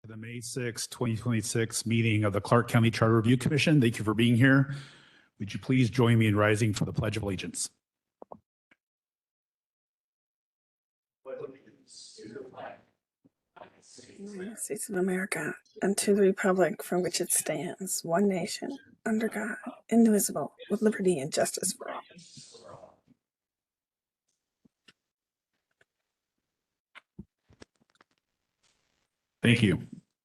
To the May 6, 2026 meeting of the Clark County Charter Review Commission. Thank you for being here. Would you please join me in rising for the Pledge of Allegiance? United States of America, and to the republic for which it stands, one nation, under God, indivisible, with liberty and justice for all. Thank you.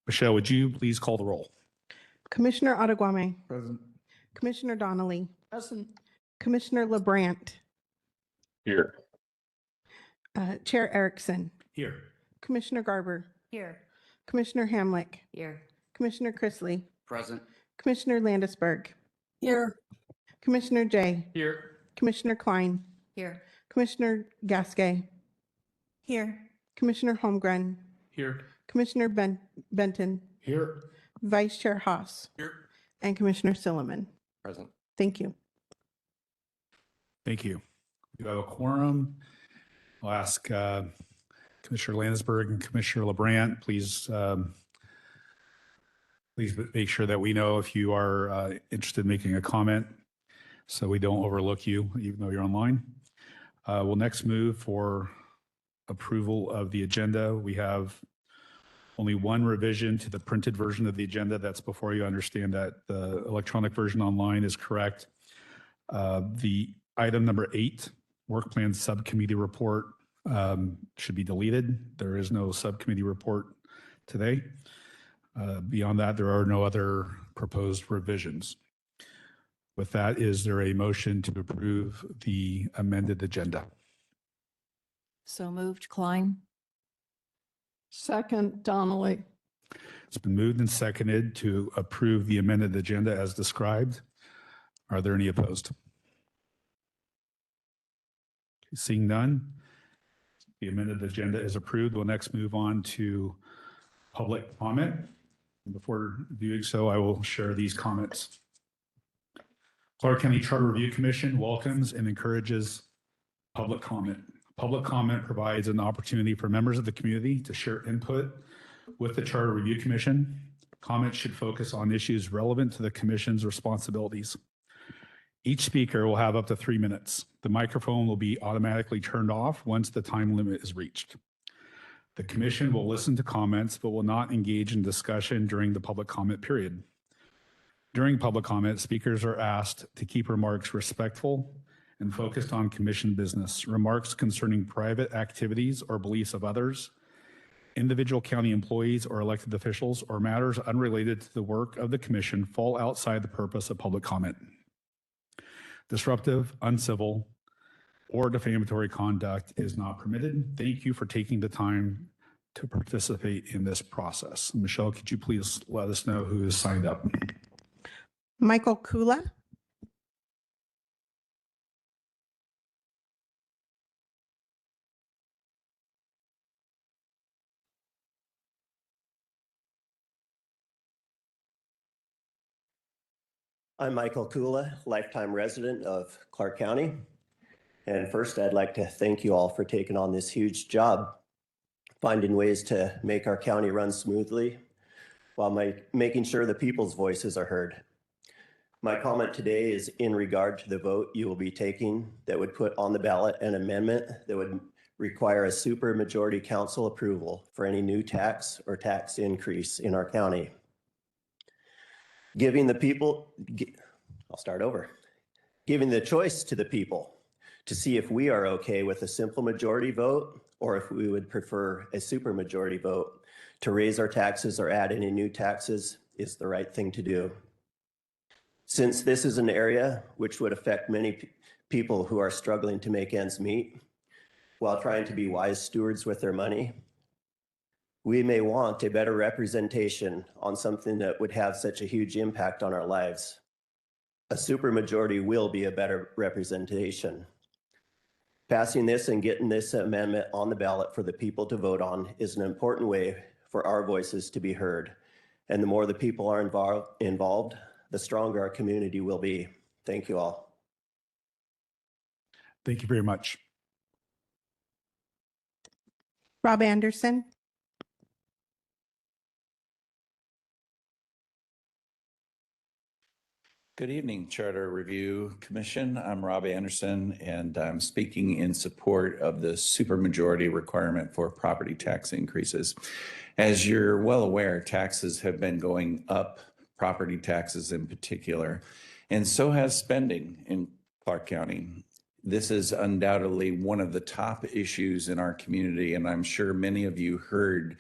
Michelle, would you please call the roll? Commissioner Ottaguame. Present. Commissioner Donnelly. Present. Commissioner LeBrant. Here. Chair Erickson. Here. Commissioner Garber. Here. Commissioner Hamlick. Here. Commissioner Chrisley. Present. Commissioner Landisberg. Here. Commissioner Jay. Here. Commissioner Klein. Here. Commissioner Gasquet. Here. Commissioner Holmgren. Here. Commissioner Benton. Here. Vice Chair Haas. Here. And Commissioner Silliman. Present. Thank you. Thank you. We have a quorum. I'll ask Commissioner Landisberg and Commissioner LeBrant, please make sure that we know if you are interested in making a comment so we don't overlook you, even though you're online. We'll next move for approval of the agenda. We have only one revision to the printed version of the agenda that's before you. Understand that the electronic version online is correct. The item number 8, work plan subcommittee report, should be deleted. There is no subcommittee report today. Beyond that, there are no other proposed revisions. With that, is there a motion to approve the amended agenda? So moved, Klein. Second, Donnelly. It's been moved and seconded to approve the amended agenda as described. Are there any opposed? Seeing none, the amended agenda is approved. We'll next move on to public comment. Before doing so, I will share these comments. Clark County Charter Review Commission welcomes and encourages public comment. Public comment provides an opportunity for members of the community to share input with the Charter Review Commission. Comments should focus on issues relevant to the Commission's responsibilities. Each speaker will have up to 3 minutes. The microphone will be automatically turned off once the time limit is reached. The Commission will listen to comments but will not engage in discussion during the public comment period. During public comment, speakers are asked to keep remarks respectful and focused on Commission business. Remarks concerning private activities or beliefs of others, individual county employees or elected officials, or matters unrelated to the work of the Commission fall outside the purpose of public comment. Disruptive, uncivil, or defamatory conduct is not permitted. Thank you for taking the time to participate in this process. Michelle, could you please let us know who has signed up? Michael Kula. I'm Michael Kula, lifetime resident of Clark County. And first, I'd like to thank you all for taking on this huge job, finding ways to make our county run smoothly while making sure the people's voices are heard. My comment today is in regard to the vote you will be taking that would put on the ballot an amendment that would require a supermajority council approval for any new tax or tax increase in our county. Giving the choice to the people to see if we are okay with a simple majority vote or if we would prefer a supermajority vote to raise our taxes or add any new taxes is the right thing to do. Since this is an area which would affect many people who are struggling to make ends meet while trying to be wise stewards with their money, we may want a better representation on something that would have such a huge impact on our lives. A supermajority will be a better representation. Passing this and getting this amendment on the ballot for the people to vote on is an important way for our voices to be heard. And the more the people are involved, the stronger our community will be. Thank you all. Thank you very much. Rob Anderson. Good evening, Charter Review Commission. I'm Rob Anderson, and I'm speaking in support of the supermajority requirement for property tax increases. As you're well aware, taxes have been going up, property taxes in particular, and so has spending in Clark County. This is undoubtedly one of the top issues in our community, and I'm sure many of you heard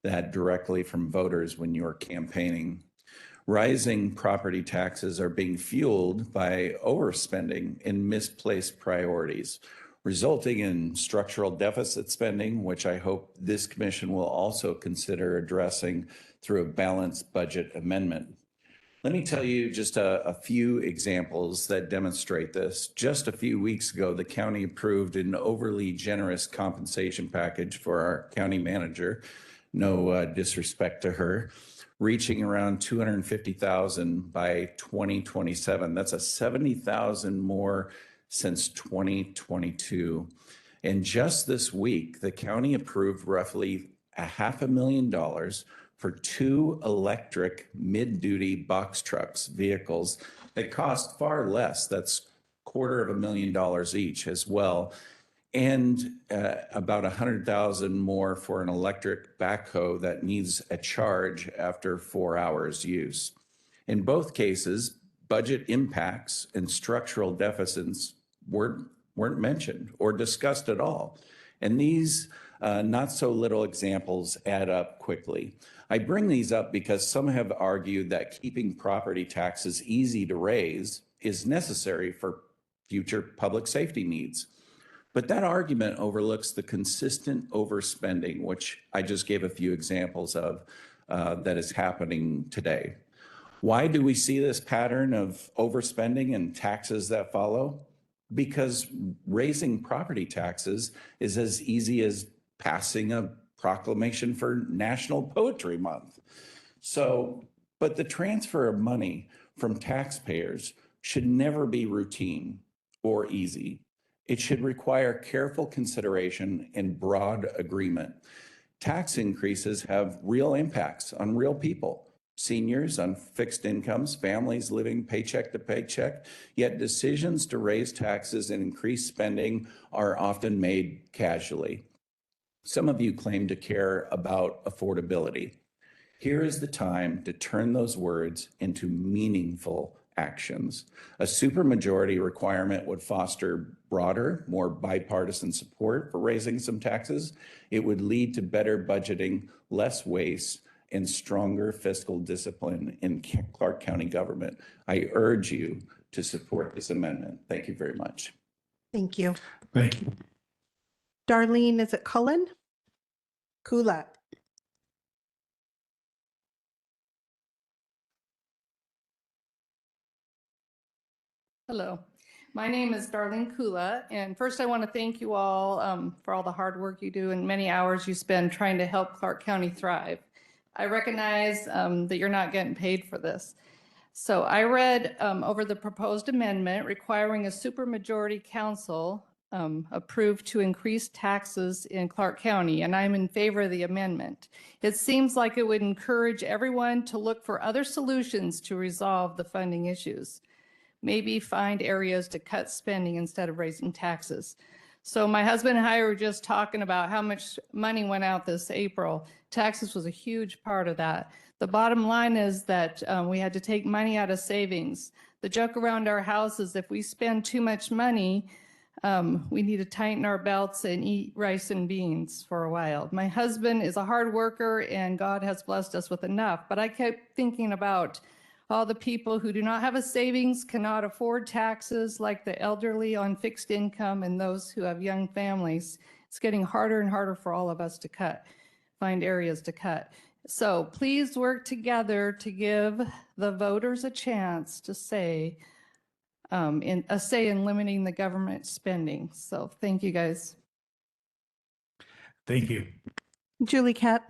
that directly from voters when you were campaigning. Rising property taxes are being fueled by overspending and misplaced priorities, resulting in structural deficit spending, which I hope this commission will also consider addressing through a balanced budget amendment. Let me tell you just a few examples that demonstrate this. Just a few weeks ago, the county approved an overly generous compensation package for our county manager. No disrespect to her, reaching around $250,000 by 2027. That's a $70,000 more since 2022. And just this week, the county approved roughly $500,000 for 2 electric mid-duty box trucks vehicles that cost far less. That's $250,000 each as well. And about $100,000 more for an electric backhoe that needs a charge after 4 hours use. In both cases, budget impacts and structural deficits weren't mentioned or discussed at all. And these not so little examples add up quickly. I bring these up because some have argued that keeping property taxes easy to raise is necessary for future public safety needs. But that argument overlooks the consistent overspending, which I just gave a few examples of that is happening today. Why do we see this pattern of overspending and taxes that follow? Because raising property taxes is as easy as passing a proclamation for National Poetry Month. But the transfer of money from taxpayers should never be routine or easy. It should require careful consideration and broad agreement. Tax increases have real impacts on real people, seniors on fixed incomes, families living paycheck to paycheck, yet decisions to raise taxes and increase spending are often made casually. Some of you claim to care about affordability. Here is the time to turn those words into meaningful actions. A supermajority requirement would foster broader, more bipartisan support for raising some taxes. It would lead to better budgeting, less waste, and stronger fiscal discipline in Clark County government. I urge you to support this amendment. Thank you very much. Thank you. Thank you. Darlene, is it Cullen? Kula. Hello, my name is Darlene Kula, and first I want to thank you all for all the hard work you do and many hours you spend trying to help Clark County thrive. I recognize that you're not getting paid for this. So I read over the proposed amendment requiring a supermajority council approved to increase taxes in Clark County, and I'm in favor of the amendment. It seems like it would encourage everyone to look for other solutions to resolve the funding issues. Maybe find areas to cut spending instead of raising taxes. So my husband and I were just talking about how much money went out this April. Taxes was a huge part of that. The bottom line is that we had to take money out of savings. The joke around our house is if we spend too much money, we need to tighten our belts and eat rice and beans for a while. My husband is a hard worker and God has blessed us with enough, but I kept thinking about all the people who do not have a savings, cannot afford taxes, like the elderly on fixed income and those who have young families. It's getting harder and harder for all of us to find areas to cut. So please work together to give the voters a chance to say in limiting the government spending. So thank you guys. Thank you. Julie Cat.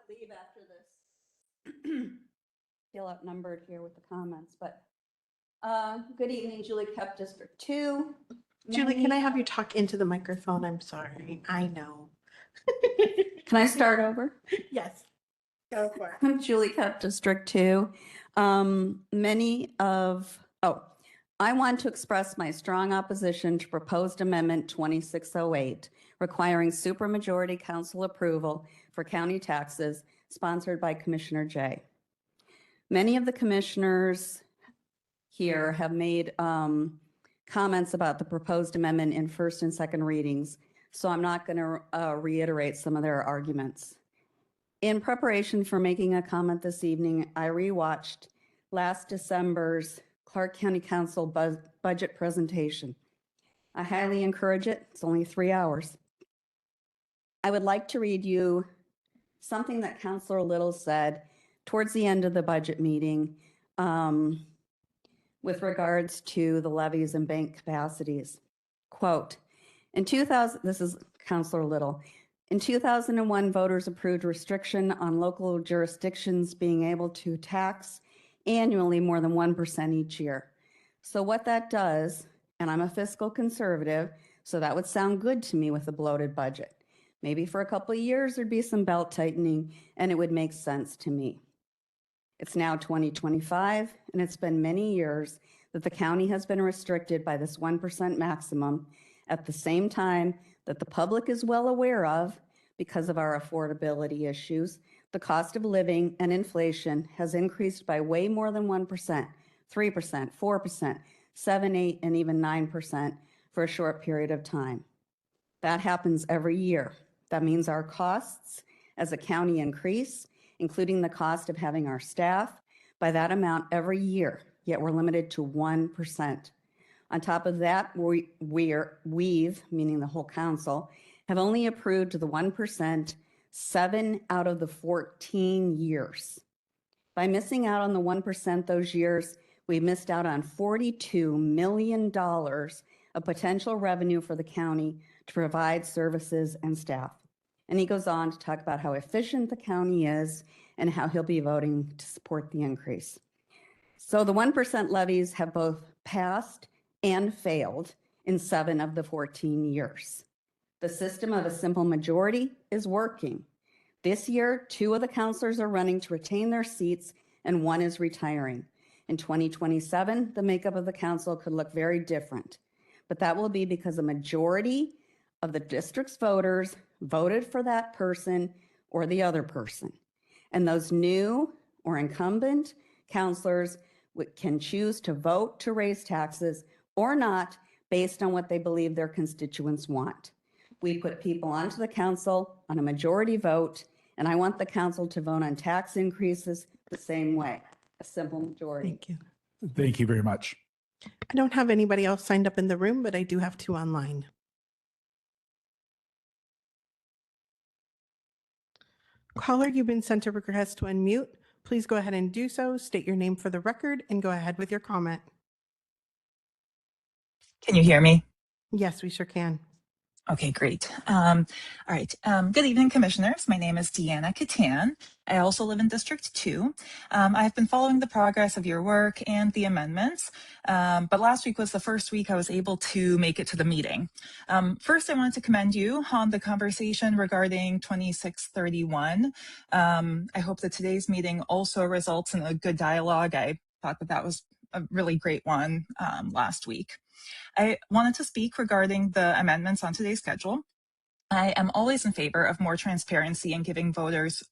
Leave after this. Feel outnumbered here with the comments, but good evening, Julie Kep, District 2. Julie, can I have you talk into the microphone? I'm sorry. I know. Can I start over? Yes. Go for it. I'm Julie Cup, District 2. I want to express my strong opposition to proposed amendment 2608, requiring supermajority council approval for county taxes, sponsored by Commissioner Jay. Many of the commissioners here have made comments about the proposed amendment in first and second readings, so I'm not going to reiterate some of their arguments. In preparation for making a comment this evening, I rewatched last December's Clark County Council budget presentation. I highly encourage it. It's only 3 hours. I would like to read you something that Councilor Little said towards the end of the budget meeting with regards to the levies and bank capacities. Quote, this is Councilor Little. In 2001, voters approved restriction on local jurisdictions being able to tax annually more than 1% each year. So what that does, and I'm a fiscal conservative, so that would sound good to me with a bloated budget. Maybe for a couple of years, there'd be some belt tightening and it would make sense to me. It's now 2025, and it's been many years that the county has been restricted by this 1% maximum at the same time that the public is well aware of, because of our affordability issues, the cost of living and inflation has increased by way more than 1%, 3%, 4%, 7, 8, and even 9% for a short period of time. That happens every year. That means our costs as a county increase, including the cost of having our staff, by that amount every year, yet we're limited to 1%. On top of that, we've, meaning the whole council, have only approved the 1% 7 out of the 14 years. By missing out on the 1% those years, we missed out on $42 million of potential revenue for the county to provide services and staff. And he goes on to talk about how efficient the county is and how he'll be voting to support the increase. So the 1% levies have both passed and failed in 7 of the 14 years. The system of a simple majority is working. This year, 2 of the councilors are running to retain their seats and 1 is retiring. In 2027, the makeup of the council could look very different, but that will be because a majority of the district's voters voted for that person or the other person. And those new or incumbent councilors can choose to vote to raise taxes or not based on what they believe their constituents want. We put people onto the council on a majority vote, and I want the council to vote on tax increases the same way, a simple majority. Thank you. Thank you very much. I don't have anybody else signed up in the room, but I do have 2 online. Caller, you've been sent a request to unmute. Please go ahead and do so. State your name for the record and go ahead with your comment. Can you hear me? Yes, we sure can. Okay, great. All right. Good evening, commissioners. My name is Deanna Catan. I also live in District 2. I've been following the progress of your work and the amendments, but last week was the first week I was able to make it to the meeting. First, I wanted to commend you on the conversation regarding 2631. I hope that today's meeting also results in a good dialogue. I thought that that was a really great one last week. I wanted to speak regarding the amendments on today's schedule. I am always in favor of more transparency and giving voters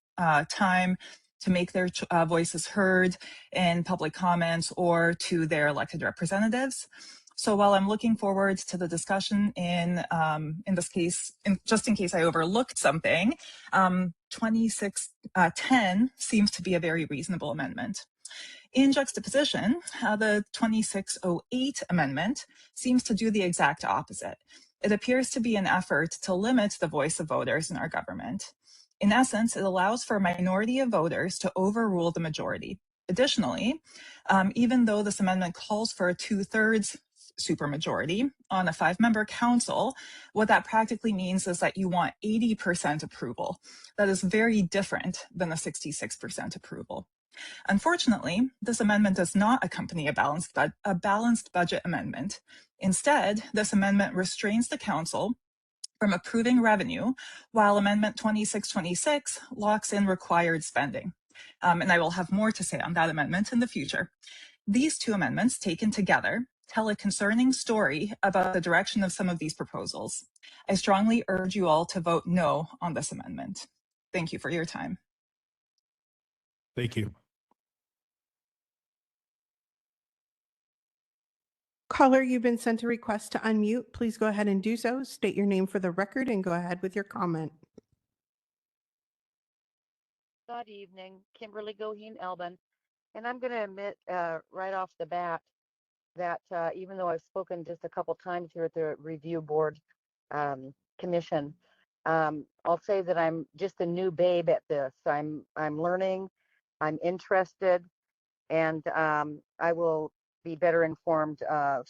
time to make their voices heard in public comments or to their elected representatives. So while I'm looking forward to the discussion in this case, just in case I overlooked something, 2610 seems to be a very reasonable amendment. In juxtaposition, the 2608 amendment seems to do the exact opposite. It appears to be an effort to limit the voice of voters in our government. In essence, it allows for a minority of voters to overrule the majority. Additionally, even though this amendment calls for a 2/3 supermajority on a 5-member council, what that practically means is that you want 80% approval. That is very different than the 66% approval. Unfortunately, this amendment does not accompany a balanced budget amendment. Instead, this amendment restrains the council from approving revenue, while Amendment 2626 locks in required spending. And I will have more to say on that amendment in the future. These two amendments, taken together, tell a concerning story about the direction of some of these proposals. I strongly urge you all to vote no on this amendment. Thank you for your time. Thank you. Caller, you've been sent a request to unmute. Please go ahead and do so. State your name for the record and go ahead with your comment. Good evening, Kimberly Goheen Elbin. And I'm going to admit right off the bat that even though I've spoken just a couple times here at the review board commission, I'll say that I'm just a new babe at this. I'm learning, I'm interested, and I will be better informed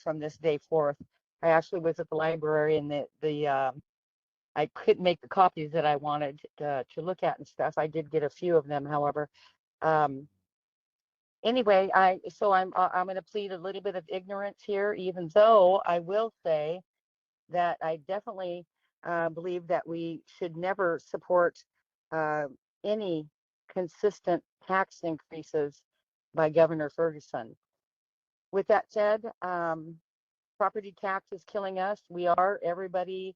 from this day forth. I actually was at the library and I couldn't make the copies that I wanted to look at and stuff. I did get a few of them, however. Anyway, I'm going to plead a little bit of ignorance here, even though I will say that I definitely believe that we should never support any consistent tax increases by Governor Ferguson. With that said, property tax is killing us. Everybody,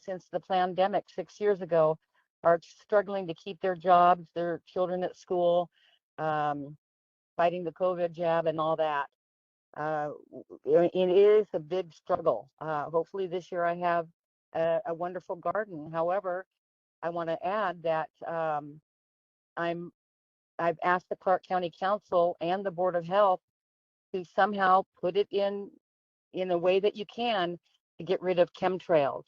since the pandemic 6 years ago, are struggling to keep their jobs, their children at school, fighting the COVID jab and all that. It is a big struggle. Hopefully this year I have a wonderful garden. However, I want to add that I've asked the Clark County Council and the Board of Health to somehow put it in a way that you can to get rid of chemtrails.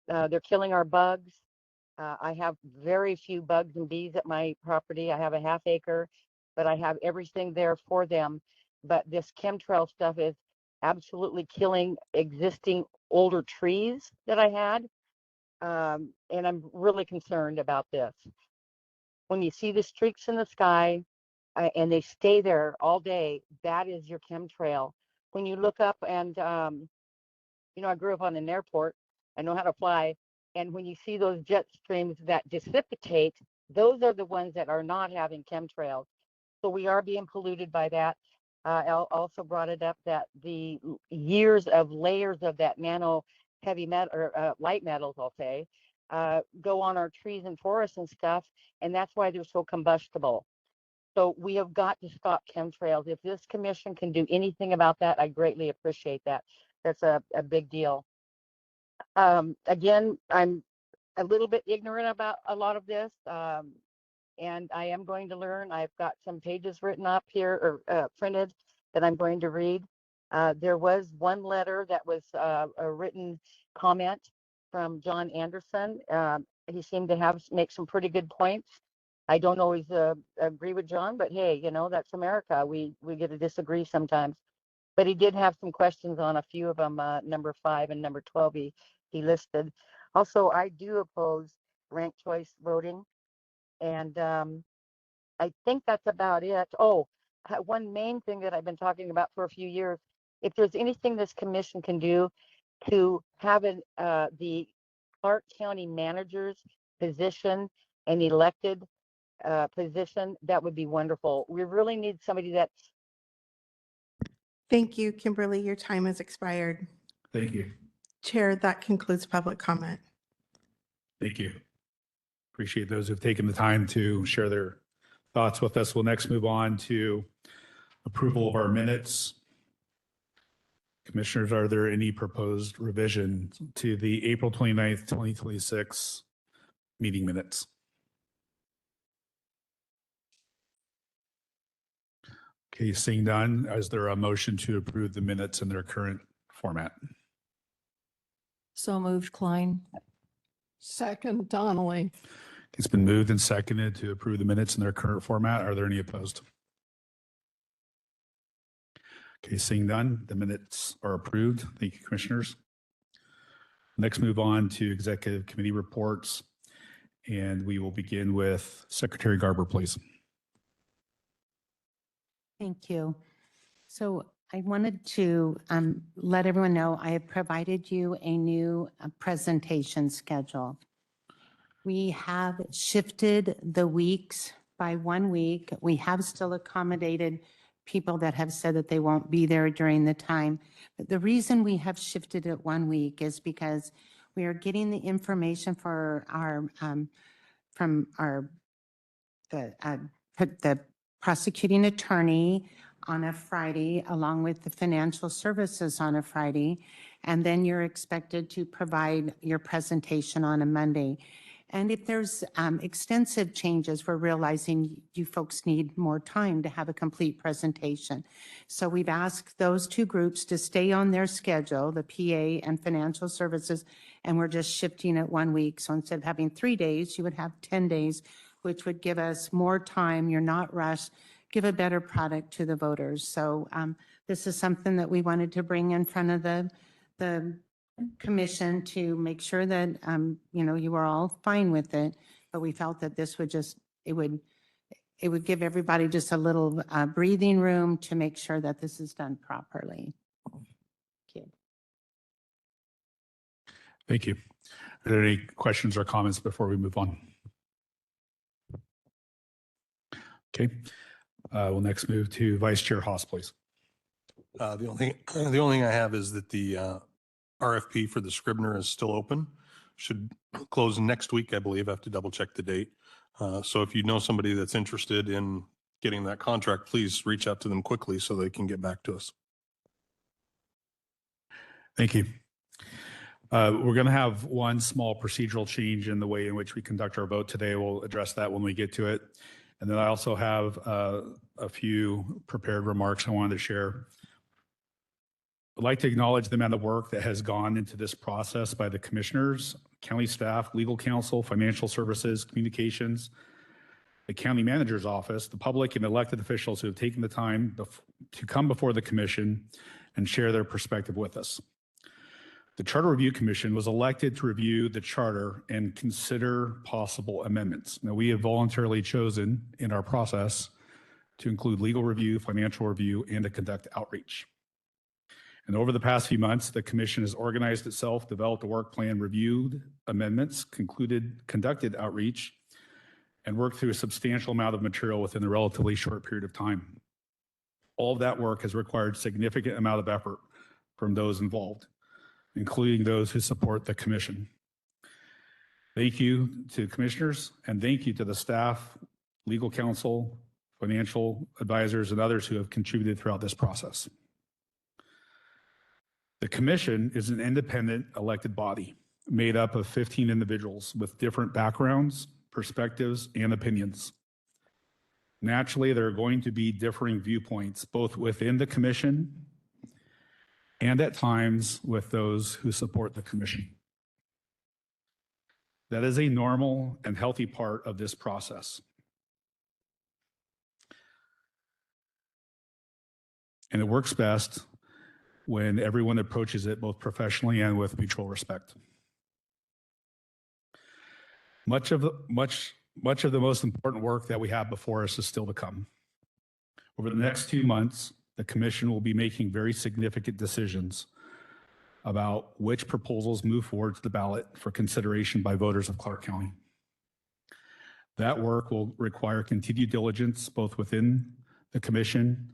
They're killing our bugs. I have very few bugs and bees at my property. I have a half acre, but I have everything there for them. But this chemtrail stuff is absolutely killing existing older trees that I had. And I'm really concerned about this. When you see the streaks in the sky and they stay there all day, that is your chemtrail. When you look up and, I grew up on an airport. I know how to fly. And when you see those jet streams that dissipate, those are the ones that are not having chemtrails. So we are being polluted by that. I also brought it up that the years of layers of that nano heavy metal or light metals, I'll say, go on our trees and forests and stuff. And that's why they're so combustible. So we have got to stop chemtrails. If this commission can do anything about that, I greatly appreciate that. That's a big deal. Again, I'm a little bit ignorant about a lot of this, and I am going to learn. I've got some pages written up here or printed that I'm going to read. There was one letter that was a written comment from John Anderson. He seemed to make some pretty good points. I don't always agree with John, but hey, that's America. We get to disagree sometimes. But he did have some questions on a few of them, number 5 and number 12 he listed. Also, I do oppose ranked choice voting. And I think that's about it. Oh, one main thing that I've been talking about for a few years, if there's anything this commission can do to have the Clark County manager's position an elected position, that would be wonderful. We really need somebody that's. Thank you, Kimberly. Your time has expired. Thank you. Chair, that concludes public comment. Thank you. Appreciate those who've taken the time to share their thoughts with us. We'll next move on to approval of our minutes. Commissioners, are there any proposed revisions to the April 29th, 2026 meeting minutes? Okay, seeing none, is there a motion to approve the minutes in their current format? So moved, Klein. Second, Donnelly. It's been moved and seconded to approve the minutes in their current format. Are there any opposed? Okay, seeing none, the minutes are approved. Thank you, commissioners. Next, move on to executive committee reports. And we will begin with Secretary Garber, please. Thank you. So I wanted to let everyone know I have provided you a new presentation schedule. We have shifted the weeks by 1 week. We have still accommodated people that have said that they won't be there during the time. But the reason we have shifted it 1 week is because we are getting the information for our from our the prosecuting attorney on a Friday, along with the financial services on a Friday, and then you're expected to provide your presentation on a Monday. And if there's extensive changes, we're realizing you folks need more time to have a complete presentation. So we've asked those two groups to stay on their schedule, the PA and financial services, and we're just shifting it 1 week. So instead of having 3 days, you would have 10 days, which would give us more time. You're not rushed, give a better product to the voters. So this is something that we wanted to bring in front of the commission to make sure that, you were all fine with it, but we felt that this would it would give everybody just a little breathing room to make sure that this is done properly. Thank you. Thank you. Are there any questions or comments before we move on? Okay. We'll next move to Vice Chair Haas, please. The only thing I have is that the RFP for the Scribner is still open. Should close next week, I believe. I have to double check the date. So if you know somebody that's interested in getting that contract, please reach out to them quickly so they can get back to us. Thank you. We're going to have one small procedural change in the way in which we conduct our vote today. We'll address that when we get to it. And then I also have a few prepared remarks I wanted to share. I'd like to acknowledge the amount of work that has gone into this process by the commissioners, county staff, legal counsel, financial services, communications, the county manager's office, the public and elected officials who have taken the time to come before the commission and share their perspective with us. The Charter Review Commission was elected to review the charter and consider possible amendments. Now, we have voluntarily chosen in our process to include legal review, financial review, and to conduct outreach. And over the past few months, the commission has organized itself, developed a work plan, reviewed amendments, conducted outreach, and worked through a substantial amount of material within a relatively short period of time. All of that work has required significant amount of effort from those involved, including those who support the commission. Thank you to commissioners, and thank you to the staff, legal counsel, financial advisors, and others who have contributed throughout this process. The commission is an independent elected body made up of 15 individuals with different backgrounds, perspectives, and opinions. Naturally, there are going to be differing viewpoints, both within the commission and at times with those who support the commission. That is a normal and healthy part of this process. And it works best when everyone approaches it both professionally and with mutual respect. Much of the most important work that we have before us is still to come. Over the next 2 months, the commission will be making very significant decisions about which proposals move forward to the ballot for consideration by voters of Clark County. That work will require continued diligence both within the commission,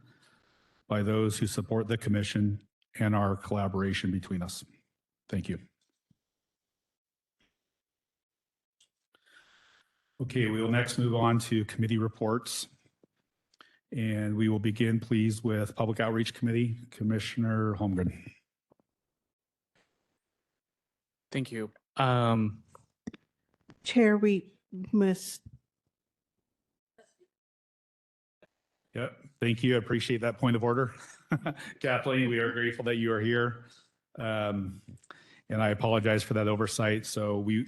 by those who support the commission, and our collaboration between us. Thank you. Okay, we will next move on to committee reports. And we will begin, please, with Public Outreach Committee, Commissioner Holmgren. Thank you. Chair, we missed. Yep, thank you. I appreciate that point of order. Kathleen, we are grateful that you are here. And I apologize for that oversight. So we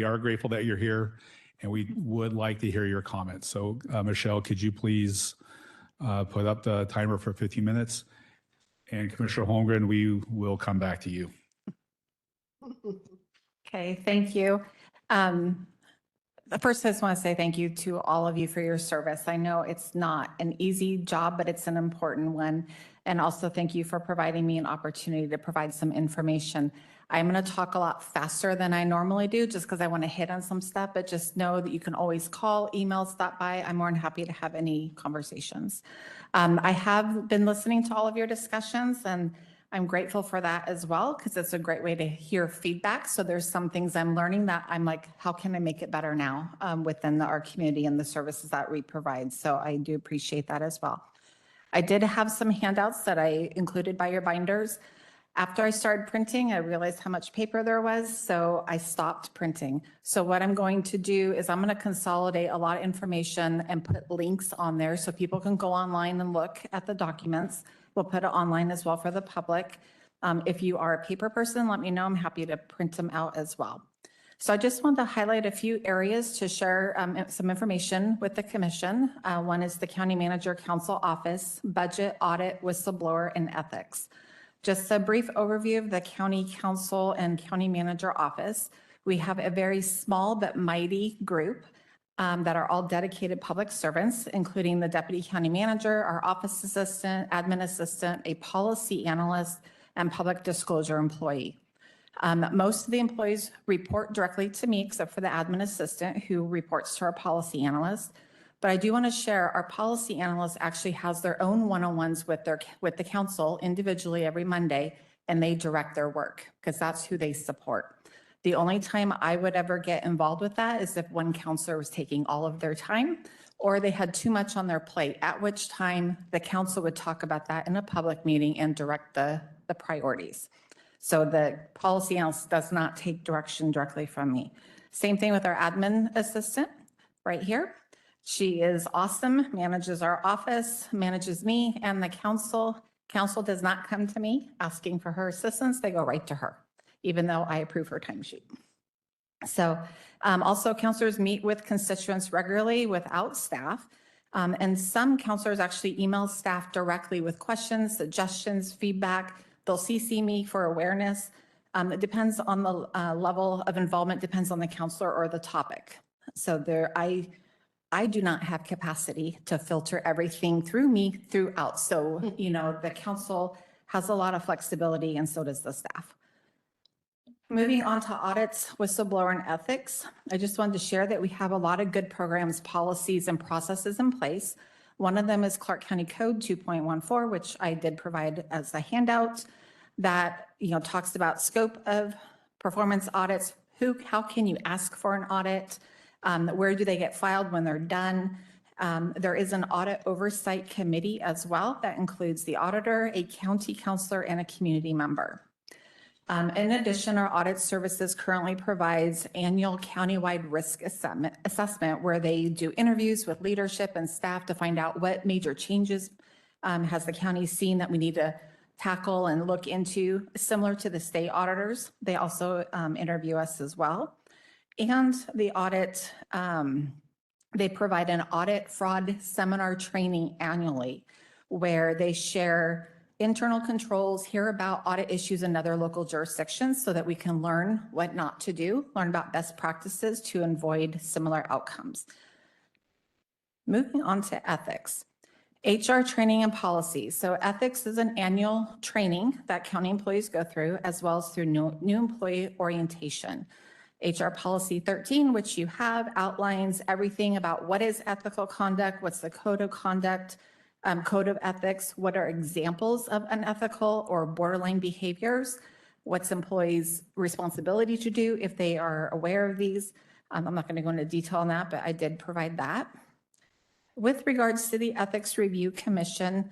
are grateful that you're here, and we would like to hear your comments. So Michelle, could you please put up the timer for 15 minutes? And Commissioner Holmgren, we will come back to you. Okay, thank you. First, I just want to say thank you to all of you for your service. I know it's not an easy job, but it's an important one. And also thank you for providing me an opportunity to provide some information. I'm going to talk a lot faster than I normally do just because I want to hit on some stuff, but just know that you can always call, email, stop by. I'm more than happy to have any conversations. I have been listening to all of your discussions, and I'm grateful for that as well, because it's a great way to hear feedback. So there's some things I'm learning that I'm like, how can I make it better now within our community and the services that we provide? So I do appreciate that as well. I did have some handouts that I included by your binders. After I started printing, I realized how much paper there was, so I stopped printing. So what I'm going to do is I'm going to consolidate a lot of information and put links on there so people can go online and look at the documents. We'll put it online as well for the public. If you are a paper person, let me know. I'm happy to print them out as well. So I just want to highlight a few areas to share some information with the commission. One is the County Manager Council Office, Budget, Audit, Whistleblower, and Ethics. Just a brief overview of the County Council and County Manager Office. We have a very small but mighty group that are all dedicated public servants, including the Deputy County Manager, our Office Assistant, Admin Assistant, a Policy Analyst, and Public Disclosure Employee. Most of the employees report directly to me, except for the Admin Assistant, who reports to our Policy Analyst. But I do want to share, our Policy Analyst actually has their own one-on-ones with the council individually every Monday, and they direct their work because that's who they support. The only time I would ever get involved with that is if one counselor was taking all of their time or they had too much on their plate, at which time the council would talk about that in a public meeting and direct the priorities. So the Policy Analyst does not take direction directly from me. Same thing with our Admin Assistant right here. She is awesome, manages our office, manages me and the council. Council does not come to me asking for her assistance. They go right to her, even though I approve her timesheet. So also counselors meet with constituents regularly without staff. And some counselors actually email staff directly with questions, suggestions, feedback. They'll CC me for awareness. It depends on the level of involvement, depends on the counselor or the topic. So I do not have capacity to filter everything through me throughout. So, the council has a lot of flexibility and so does the staff. Moving on to audits, whistleblower, and ethics. I just wanted to share that we have a lot of good programs, policies, and processes in place. One of them is Clark County Code 2.14, which I did provide as a handout that, talks about scope of performance audits. How can you ask for an audit? Where do they get filed when they're done? There is an audit oversight committee as well that includes the auditor, a county counselor, and a community member. In addition, our audit services currently provides annual countywide risk assessment where they do interviews with leadership and staff to find out what major changes has the county seen that we need to tackle and look into, similar to the state auditors. They also interview us as well. And the audit, they provide an audit fraud seminar training annually where they share internal controls, hear about audit issues in other local jurisdictions so that we can learn what not to do, learn about best practices to avoid similar outcomes. Moving on to ethics. HR training and policy. So ethics is an annual training that county employees go through, as well as through new employee orientation. HR Policy 13, which you have, outlines everything about what is ethical conduct, what's the code of conduct, code of ethics, what are examples of unethical or borderline behaviors, what's employees' responsibility to do if they are aware of these. I'm not going to go into detail on that, but I did provide that. With regards to the Ethics Review Commission,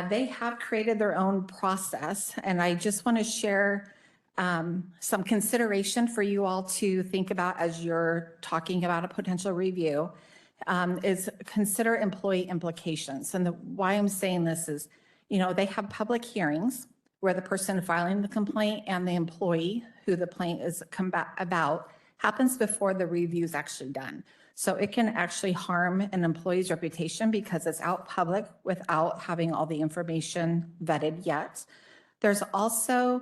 they have created their own process, and I just want to share some consideration for you all to think about as you're talking about a potential review, is consider employee implications. And why I'm saying this is, they have public hearings where the person filing the complaint and the employee who the complaint is about happens before the review is actually done. So it can actually harm an employee's reputation because it's out public without having all the information vetted yet. There's also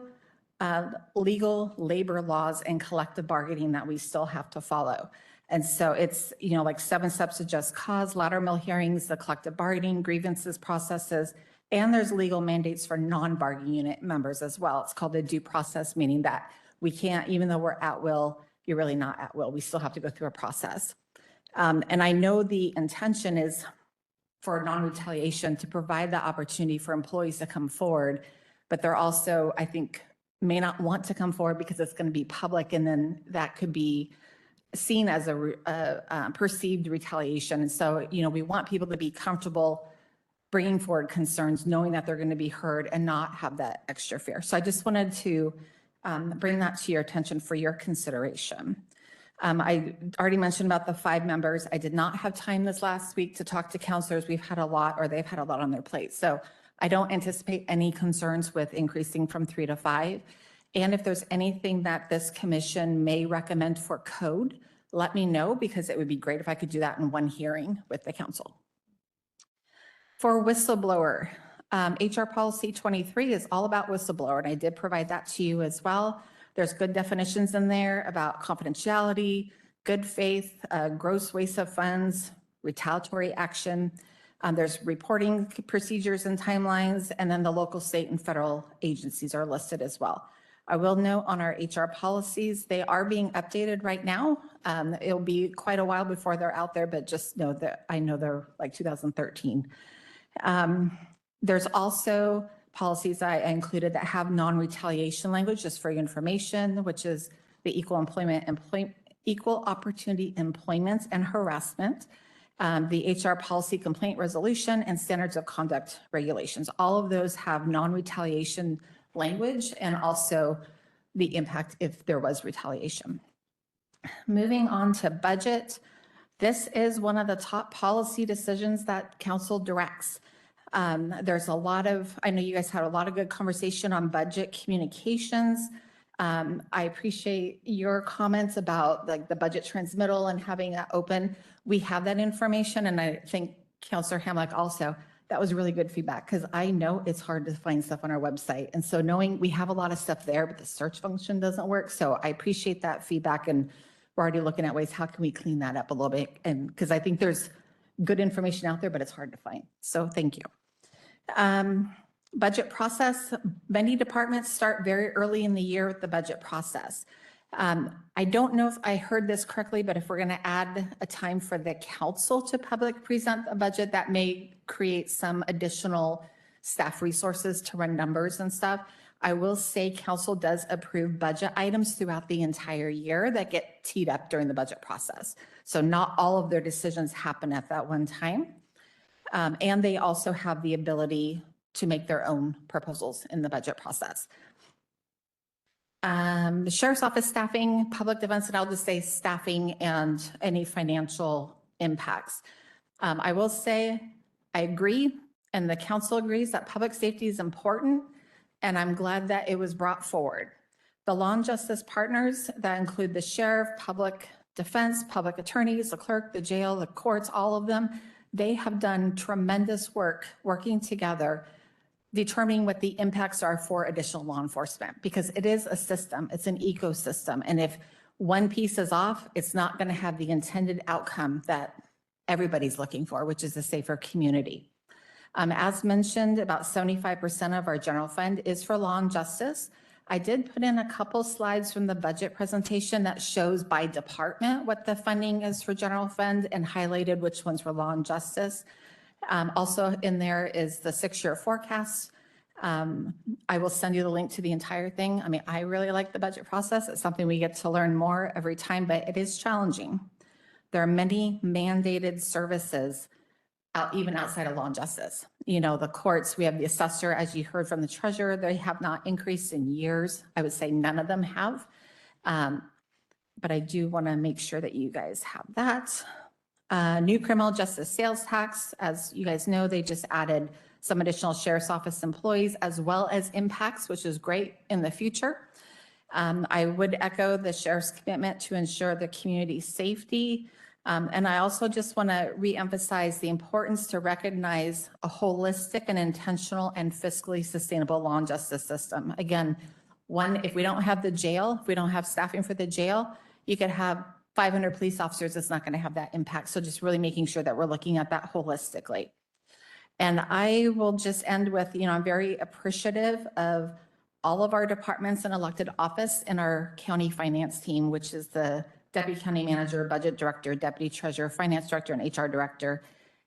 legal labor laws and collective bargaining that we still have to follow. And so it's, like 7 steps to just cause, lateral hearings, the collective bargaining, grievances processes, and there's legal mandates for non-bargaining unit members as well. It's called the due process, meaning that we can't, even though we're at will, you're really not at will. We still have to go through a process. And I know the intention is for non-retaliation to provide the opportunity for employees to come forward, but they're also, I think, may not want to come forward because it's going to be public, and then that could be seen as a perceived retaliation. And so, we want people to be comfortable bringing forward concerns, knowing that they're going to be heard and not have that extra fear. So I just wanted to bring that to your attention for your consideration. I already mentioned about the 5 members. I did not have time this last week to talk to counselors. We've had a lot, or they've had a lot on their plate. So I don't anticipate any concerns with increasing from 3 to 5. And if there's anything that this commission may recommend for code, let me know, because it would be great if I could do that in one hearing with the council. For whistleblower, HR policy 23 is all about whistleblower, and I did provide that to you as well. There's good definitions in there about confidentiality, good faith, gross waste of funds, retaliatory action. There's reporting procedures and timelines, and then the local, state, and federal agencies are listed as well. I will note on our HR policies, they are being updated right now. It'll be quite a while before they're out there, but just know that I know they're like 2013. There's also policies I included that have non-retaliation language, just for your information, which is the equal opportunity employment and harassment, the HR policy complaint resolution, and standards of conduct regulations. All of those have non-retaliation language, and also the impact if there was retaliation. Moving on to budget. This is one of the top policy decisions that council directs. There's a lot of, I know you guys had a lot of good conversation on budget communications. I appreciate your comments about like the budget transmittal and having that open. We have that information, and I think Councilor Hamlick also, that was really good feedback, because I know it's hard to find stuff on our website. And so knowing we have a lot of stuff there, but the search function doesn't work. So I appreciate that feedback, and we're already looking at ways, how can we clean that up a little bit? And because I think there's good information out there, but it's hard to find. So thank you. Budget process. Many departments start very early in the year with the budget process. I don't know if I heard this correctly, but if we're going to add a time for the council to public present a budget, that may create some additional staff resources to run numbers and stuff. I will say council does approve budget items throughout the entire year that get teed up during the budget process. So not all of their decisions happen at that one time. And they also have the ability to make their own proposals in the budget process. The Sheriff's Office staffing, public defense, and I'll just say staffing and any financial impacts. I will say I agree, and the council agrees, that public safety is important, and I'm glad that it was brought forward. The law and justice partners that include the sheriff, public defense, public attorneys, the clerk, the jail, the courts, all of them, they have done tremendous work working together, determining what the impacts are for additional law enforcement, because it is a system, it's an ecosystem. And if one piece is off, it's not going to have the intended outcome that everybody's looking for, which is a safer community. As mentioned, about 75% of our general fund is for law and justice. I did put in a couple slides from the budget presentation that shows by department what the funding is for general fund, and highlighted which ones were law and justice. Also in there is the 6-year forecast. I will send you the link to the entire thing. I mean, I really like the budget process. It's something we get to learn more every time, but it is challenging. There are many mandated services even outside of law and justice. You know, the courts, we have the assessor, as you heard from the treasurer, they have not increased in years. I would say none of them have. But I do want to make sure that you guys have that. New criminal justice sales tax, as you guys know, they just added some additional sheriff's office employees as well as impacts, which is great in the future. I would echo the sheriff's commitment to ensure the community safety. And I also just want to reemphasize the importance to recognize a holistic and intentional and fiscally sustainable law and justice system. Again, One, if we don't have the jail, if we don't have staffing for the jail, you could have 500 police officers. It's not going to have that impact. So just really making sure that we're looking at that holistically. And I will just end with, I'm very appreciative of all of our departments and elected office in our county finance team, which is the deputy county manager, budget director, deputy treasurer, finance director, and HR director.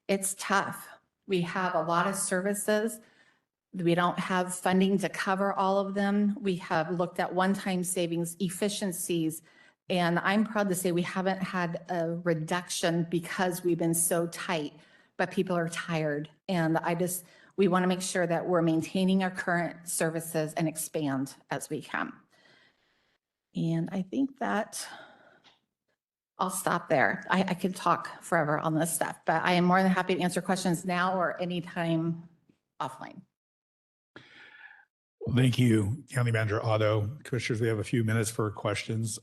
It's tough. We have a lot of services. We don't have funding to cover all of them. We have looked at one-time savings, efficiencies, and I'm proud to say we haven't had a reduction because we've been so tight, but people are tired. And we want to make sure that we're maintaining our current services and expand as we can. And I think that I'll stop there. I could talk forever on this stuff, but I am more than happy to answer questions now or anytime offline. Thank you, County Manager Otto. Commissioners, we have a few minutes for questions.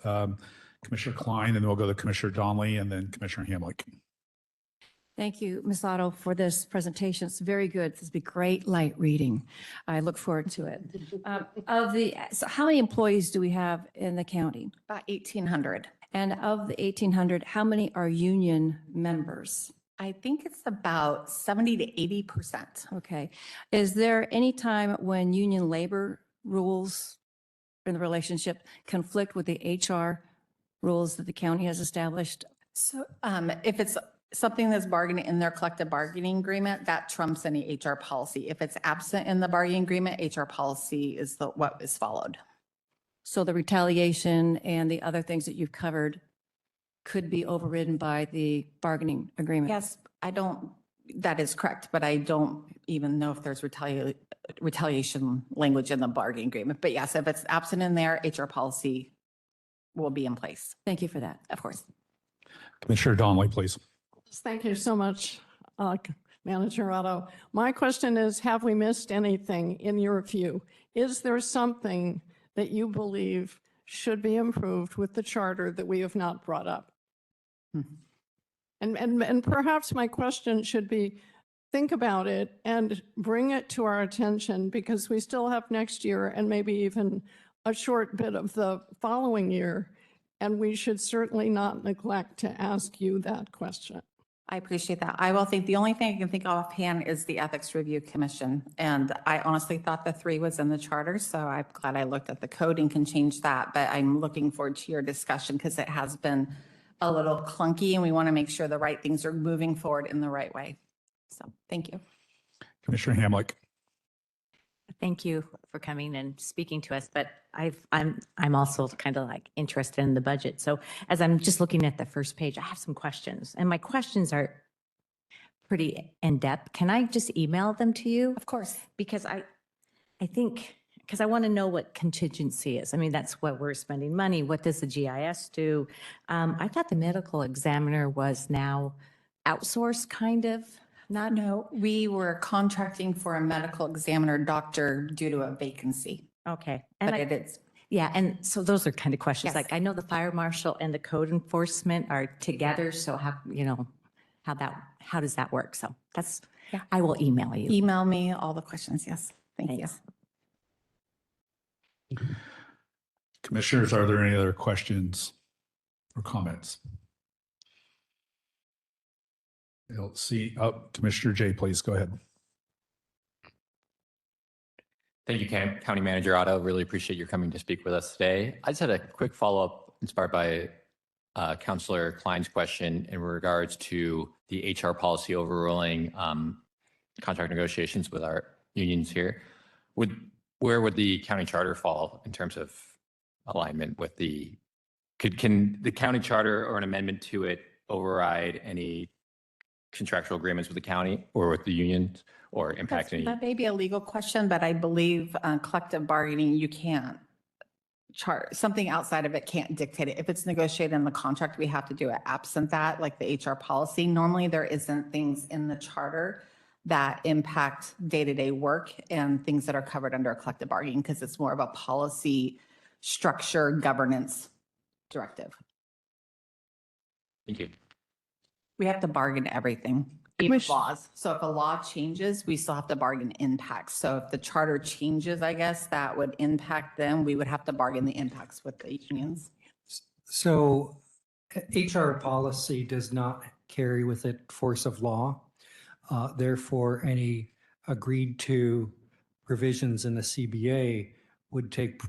Commissioner Klein, and then we'll go to Commissioner Donnelly and then Commissioner Hamlick. Thank you, Ms. Otto, for this presentation. It's very good. This will be great light reading. I look forward to it. So how many employees do we have in the county? About 1,800. And of the 1,800, how many are union members? I think it's about 70 to 80%. Okay. Is there any time when union labor rules in the relationship conflict with the HR rules that the county has established? So if it's something that's bargaining in their collective bargaining agreement, that trumps any HR policy. If it's absent in the bargaining agreement, HR policy is what is followed. So the retaliation and the other things that you've covered could be overridden by the bargaining agreement? Yes, that is correct, but I don't even know if there's retaliation language in the bargaining agreement. But yes, if it's absent in there, HR policy will be in place. Thank you for that. Of course. Commissioner Donnelly, please. Thank you so much, Manager Otto. My question is, have we missed anything in your view? Is there something that you believe should be improved with the charter that we have not brought up? And perhaps my question should be, think about it and bring it to our attention, because we still have next year and maybe even a short bit of the following year. And we should certainly not neglect to ask you that question. I appreciate that. I will think the only thing I can think of offhand is the Ethics Review Commission. And I honestly thought the 3 was in the charter. So I'm glad I looked at the code and can change that. But I'm looking forward to your discussion because it has been a little clunky and we want to make sure the right things are moving forward in the right way. So thank you. Commissioner Hamlick. Thank you for coming and speaking to us, but I'm also kind of like interested in the budget. So as I'm just looking at the first page, I have some questions, and my questions are pretty in-depth. Can I just email them to you? Of course. Because I want to know what contingency is. I mean, that's what we're spending money. What does the GIS do? I thought the medical examiner was now outsourced, kind of. No, we were contracting for a medical examiner doctor due to a vacancy. Okay. But it is. Yeah, and so those are kind of questions. Yes. Like I know the fire marshal and the code enforcement are together. So how does that work? So I will email you. Email me all the questions. Yes. Thank you. Commissioners, are there any other questions or comments? I'll see. Commissioner Jay, please go ahead. Thank you, County Manager Otto. Really appreciate your coming to speak with us today. I just had a quick follow-up inspired by Councilor Klein's question in regards to the HR policy overruling contract negotiations with our unions here. Where would the county charter fall in terms of alignment with can the county charter or an amendment to it override any contractual agreements with the county or with the unions or impact any? That may be a legal question, but I believe collective bargaining, you can't chart something outside of it, can't dictate it. If it's negotiated in the contract, we have to do it. Absent that, like the HR policy, normally there isn't things in the charter that impact day-to-day work and things that are covered under a collective bargaining because it's more of a policy structure governance directive. Thank you. We have to bargain everything, laws. So if a law changes, we still have to bargain impacts. So if the charter changes, I guess that would impact them. We would have to bargain the impacts with the unions. So HR policy does not carry with it force of law. Therefore, any agreed to provisions in the CBA would take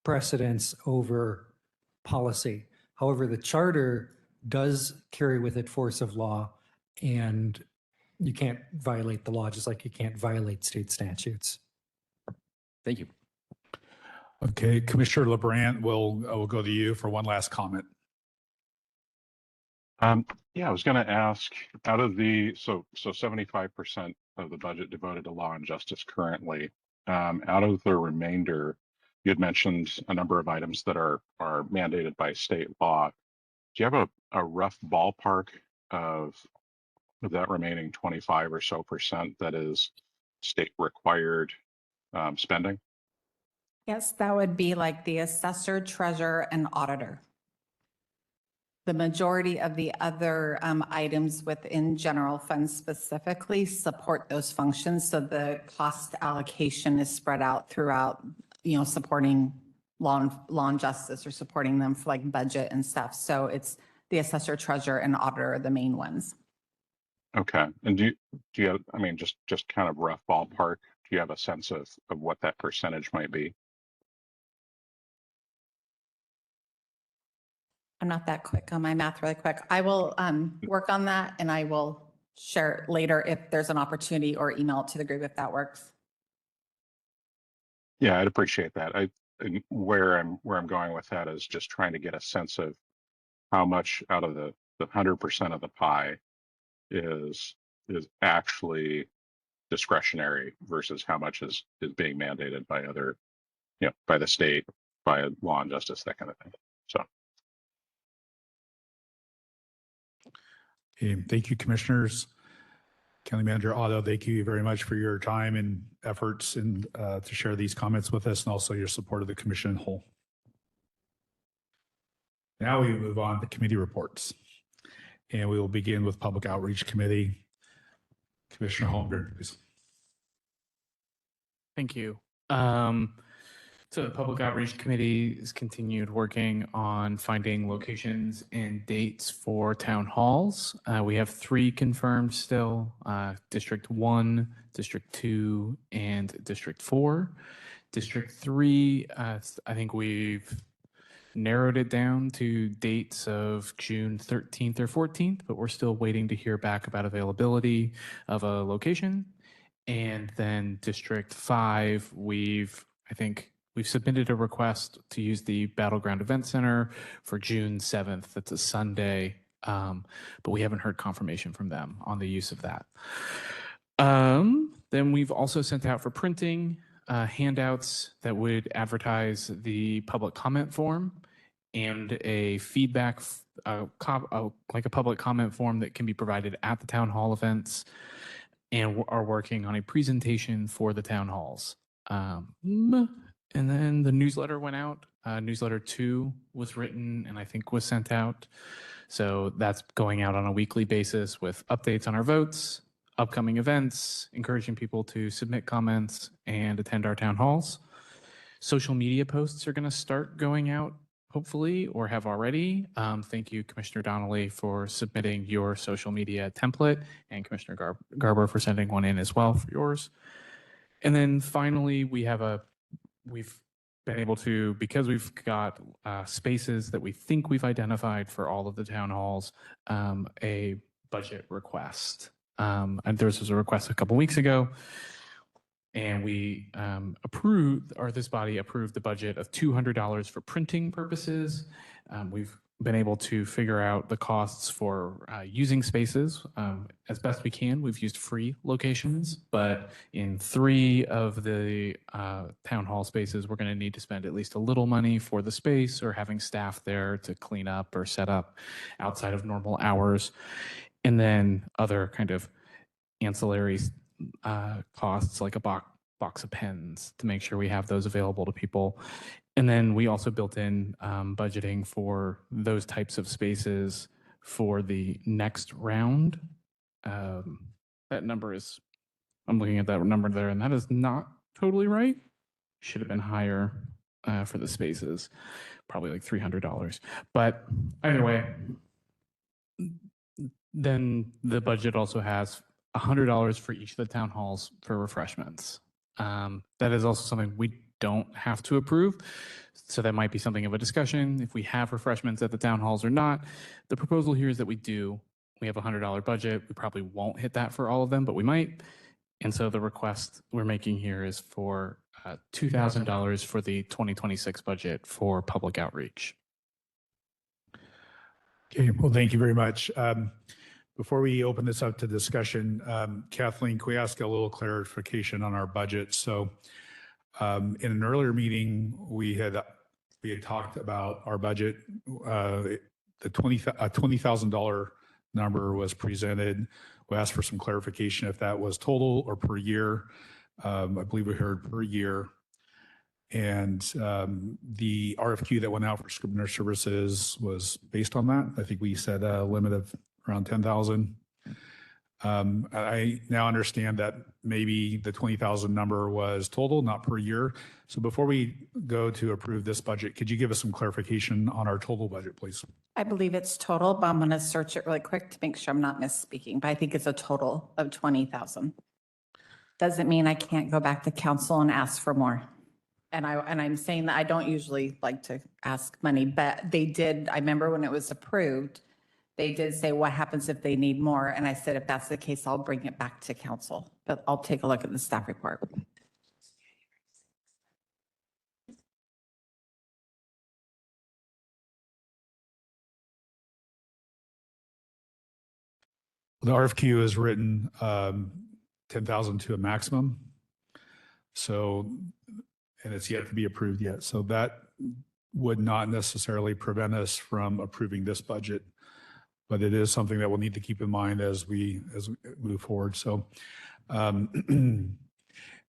precedence over policy. However, the charter does carry with it force of law, and you can't violate the law, just like you can't violate state statutes. Thank you. Okay, Commissioner LeBrant, we'll go to you for one last comment. Yeah, I was going to ask, out of the, so 75% of the budget devoted to law and justice currently, out of the remainder, you had mentioned a number of items that are mandated by state law. Do you have a rough ballpark of that remaining 25 or so percent that is state required spending? Yes, that would be like the assessor, treasurer, and auditor. The majority of the other items within general funds specifically support those functions. So the cost allocation is spread out throughout, supporting law and justice, or supporting them for like budget and stuff. So it's the assessor, treasurer, and auditor are the main ones. Okay. And do you have, I mean, just kind of rough ballpark, do you have a sense of what that percentage might be? I'm not that quick on my math really quick. I will work on that, and I will share it later if there's an opportunity, or email it to the group if that works. Yeah, I'd appreciate that. And where I'm going with that is just trying to get a sense of how much out of the 100% of the pie is actually discretionary versus how much is being mandated by other, by the state, by law and justice, that kind of thing. So. Okay, thank you, commissioners. County Manager Otto, thank you very much for your time and efforts and to share these comments with us, and also your support of the commission in whole. Now we move on to committee reports, and we will begin with Public Outreach Committee. Commissioner Holmgren, please. Thank you. So the Public Outreach Committee has continued working on finding locations and dates for town halls. We have 3 confirmed still, District 1, District 2, and District 4. District 3, I think we've narrowed it down to dates of June 13th or 14th, but we're still waiting to hear back about availability of a location. And then District 5, I think we've submitted a request to use the Battleground Event Center for June 7th. That's a Sunday, but we haven't heard confirmation from them on the use of that. Then we've also sent out for printing handouts that would advertise the public comment form and a feedback, like a public comment form that can be provided at the town hall events, and are working on a presentation for the town halls. And then the newsletter went out. Newsletter 2 was written and I think was sent out. So that's going out on a weekly basis with updates on our votes, upcoming events, encouraging people to submit comments and attend our town halls. Social media posts are going to start going out, hopefully, or have already. Thank you, Commissioner Donnelly, for submitting your social media template, and Commissioner Garber for sending one in as well for yours. And then finally, we've been able to, because we've got spaces that we think we've identified for all of the town halls, a budget request. And there was a request a couple weeks ago, and we this body approved the budget of $200 for printing purposes. We've been able to figure out the costs for using spaces as best we can. We've used free locations, but in 3 of the town hall spaces, we're going to need to spend at least a little money for the space, or having staff there to clean up or set up outside of normal hours. And then other kind of ancillary costs, like a box of pens, to make sure we have those available to people. And then we also built in budgeting for those types of spaces for the next round That number is, I'm looking at that number there, and that is not totally right. Should have been higher for the spaces, probably like $300. But either way, then the budget also has $100 for each of the town halls for refreshments. That is also something we don't have to approve. So that might be something of a discussion if we have refreshments at the town halls or not. The proposal here is that we do. We have a $100 budget. We probably won't hit that for all of them, but we might. And so the request we're making here is for $2,000 for the 2026 budget for public outreach. Okay, well, thank you very much. Before we open this up to discussion, Kathleen, can we ask a little clarification on our budget? So in an earlier meeting, we had talked about our budget. The $20,000 number was presented. We asked for some clarification if that was total or per year. I believe we heard per year. And the RFQ that went out for Scribner services was based on that. I think we said a limit of around 10,000. I now understand that maybe the 20,000 number was total, not per year. So before we go to approve this budget, could you give us some clarification on our total budget, please? I believe it's total, but I'm going to search it really quick to make sure I'm not misspeaking, but I think it's a total of 20,000. Doesn't mean I can't go back to council and ask for more. And I'm saying that I don't usually like to ask money, but they did, I remember when it was approved, they did say, what happens if they need more? And I said, if that's the case, I'll bring it back to council, but I'll take a look at the staff report. The RFQ is written 10,000 to a maximum. So, and it's yet to be approved yet. So that would not necessarily prevent us from approving this budget, but it is something that we'll need to keep in mind as we move forward. So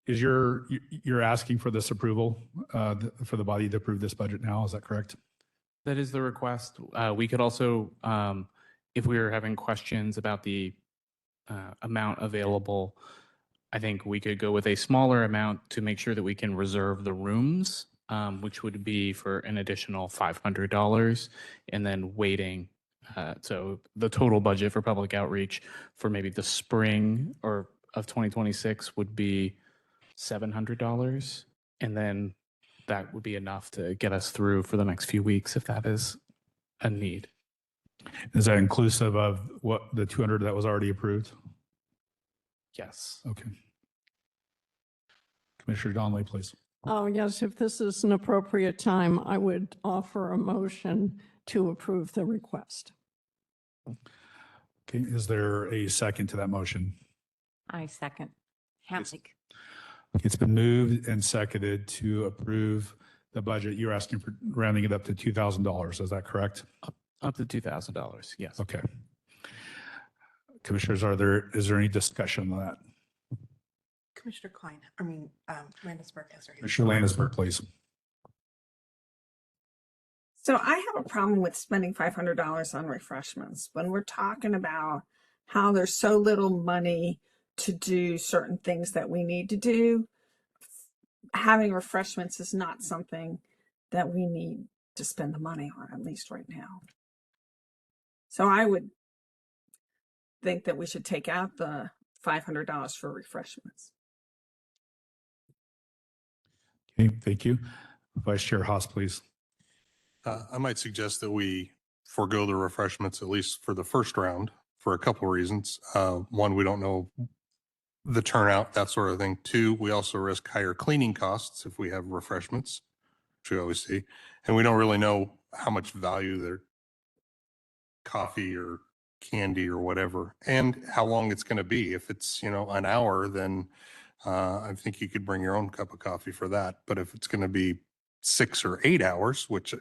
is you're asking for this approval for the body to approve this budget now? Is that correct? That is the request. We could also, if we were having questions about the amount available, I think we could go with a smaller amount to make sure that we can reserve the rooms, which would be for an additional $500, and then waiting. So the total budget for public outreach for maybe the spring or of 2026 would be $700, and then that would be enough to get us through for the next few weeks if that is a need. Is that inclusive of what the 200 that was already approved? Yes. Okay. Commissioner Donnelly, please. Oh, yes, if this is an appropriate time, I would offer a motion to approve the request. Okay, is there a second to that motion? I second. Hamlick. It's been moved and seconded to approve the budget. You're asking for rounding it up to $2,000. Is that correct? Up to $2,000. Yes. Okay. Commissioners, is there any discussion on that? Commissioner Klein, Landisberg has her hand. Commissioner Landisberg, please. So I have a problem with spending $500 on refreshments when we're talking about how there's so little money to do certain things that we need to do. Having refreshments is not something that we need to spend the money on, at least right now. So I would think that we should take out the $500 for refreshments. Okay, thank you. Vice Chair Haas, please. I might suggest that we forego the refreshments, at least for the first round, for a couple of reasons. One, we don't know the turnout, that sort of thing. Two, we also risk higher cleaning costs if we have refreshments, which we always see. And we don't really know how much value their coffee or candy or whatever, and how long it's going to be. If it's, an hour, then I think you could bring your own cup of coffee for that. But if it's going to be 6 or 8 hours, which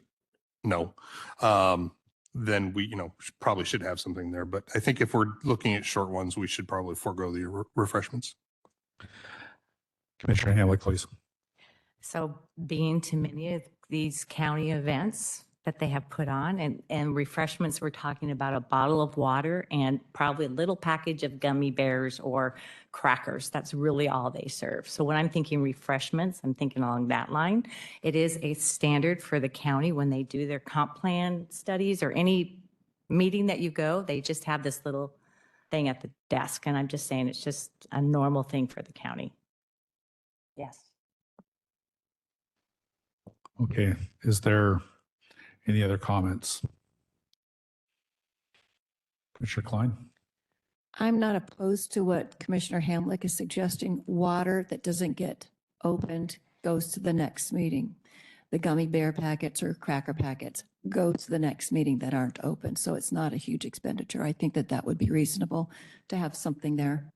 no, then we, probably should have something there. But I think if we're looking at short ones, we should probably forego the refreshments. Commissioner Hamlick, please. So being to many of these county events, that they have put on, and refreshments, we're talking about a bottle of water and probably a little package of gummy bears or crackers. That's really all they serve. So when I'm thinking refreshments, I'm thinking along that line. It is a standard for the county when they do their comp plan studies or any meeting that you go, they just have this little thing at the desk. And I'm just saying it's just a normal thing for the county. Yes. Okay, is there any other comments? Commissioner Klein? I'm not opposed to what Commissioner Hamlick is suggesting. Water that doesn't get opened goes to the next meeting. The gummy bear packets or cracker packets go to the next meeting that aren't open. So it's not a huge expenditure. I think that that would be reasonable to have something there.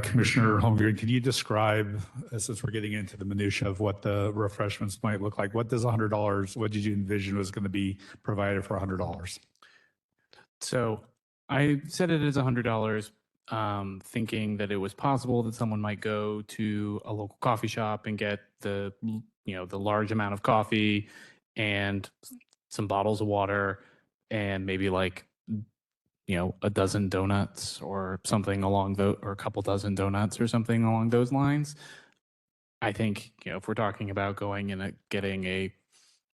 Commissioner Holmgren, can you describe, since we're getting into the minutia of what the refreshments might look like, what does $100, what did you envision was going to be provided for $100? So I set it as $100, thinking that it was possible that someone might go to a local coffee shop and get the large amount of coffee and some bottles of water and maybe like, a dozen donuts or something along those, or a couple dozen donuts or something along those lines. I think, if we're talking about going and getting a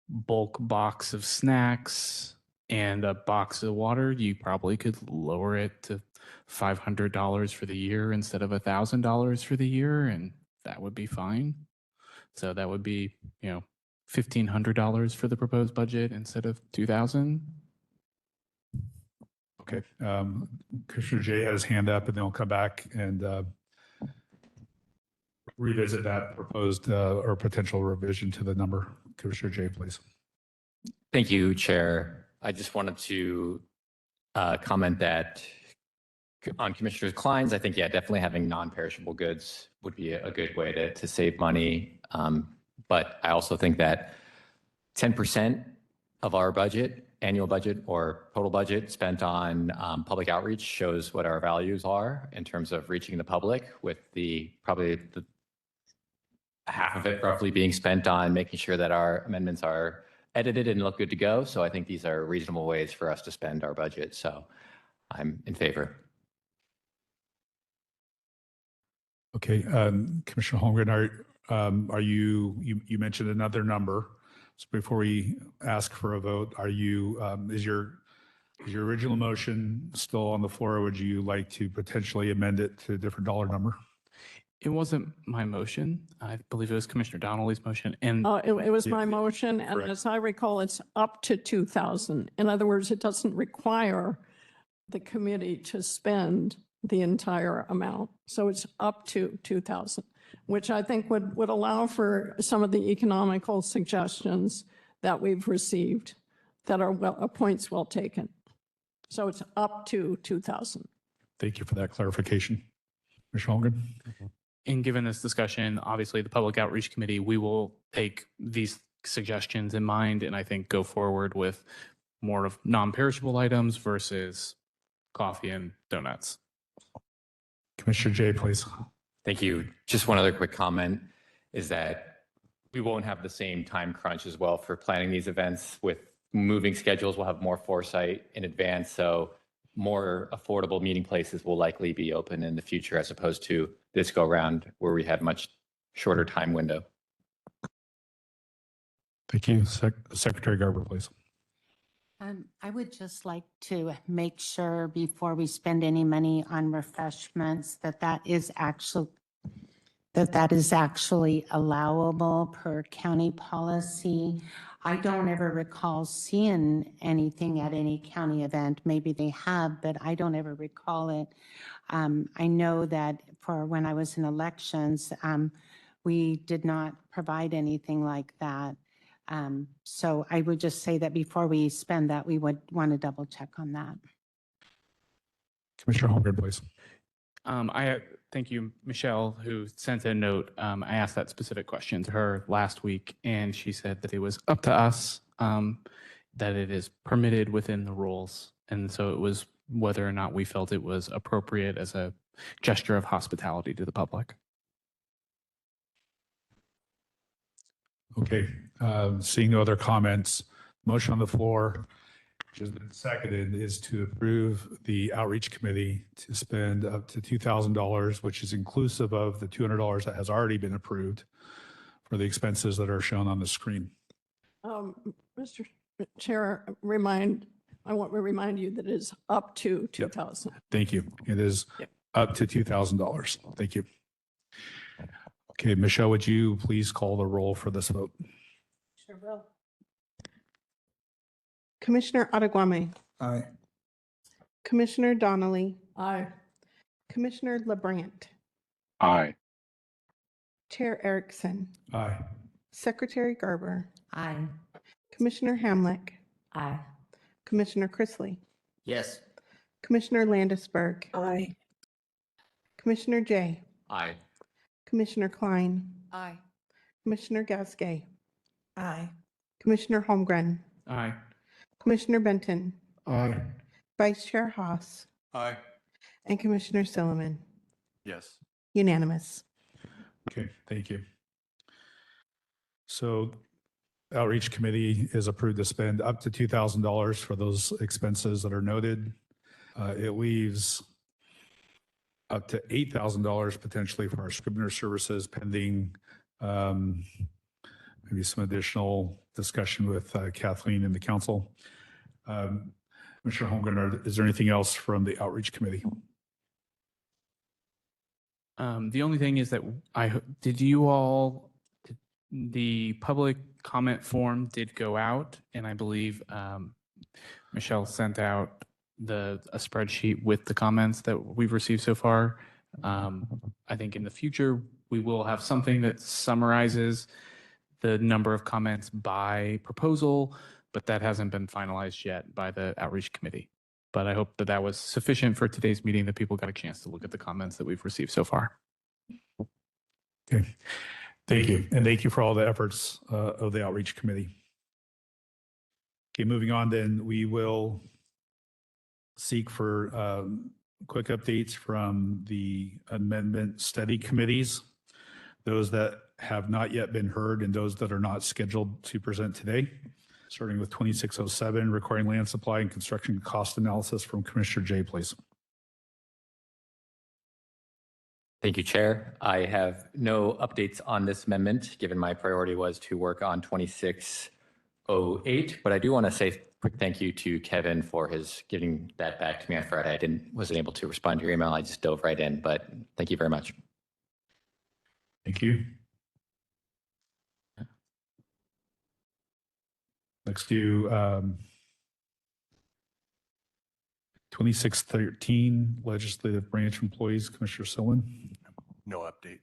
bulk box of snacks and a box of water, you probably could lower it to $500 for the year instead of $1,000 for the year, and that would be fine. So that would be, $1,500 for the proposed budget instead of $2,000. Okay, Commissioner Jay has his hand up, and then we'll come back and revisit that proposed or potential revision to the number. Commissioner Jay, please. Thank you, Chair. I just wanted to comment that on Commissioner Klein's, I think, definitely having non-perishable goods would be a good way to save money. But I also think that 10% of our budget, annual budget or total budget spent on public outreach shows what our values are in terms of reaching the public, with probably the half of it roughly being spent on making sure that our amendments are edited and look good to go. So I think these are reasonable ways for us to spend our budget. So I'm in favor. Okay, Commissioner Holmgren, are you mentioned another number. So before we ask for a vote, is your original motion still on the floor, or would you like to potentially amend it to a different dollar number? It wasn't my motion. I believe it was Commissioner Donnelly's motion. And It was my motion, and correct. as I recall, it's up to 2,000. In other words, it doesn't require the committee to spend the entire amount. So it's up to 2,000, which I think would allow for some of the economical suggestions that we've received that are points well taken. So it's up to 2,000. Thank you for that clarification. Commissioner Holmgren? And given this discussion, obviously the Public Outreach Committee, we will take these suggestions in mind and I think go forward with more of non-perishable items versus coffee and donuts. Commissioner Jay, please. Thank you. Just one other quick comment is that we won't have the same time crunch as well for planning these events. With moving schedules, we'll have more foresight in advance. So more affordable meeting places will likely be open in the future as opposed to this go round where we had much shorter time window. Thank you. Secretary Garber, please. I would just like to make sure before we spend any money on refreshments that is actually allowable per county policy. I don't ever recall seeing anything at any county event. Maybe they have, but I don't ever recall it. I know that for when I was in elections, we did not provide anything like that. So I would just say that before we spend that, we would want to double check on that. Commissioner Holmgren, please. Thank you, Michelle, who sent a note. I asked that specific question to her last week, and she said that it was up to us, that it is permitted within the rules. And so it was whether or not we felt it was appropriate as a gesture of hospitality to the public. Okay, seeing no other comments, motion on the floor, which has been seconded, is to approve the outreach committee to spend up to $2,000, which is inclusive of the $200 that has already been approved for the expenses that are shown on the screen. Mr. Chair, I want to remind you that it is up to 2,000. Thank you. It is up to $2,000. Thank you. Okay, Michelle, would you please call the roll for this vote? Sure will. Commissioner Ottaguame. Aye. Commissioner Donnelly. Aye. Commissioner LeBrandt. Aye. Chair Erickson. Aye. Secretary Gerber. Aye. Commissioner Hamlick. Aye. Commissioner Chrisley. Yes. Commissioner Landisberg. Aye. Commissioner Jay. Aye. Commissioner Klein. Aye. Commissioner Gasquet. Aye. Commissioner Holmgren. Aye. Commissioner Benton. Aye. Vice Chair Haas. Aye. And Commissioner Silliman. Yes. Unanimous. Okay, thank you. So outreach committee is approved to spend up to $2,000 for those expenses that are noted. It leaves up to $8,000 potentially for our Scribner services pending maybe some additional discussion with Kathleen and the council. Commissioner Holmgren, is there anything else from the outreach committee? The only thing is that the public comment form did go out, and I believe Michelle sent out a spreadsheet with the comments that we've received so far. I think in the future, we will have something that summarizes the number of comments by proposal, but that hasn't been finalized yet by the outreach committee. But I hope that that was sufficient for today's meeting, that people got a chance to look at the comments that we've received so far. Okay, thank you. And thank you for all the efforts of the outreach committee. Okay, moving on then, we will seek for quick updates from the amendment study committees, those that have not yet been heard and those that are not scheduled to present today, starting with 2607, requiring land supply and construction cost analysis from Commissioner Jay, please. Thank you, Chair. I have no updates on this amendment, given my priority was to work on 2608, but I do want to say a quick thank you to Kevin for his getting that back to me on Friday. I wasn't able to respond to your email. I just dove right in, but thank you very much. Thank you. Next to 2613, legislative branch employees, Commissioner Sillen. No update.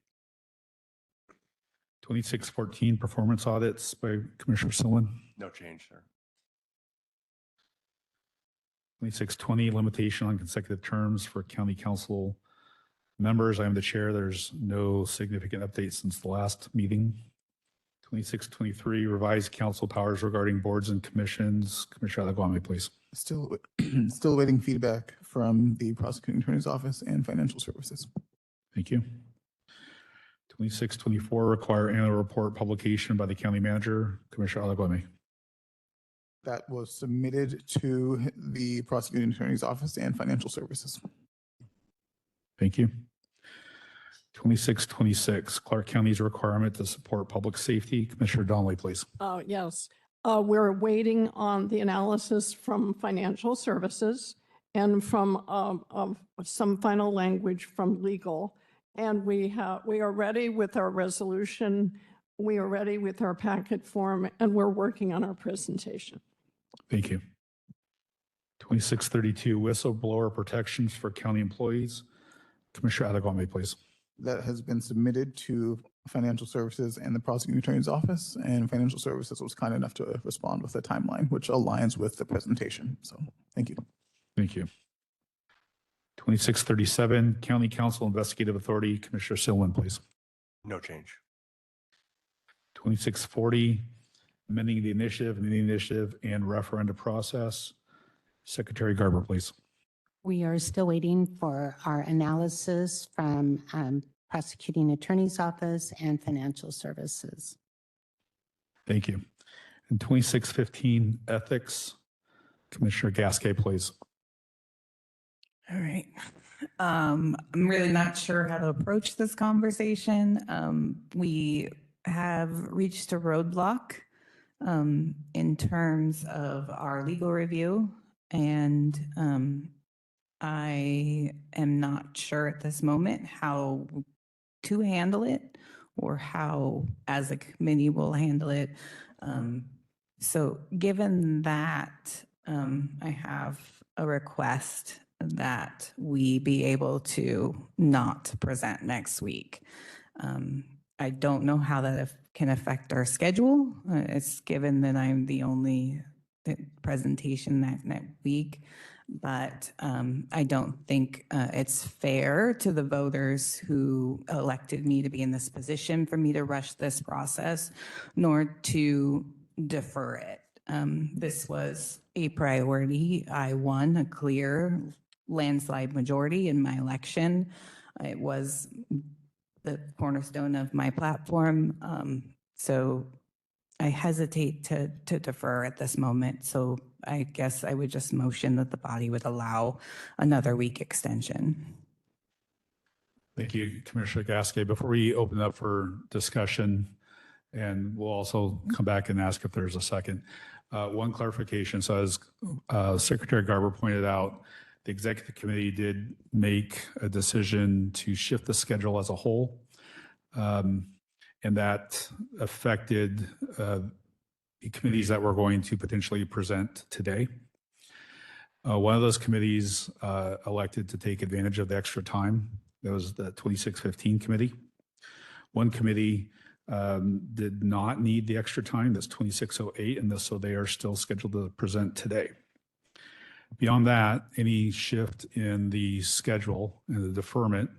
2614, performance audits by Commissioner Sillen. No change, sir. 2620, limitation on consecutive terms for county council members. I am the chair. There's no significant update since the last meeting. 2623, revised council powers regarding boards and commissions. Commissioner Ottaguame, please. Still waiting feedback from the prosecuting attorney's office and financial services. Thank you. 2624, require annual report publication by the county manager. Commissioner Ottaguame. That was submitted to the prosecuting attorney's office and financial services. Thank you. 2626, Clark County's requirement to support public safety. Commissioner Donnelly, please. Yes, we're waiting on the analysis from financial services and from some final language from legal. And we are ready with our resolution. We are ready with our packet form, and we're working on our presentation. Thank you. 2632, whistleblower protections for county employees. Commissioner Ottaguame, please. That has been submitted to financial services and the prosecuting attorney's office, and financial services was kind enough to respond with a timeline, which aligns with the presentation. So thank you. Thank you. 2637, County Council Investigative Authority. Commissioner Sillen, please. No change. 2640, amending the initiative and referenda process. Secretary Garber, please. We are still waiting for our analysis from prosecuting attorney's office and financial services. Thank you. And 2615 ethics, Commissioner Gasquet, please. All right. I'm really not sure how to approach this conversation. We have reached a roadblock in terms of our legal review, and I am not sure at this moment how to handle it or how, as a committee, we'll handle it. So given that, I have a request that we be able to not present next week. I don't know how that can affect our schedule. It's given that I'm the only presentation that week, but I don't think it's fair to the voters who elected me to be in this position for me to rush this process, nor to defer it. This was a priority. I won a clear landslide majority in my election. It was the cornerstone of my platform. So I hesitate to defer at this moment. So I guess I would just motion that the body would allow another week extension. Thank you, Commissioner Gasquet. Before we open up for discussion, and we'll also come back and ask if there's a second. One clarification. So as Secretary Garber pointed out, the executive committee did make a decision to shift the schedule as a whole. And that affected the committees that we're going to potentially present today. One of those committees elected to take advantage of the extra time. That was the 2615 committee. One committee did not need the extra time. That's 2608, and so they are still scheduled to present today. Beyond that, any shift in the schedule and the deferment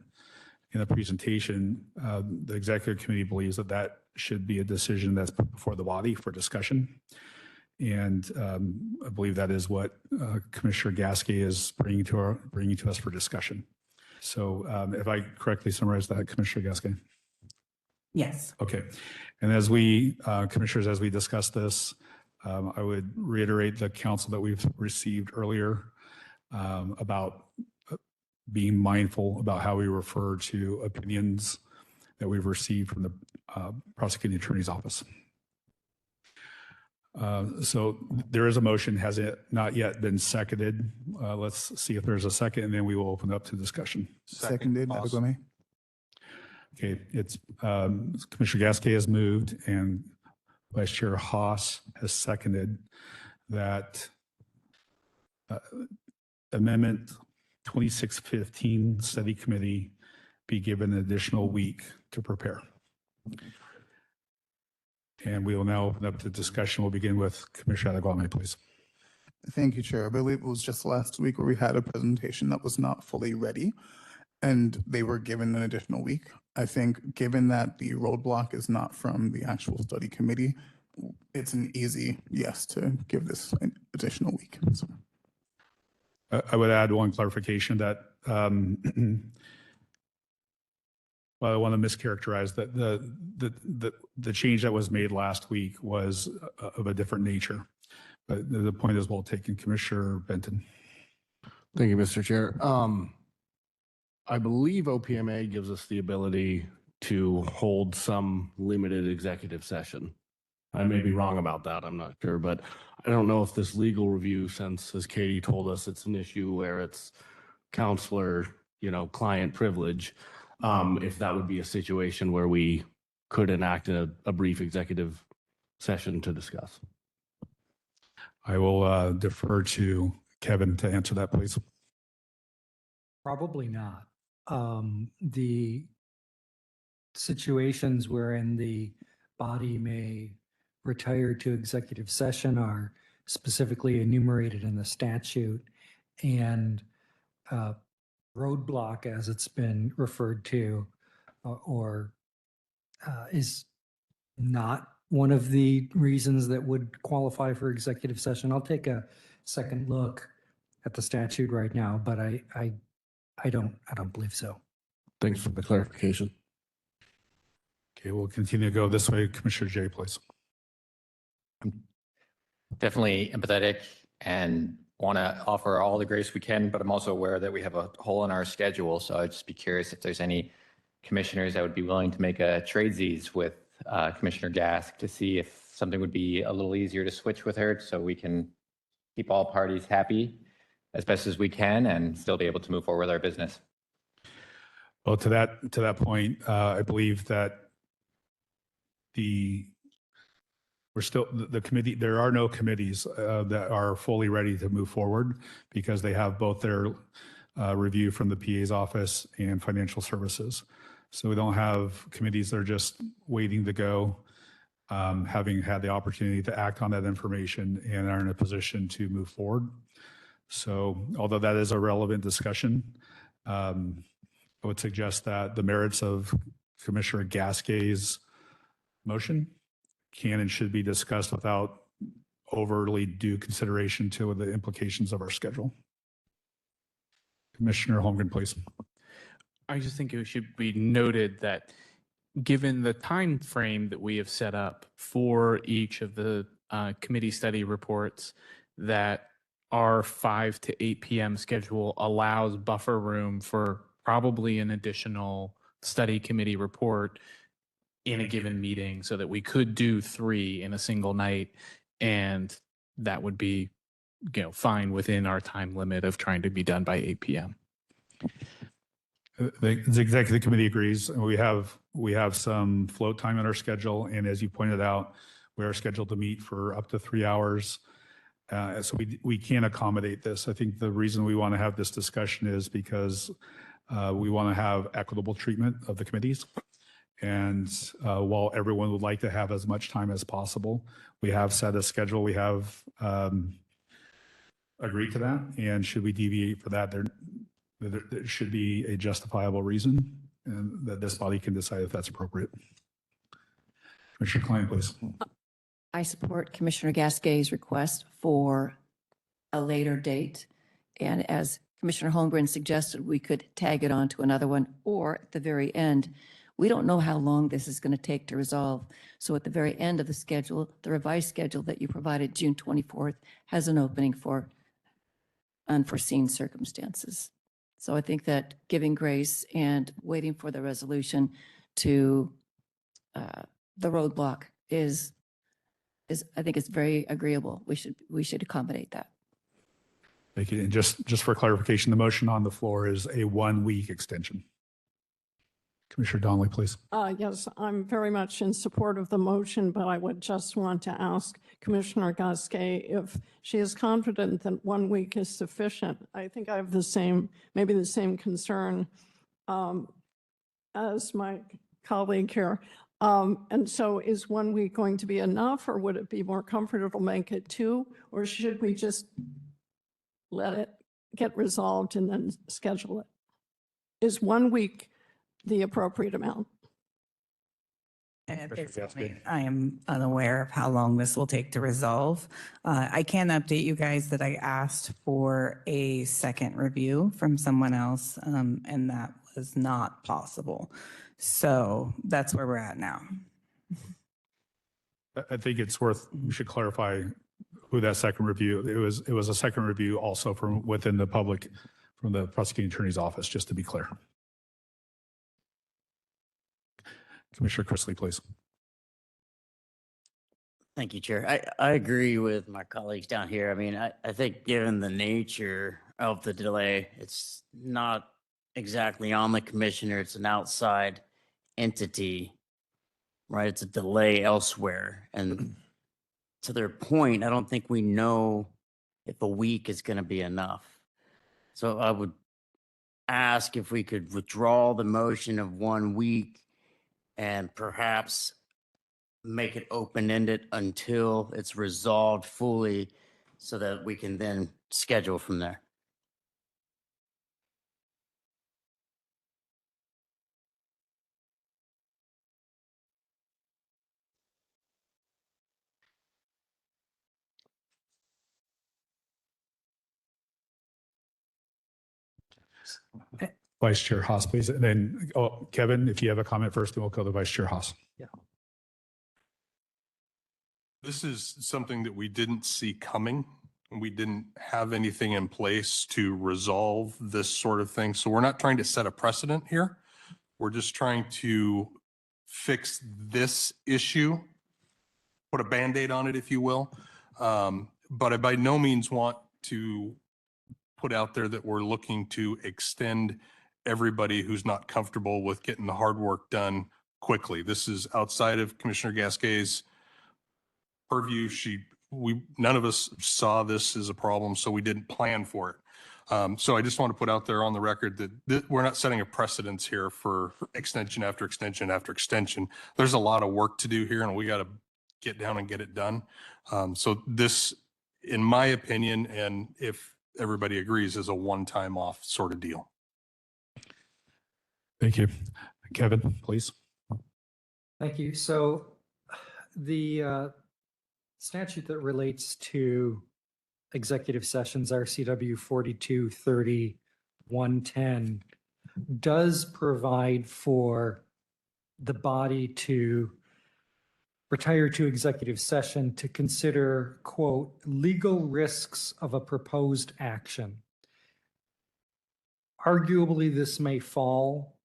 in the presentation, the executive committee believes that that should be a decision that's put before the body for discussion. And I believe that is what Commissioner Gasquet is bringing to us for discussion. So if I correctly summarize that, Commissioner Gasquet? Yes. Okay. And as we, commissioners, as we discuss this, I would reiterate the counsel that we've received earlier about being mindful about how we refer to opinions that we've received from the prosecuting attorney's office. So there is a motion. Has it not yet been seconded? Let's see if there's a second, and then we will open up to discussion. Seconded, Abigome. Okay, it's Commissioner Gasquet has moved and Vice Chair Haas has seconded that Amendment 2615 Study Committee be given an additional week to prepare. And we will now open up the discussion. We'll begin with Commissioner Adegwame, please. Thank you, Chair. I believe it was just last week where we had a presentation that was not fully ready and they were given an additional week. I think given that the roadblock is not from the actual study committee, it's an easy yes to give this an additional week. So. I would add one clarification that well, I want to mischaracterize that the change that was made last week was of a different nature. But the point is well taken. Commissioner Benton. Thank you, Mr. Chair. I believe OPMA gives us the ability to hold some limited executive session. I may be wrong about that. I'm not sure, but I don't know if this legal review, since as Katie told us, it's an issue where it's counselor, client privilege. If that would be a situation where we could enact a brief executive session to discuss. I will defer to Kevin to answer that, please. Probably not. The situations wherein the body may retire to executive session are specifically enumerated in the statute, and roadblock, as it's been referred to, is not one of the reasons that would qualify for executive session. I'll take a second look at the statute right now, but I don't believe so. Thanks for the clarification. Okay, we'll continue to go this way. Commissioner Jay, please. I'm definitely empathetic and want to offer all the grace we can, but I'm also aware that we have a hole in our schedule. So I'd just be curious if there's any commissioners that would be willing to make a tradesies with Commissioner Gask to see if something would be a little easier to switch with her so we can keep all parties happy as best as we can and still be able to move forward with our business. Well, to that point, I believe that the committee, there are no committees that are fully ready to move forward because they have both their review from the PA's office and financial services. So we don't have committees that are just waiting to go, having had the opportunity to act on that information and are in a position to move forward. So although that is a relevant discussion, I would suggest that the merits of Commissioner Gasquet's motion can and should be discussed without overly due consideration to the implications of our schedule. Commissioner Holmgren, please. I just think it should be noted that given the time frame that we have set up for each of the committee study reports, that our 5 to 8 p.m. schedule allows buffer room for probably an additional study committee report in a given meeting so that we could do 3 in a single night, and that would be, fine within our time limit of trying to be done by 8 p.m. The executive committee agrees. We have some float time in our schedule, and as you pointed out, we are scheduled to meet for up to 3 hours. So we can accommodate this. I think the reason we want to have this discussion is because we want to have equitable treatment of the committees. And while everyone would like to have as much time as possible, we have set a schedule. We have agreed to that. And should we deviate for that, there should be a justifiable reason, and that this body can decide if that's appropriate. Commissioner Klein, please. I support Commissioner Gasquet's request for a later date. And as Commissioner Holmgren suggested, we could tag it on to another one, or at the very end. We don't know how long this is going to take to resolve. So at the very end of the schedule, the revised schedule that you provided, June 24th, has an opening for unforeseen circumstances. So I think that giving grace and waiting for the resolution to the roadblock is I think it's very agreeable. We should accommodate that. Thank you. And just for clarification, the motion on the floor is a 1-week extension. Commissioner Donnelly, please. Yes, I'm very much in support of the motion, but I would just want to ask Commissioner Gasquet if she is confident that 1 week is sufficient. I think I have maybe the same concern as my colleague here. And so is 1 week going to be enough, or would it be more comfortable to make it 2, or should we just let it get resolved and then schedule it? Is 1 week the appropriate amount? At this point, I am unaware of how long this will take to resolve. I can update you guys that I asked for a second review from someone else, and that was not possible. So that's where we're at now. I think we should clarify who that second review. It was a second review also from within the public, from the prosecuting attorney's office, just to be clear. Commissioner Chrisley, please. Thank you, Chair. I agree with my colleagues down here. I mean, I think given the nature of the delay, it's not exactly on the commissioner. It's an outside entity, right? It's a delay elsewhere. And to their point, I don't think we know if a week is going to be enough. So I would ask if we could withdraw the motion of 1 week and perhaps make it open-ended until it's resolved fully so that we can then schedule from there. Vice Chair Haas, please. And then, Kevin, if you have a comment first, then we'll go to Vice Chair Haas. Yeah. This is something that we didn't see coming. We didn't have anything in place to resolve this sort of thing. So we're not trying to set a precedent here. We're just trying to fix this issue, put a Band-Aid on it, if you will. But I by no means want to put out there that we're looking to extend everybody who's not comfortable with getting the hard work done quickly. This is outside of Commissioner Gasquet's purview. None of us saw this as a problem, so we didn't plan for it. So I just want to put out there on the record that we're not setting a precedence here for extension after extension after extension. There's a lot of work to do here, and we got to get down and get it done. So this, in my opinion, and if everybody agrees, is a one-time off sort of deal. Thank you. Kevin, please. Thank you. So the statute that relates to executive sessions, RCW 4230-110, does provide for the body to retire to executive session to consider, quote, legal risks of a proposed action. Arguably, this may fall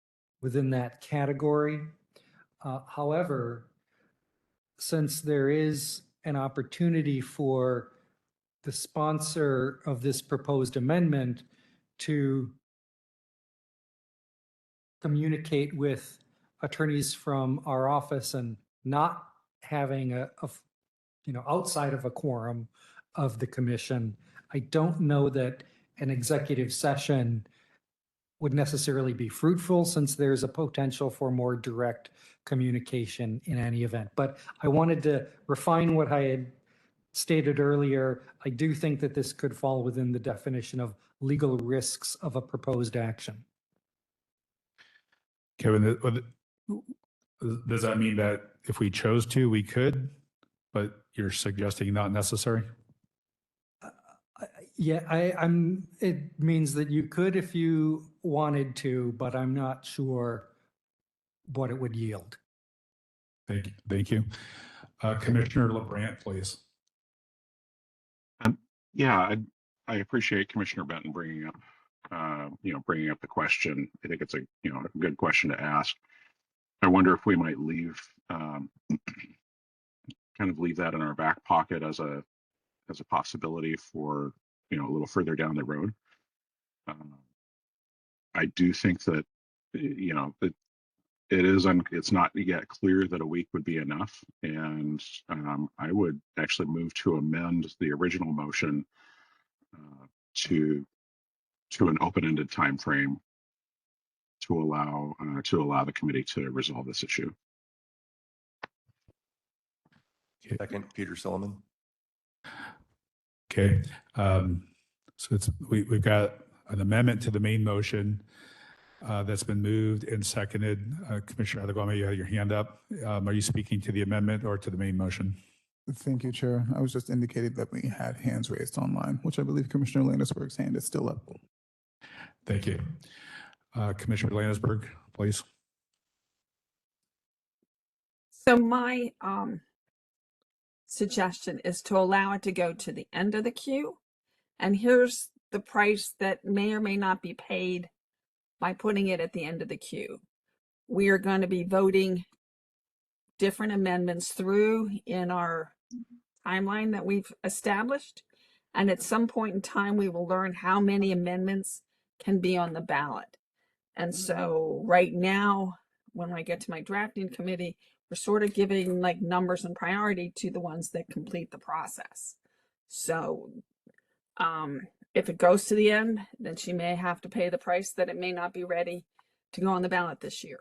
within that category. However, since there is an opportunity for the sponsor of this proposed amendment to communicate with attorneys from our office and not having outside of a quorum of the commission, I don't know that an executive session would necessarily be fruitful, since there's a potential for more direct communication in any event. But I wanted to refine what I had stated earlier. I do think that this could fall within the definition of legal risks of a proposed action. Kevin, does that mean that if we chose to, we could, but you're suggesting not necessary? Yeah, it means that you could if you wanted to, but I'm not sure what it would yield. Thank you. Thank you. Commissioner LeBrant, please. Yeah, I appreciate Commissioner Benton bringing up the question. I think it's a good question to ask. I wonder if we might leave that in our back pocket as a possibility for a little further down the road. I do think that it's not yet clear that a week would be enough, and I would actually move to amend the original motion to an open-ended time frame to allow the committee to resolve this issue. Second, Peter Silliman. Okay. So we've got an amendment to the main motion that's been moved and seconded. Commissioner Adegwame, you had your hand up. Are you speaking to the amendment or to the main motion? Thank you, Chair. I was just indicating that we had hands raised online, which I believe Commissioner Landisberg's hand is still up. Thank you. Commissioner Landisberg, please. So my suggestion is to allow it to go to the end of the queue. And here's the price that may or may not be paid by putting it at the end of the queue. We are going to be voting different amendments through in our timeline that we've established. And at some point in time, we will learn how many amendments can be on the ballot. And so right now, when I get to my drafting committee, we're sort of giving like numbers and priority to the ones that complete the process. So if it goes to the end, then she may have to pay the price that it may not be ready to go on the ballot this year.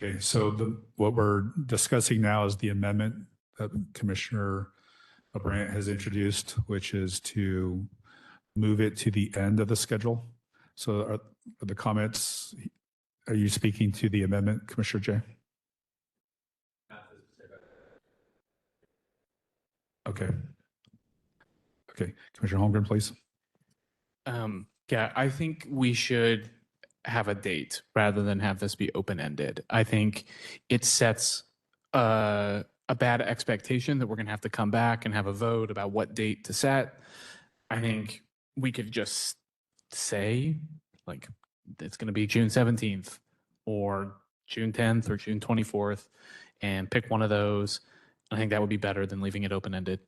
Okay, so what we're discussing now is the amendment that Commissioner LeBrant has introduced, which is to move it to the end of the schedule. So are the comments, are you speaking to the amendment, Commissioner Jay? Okay. Okay, Commissioner Holmgren, please. Yeah, I think we should have a date rather than have this be open-ended. I think it sets a bad expectation that we're going to have to come back and have a vote about what date to set. I think we could just say like it's going to be June 17th or June 10th or June 24th and pick one of those. I think that would be better than leaving it open-ended.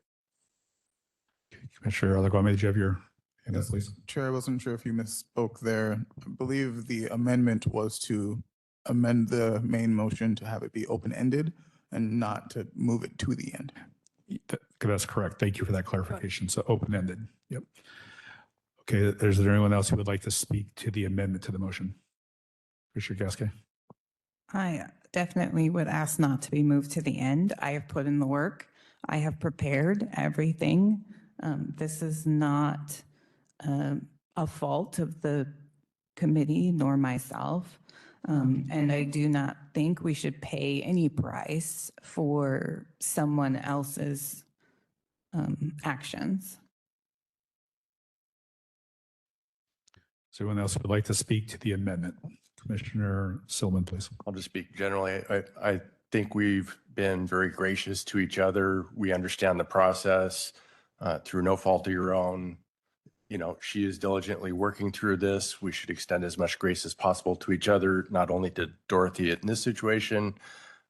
Commissioner Adegwame, did you have your hand up, Yes, please? Chair, I wasn't sure if you misspoke there. I believe the amendment was to amend the main motion to have it be open-ended and not to move it to the end. That's correct. Thank you for that clarification. So open-ended. Yep. Okay, is there anyone else who would like to speak to the amendment to the motion? Commissioner Gasquet? I definitely would ask not to be moved to the end. I have put in the work. I have prepared everything. This is not a fault of the committee nor myself. And I do not think we should pay any price for someone else's actions. Is there anyone else who would like to speak to the amendment? Commissioner Silman, please. I'll just speak generally. I think we've been very gracious to each other. We understand the process through no fault of your own. You know, she is diligently working through this. We should extend as much grace as possible to each other, not only to Dorothy in this situation.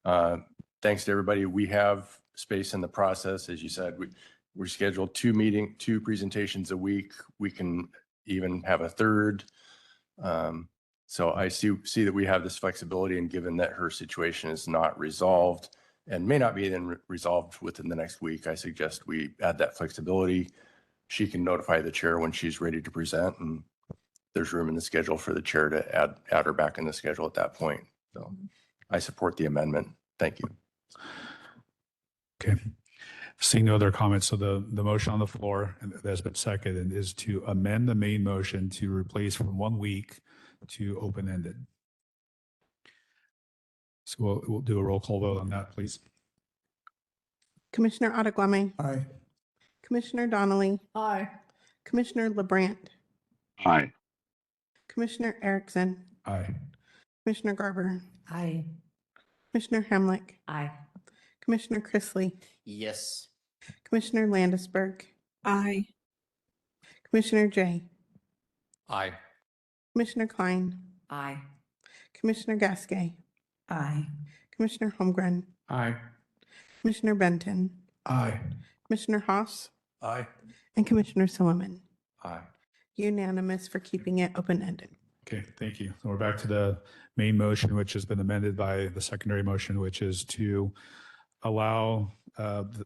Thanks to everybody. We have space in the process. As you said, we're scheduled two presentations a week. We can even have a third. So I see that we have this flexibility, and given that her situation is not resolved and may not be then resolved within the next week, I suggest we add that flexibility. She can notify the chair when she's ready to present, and there's room in the schedule for the chair to add her back in the schedule at that point. So I support the amendment. Thank you. Okay. Seeing no other comments, so the motion on the floor and that has been seconded is to amend the main motion to replace from 1 week to open-ended. So we'll do a roll call vote on that, please. Commissioner Adegwame. Aye. Commissioner Donnelly. Aye. Commissioner LeBrant. Aye. Commissioner Erickson. Aye. Commissioner Garber. Aye. Commissioner Hamlick. Aye. Commissioner Chrisley. Yes. Commissioner Landisberg. Aye. Commissioner Jay. Aye. Commissioner Klein. Aye. Commissioner Gasquet. Aye. Commissioner Holmgren. Aye. Commissioner Benton. Aye. Commissioner Haas. Aye. And Commissioner Silliman. Aye. Unanimous for keeping it open-ended. Okay, thank you. So we're back to the main motion, which has been amended by the secondary motion, which is to allow the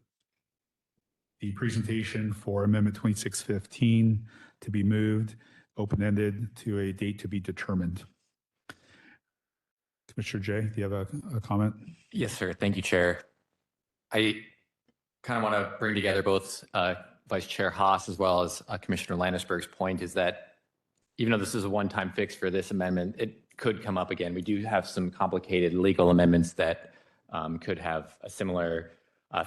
presentation for Amendment 2615 to be moved open-ended to a date to be determined. Commissioner Jay, do you have a comment? Yes, sir. Thank you, Chair. I kind of want to bring together both Vice Chair Haas as well as Commissioner Landisberg's point is that even though this is a one-time fix for this amendment, it could come up again. We do have some complicated legal amendments that could have a similar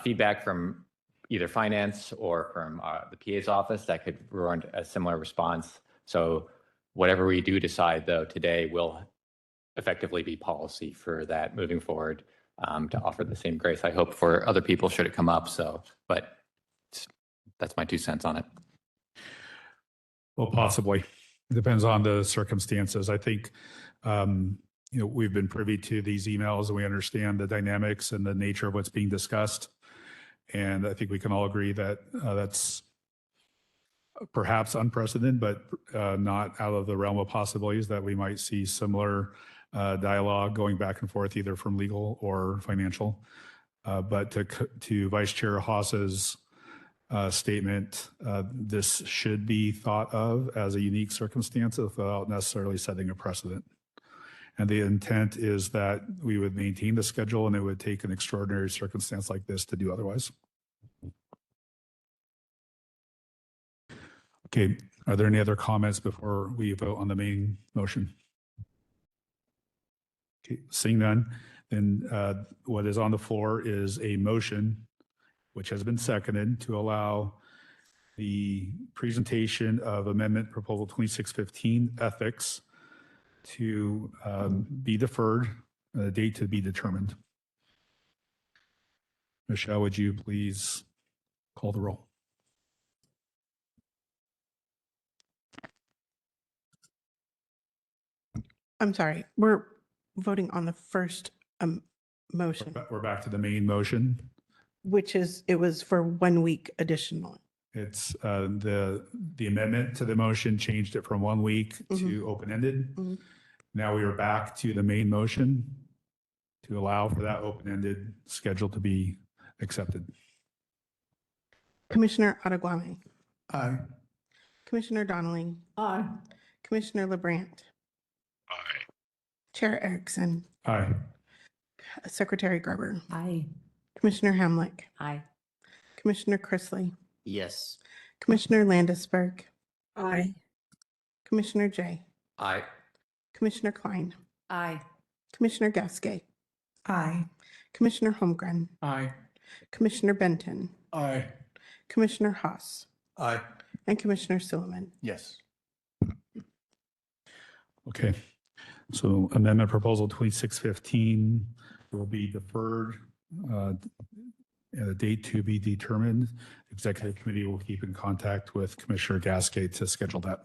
feedback from either finance or from the PA's office that could warrant a similar response. So whatever we do decide, though, today will effectively be policy for that moving forward to offer the same grace. I hope for other people should it come up. So, but that's my 2 cents on it. Well, possibly. It depends on the circumstances. I think, we've been privy to these emails and we understand the dynamics and the nature of what's being discussed. And I think we can all agree that that's perhaps unprecedented, but not out of the realm of possibilities that we might see similar dialogue going back and forth, either from legal or financial. But to Vice Chair Haas's statement, this should be thought of as a unique circumstance without necessarily setting a precedent. And the intent is that we would maintain the schedule and it would take an extraordinary circumstance like this to do otherwise. Okay, are there any other comments before we vote on the main motion? Okay, seeing none, then what is on the floor is a motion which has been seconded to allow the presentation of Amendment Proposal 2615 ethics to be deferred, a date to be determined. Michelle, would you please call the roll? I'm sorry, we're voting on the first motion, We're back to the main motion. which is, it was for 1 week additional. It's the amendment to the motion changed it from 1 week to open-ended. Now we are back to the main motion to allow for that open-ended schedule to be accepted. Commissioner Ottaguame. Aye. Commissioner Donnelly. Aye. Commissioner LeBrandt. Aye. Chair Erickson. Aye. Secretary Gerber. Aye. Commissioner Hamlick. Aye. Commissioner Chrisley. Yes. Commissioner Landisberg. Aye. Commissioner Jay. Aye. Commissioner Klein. Aye. Commissioner Gasquet. Aye. Commissioner Holmgren. Aye. Commissioner Benton. Aye. Commissioner Haas. Aye. And Commissioner Silliman. Yes. Okay. So amendment proposal 2615 will be deferred at a date to be determined. Executive committee will keep in contact with Commissioner Gasquet to schedule that.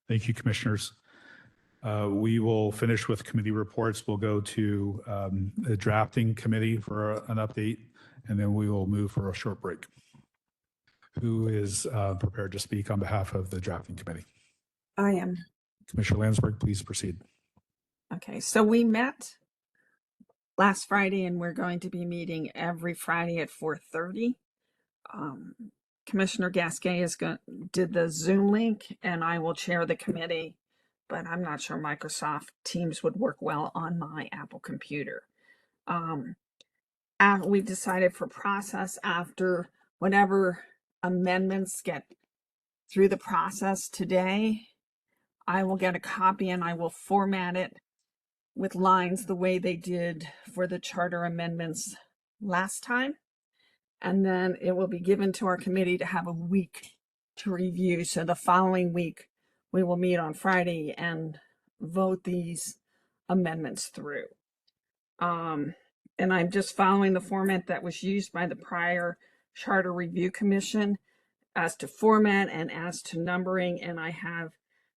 Thank you, commissioners. We will finish with committee reports. We'll go to the drafting committee for an update, and then we will move for a short break. Who is prepared to speak on behalf of the drafting committee? I am. Commissioner Landsberg, please proceed. Okay, so we met last Friday and we're going to be meeting every Friday at 4:30. Commissioner Gasquet did the Zoom link and I will chair the committee, but I'm not sure Microsoft Teams would work well on my Apple computer. We've decided for process after whatever amendments get through the process today, I will get a copy and I will format it with lines the way they did for the charter amendments last time. And then it will be given to our committee to have a week to review. So the following week, we will meet on Friday and vote these amendments through. And I'm just following the format that was used by the prior Charter Review Commission as to format and as to numbering. And I have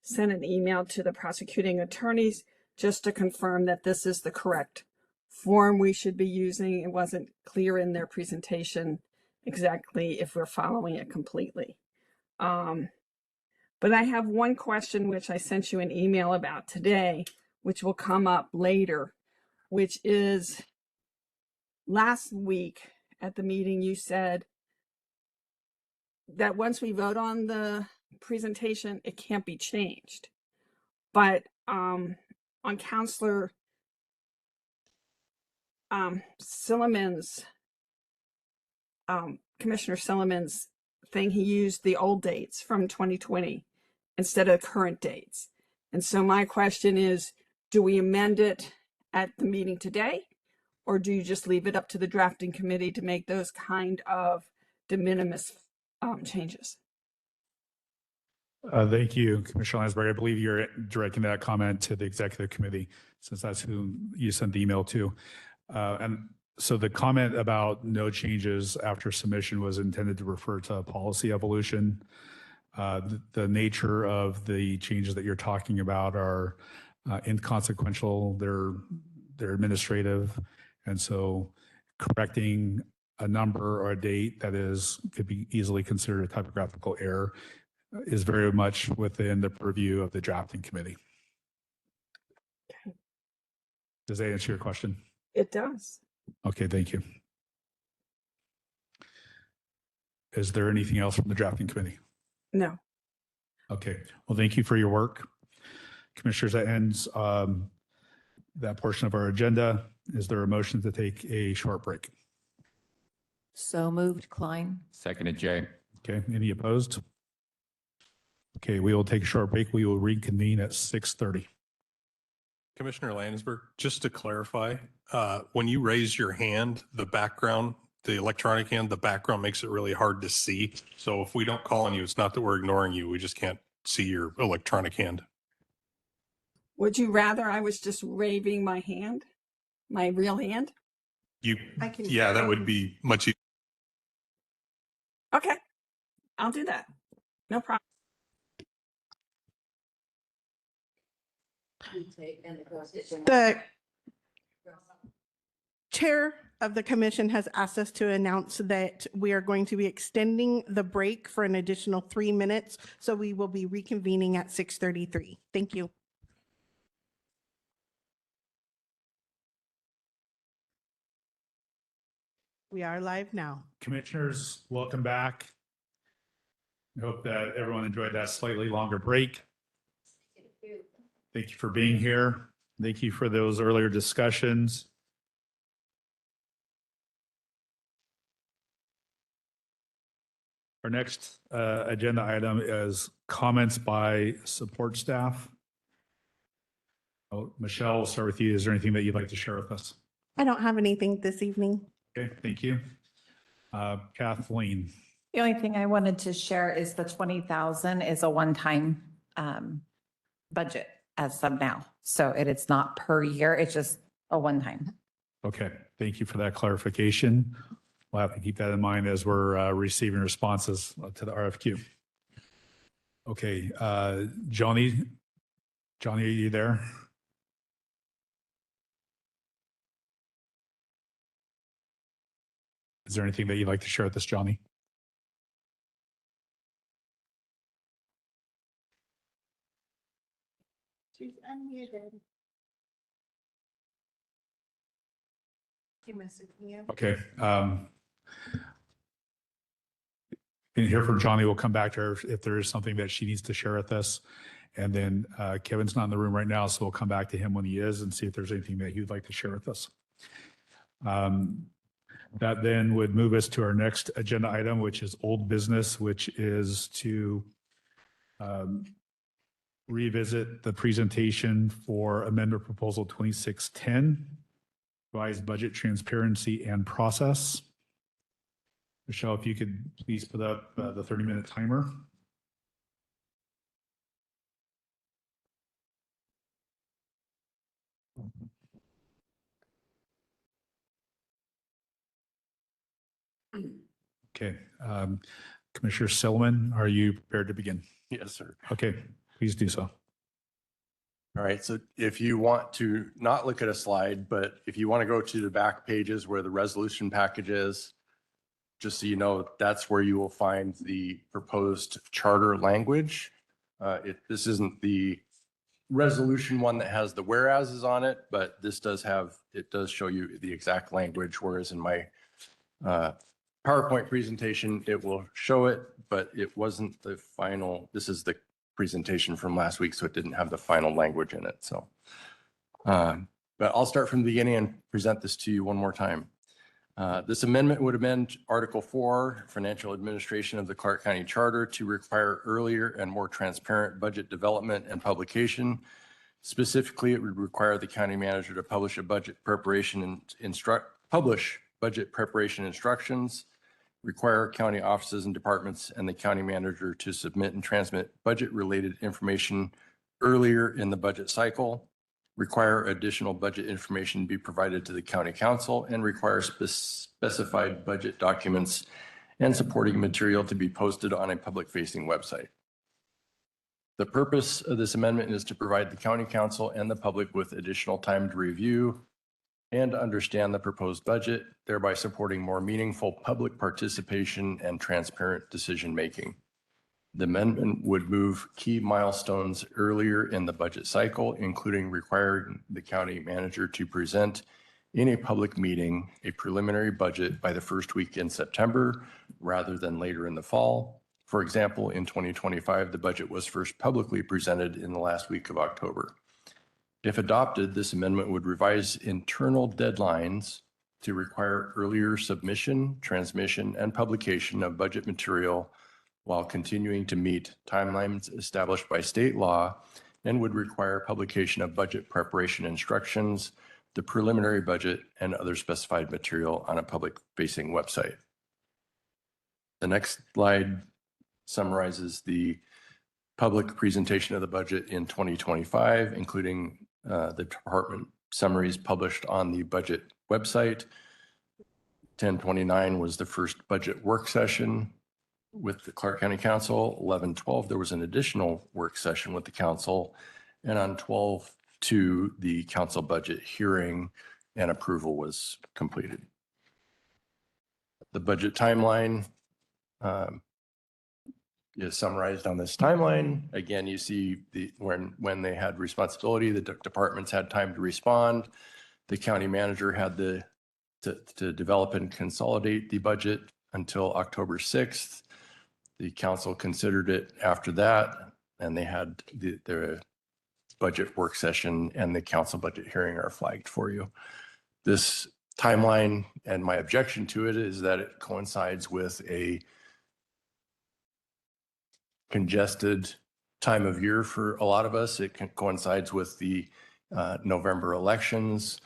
sent an email to the prosecuting attorneys just to confirm that this is the correct form we should be using. It wasn't clear in their presentation exactly if we're following it completely. But I have one question which I sent you an email about today, which will come up later, which is last week at the meeting you said that once we vote on the presentation, it can't be changed. But on Counselor Silliman's, Commissioner Silliman's thing, he used the old dates from 2020 instead of current dates. And so my question is, do we amend it at the meeting today? Or do you just leave it up to the drafting committee to make those kind of de minimis changes? Thank you, Commissioner Landsberg. I believe you're directing that comment to the executive committee, since that's who you sent the email to. And so the comment about no changes after submission was intended to refer to policy evolution. The nature of the changes that you're talking about are inconsequential. They're administrative. And so correcting a number or a date that could be easily considered a typographical error is very much within the purview of the drafting committee. Does that answer your question? It does. Okay, thank you. Is there anything else from the drafting committee? No. Okay, well, thank you for your work. Commissioners, that ends that portion of our agenda. Is there a motion to take a short break? So moved, Klein. Seconded, Jay. Okay, any opposed? Okay, we will take a short break. We will reconvene at 6:30. Commissioner Landisberg, just to clarify, when you raise your hand, the background, the electronic hand, the background makes it really hard to see. So if we don't call on you, it's not that we're ignoring you. We just can't see your electronic hand. Would you rather I was just waving my hand, my real hand? I can. Yeah, that would be much easier. Okay, I'll do that. No problem. The chair of the commission has asked us to announce that we are going to be extending the break for an additional 3 minutes. So we will be reconvening at 6:33. Thank you. We are live now. Commissioners, welcome back. I hope that everyone enjoyed that slightly longer break. Thank you for being here. Thank you for those earlier discussions. Our next agenda item is comments by support staff. Oh, Michelle, we'll start with you. Is there anything that you'd like to share with us? I don't have anything this evening. Okay, thank you. Kathleen. The only thing I wanted to share is the 20,000 is a one-time budget as of now. So it's not per year, it's just a one-time. Okay, thank you for that clarification. We'll have to keep that in mind as we're receiving responses to the RFQ. Okay, Johnny, are you there? Is there anything that you'd like to share with us, Johnny? She's unmuted. Okay. Can you hear from Johnny? We'll come back to her if there is something that she needs to share with us. And then Kevin's not in the room right now, so we'll come back to him when he is and see if there's anything that he would like to share with us. That then would move us to our next agenda item, which is old business, which is to revisit the presentation for Amendment Proposal 2610, revised budget transparency and process. Michelle, if you could please put up the 30-minute timer. Okay. Commissioner Silliman, are you prepared to begin? Yes, sir. Okay, please do so. All right, so if you want to not look at a slide, but if you want to go to the back pages where the resolution package is, just so you know, that's where you will find the proposed charter language. This isn't the resolution one that has the whereases on it, but this does have, it does show you the exact language, whereas in my PowerPoint presentation, it will show it, but it wasn't the final. This is the presentation from last week, so it didn't have the final language in it. So, but I'll start from the beginning and present this to you one more time. This amendment would amend Article 4, Financial Administration of the Clark County Charter, to require earlier and more transparent budget development and publication. Specifically, it would require the county manager to publish a budget preparation and publish budget preparation instructions, require county offices and departments and the county manager to submit and transmit budget-related information earlier in the budget cycle, require additional budget information be provided to the county council, and require specified budget documents and supporting material to be posted on a public-facing website. The purpose of this amendment is to provide the county council and the public with additional time to review and understand the proposed budget, thereby supporting more meaningful public participation and transparent decision-making. The amendment would move key milestones earlier in the budget cycle, including requiring the county manager to present in a public meeting a preliminary budget by the first week in September rather than later in the fall. For example, in 2025, the budget was first publicly presented in the last week of October. If adopted, this amendment would revise internal deadlines to require earlier submission, transmission, and publication of budget material while continuing to meet timelines established by state law, and would require publication of budget preparation instructions, the preliminary budget, and other specified material on a public-facing website. The next slide summarizes the public presentation of the budget in 2025, including the department summaries published on the budget website. 10:29 was the first budget work session with the Clark County Council. 11:12, there was an additional work session with the council. And on 12:2, the council budget hearing and approval was completed. The budget timeline is summarized on this timeline. Again, you see when they had responsibility, the departments had time to respond. The county manager had to develop and consolidate the budget until October 6th. The council considered it after that, and they had the budget work session and the council budget hearing are flagged for you. This timeline, and my objection to it, is that it coincides with a congested time of year for a lot of us. It coincides with the November elections,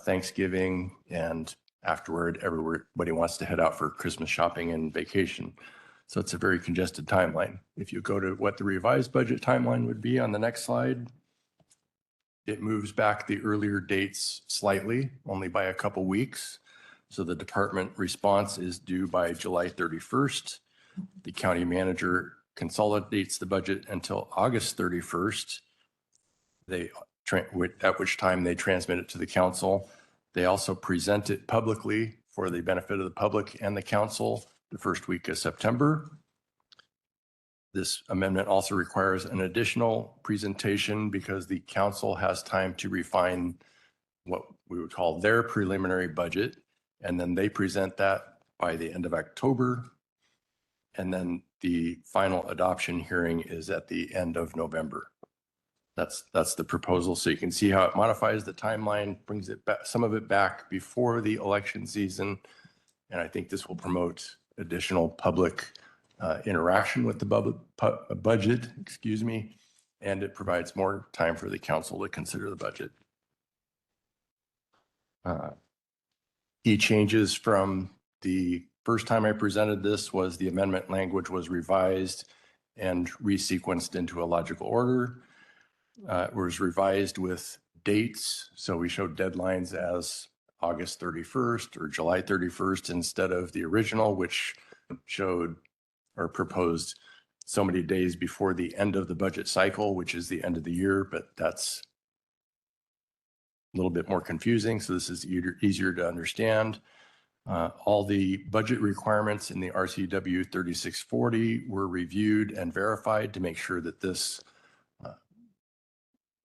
Thanksgiving, and afterward, everybody wants to head out for Christmas shopping and vacation. So it's a very congested timeline. If you go to what the revised budget timeline would be on the next slide, it moves back the earlier dates slightly, only by a couple weeks. So the department response is due by July 31st. The county manager consolidates the budget until August 31st. At which time they transmit it to the council. They also present it publicly for the benefit of the public and the council the first week of September. This amendment also requires an additional presentation because the council has time to refine what we would call their preliminary budget. And then they present that by the end of October. And then the final adoption hearing is at the end of November. That's the proposal. So you can see how it modifies the timeline, brings it back, some of it back before the election season. And I think this will promote additional public interaction with the budget, and it provides more time for the council to consider the budget. Key changes from the first time I presented this was the amendment language was revised and resequenced into a logical order. It was revised with dates. So we showed deadlines as August 31st or July 31st instead of the original, which showed or proposed so many days before the end of the budget cycle, which is the end of the year, but that's a little bit more confusing. So this is easier to understand. All the budget requirements in the RCW 3640 were reviewed and verified to make sure that this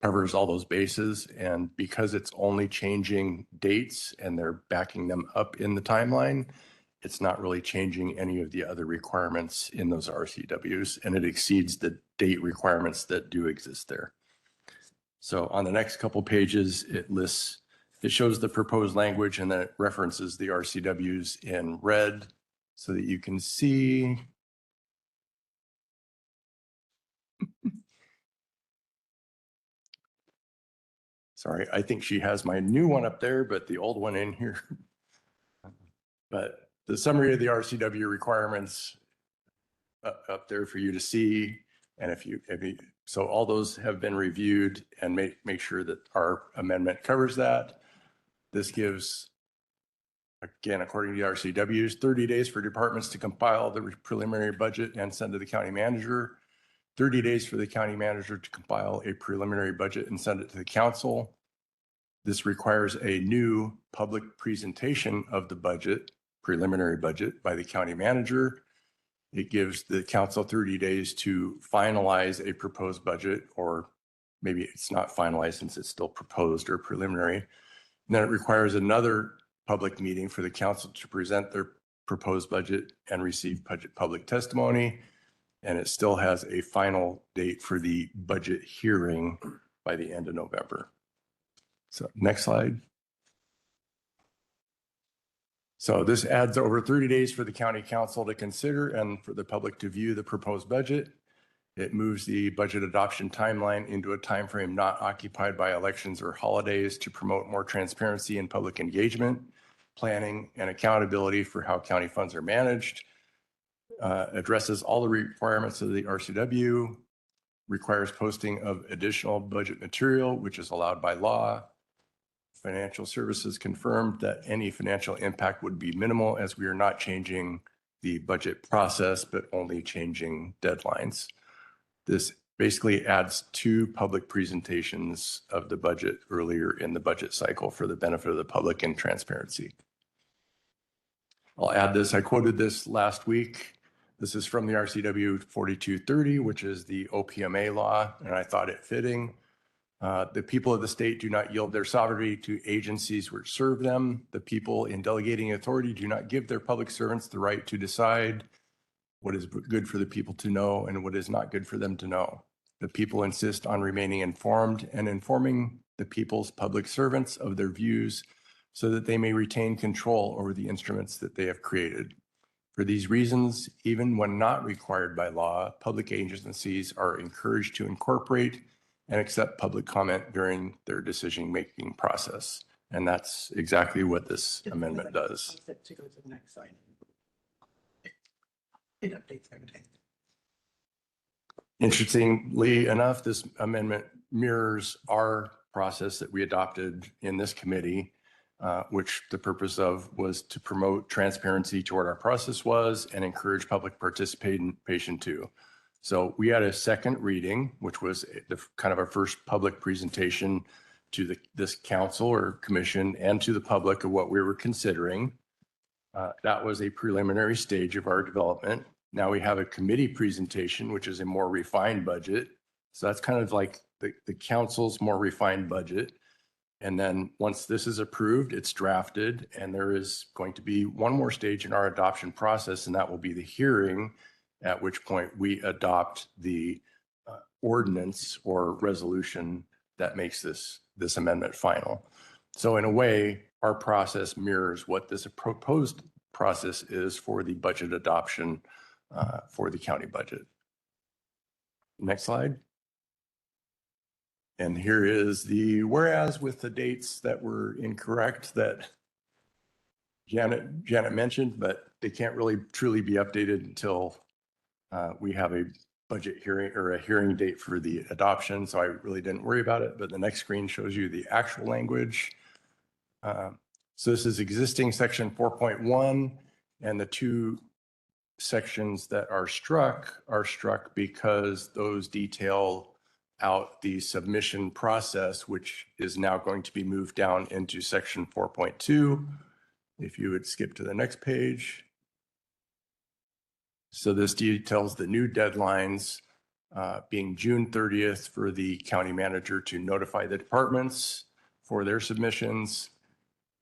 covers all those bases. And because it's only changing dates and they're backing them up in the timeline, it's not really changing any of the other requirements in those RCWs, and it exceeds the date requirements that do exist there. So on the next couple pages, it shows the proposed language, and then it references the RCWs in red so that you can see. Sorry, I think she has my new one up there, but the old one in here. But the summary of the RCW requirements up there for you to see. And so all those have been reviewed, and make sure that our amendment covers that. This gives, again, according to the RCWs, 30 days for departments to compile the preliminary budget and send to the county manager. 30 days for the county manager to compile a preliminary budget and send it to the council. This requires a new public presentation of the budget, preliminary budget, by the county manager. It gives the council 30 days to finalize a proposed budget, or maybe it's not finalized since it's still proposed or preliminary. And then it requires another public meeting for the council to present their proposed budget and receive public testimony. And it still has a final date for the budget hearing by the end of November. So next slide. So this adds over 30 days for the county council to consider and for the public to view the proposed budget. It moves the budget adoption timeline into a timeframe not occupied by elections or holidays to promote more transparency and public engagement, planning, and accountability for how county funds are managed. Addresses all the requirements of the RCW, requires posting of additional budget material, which is allowed by law, Financial Services confirmed that any financial impact would be minimal as we are not changing the budget process, but only changing deadlines. This basically adds 2 public presentations of the budget earlier in the budget cycle for the benefit of the public and transparency. I'll add this. I quoted this last week. This is from the RCW 4230, which is the OPMA law, and I thought it fitting. The people of the state do not yield their sovereignty to agencies which serve them. The people in delegating authority do not give their public servants the right to decide what is good for the people to know and what is not good for them to know. The people insist on remaining informed and informing the people's public servants of their views so that they may retain control over the instruments that they have created. For these reasons, even when not required by law, public agencies are encouraged to incorporate and accept public comment during their decision-making process. And that's exactly what this amendment does. To go to the next slide. It updates everything. Interestingly enough, this amendment mirrors our process that we adopted in this committee, which the purpose of was to promote transparency to what our process was and encourage public participation too. So we had a second reading, which was the kind of our first public presentation to this council or commission and to the public of what we were considering. That was a preliminary stage of our development. Now we have a committee presentation, which is a more refined budget. So that's kind of like the council's more refined budget. And then once this is approved, it's drafted, and there is going to be one more stage in our adoption process, and that will be the hearing, at which point we adopt the ordinance or resolution that makes this amendment final. So in a way, our process mirrors what this proposed process is for the budget adoption for the county budget. Next slide. And here is the whereas with the dates that were incorrect that Janet mentioned, but they can't really truly be updated until we have a budget hearing or a hearing date for the adoption. So I really didn't worry about it, but the next screen shows you the actual language. So this is existing section 4.1, and the 2 sections that are struck because those detail out the submission process, which is now going to be moved down into section 4.2. If you would skip to the next page. So this details the new deadlines being June 30th for the county manager to notify the departments for their submissions,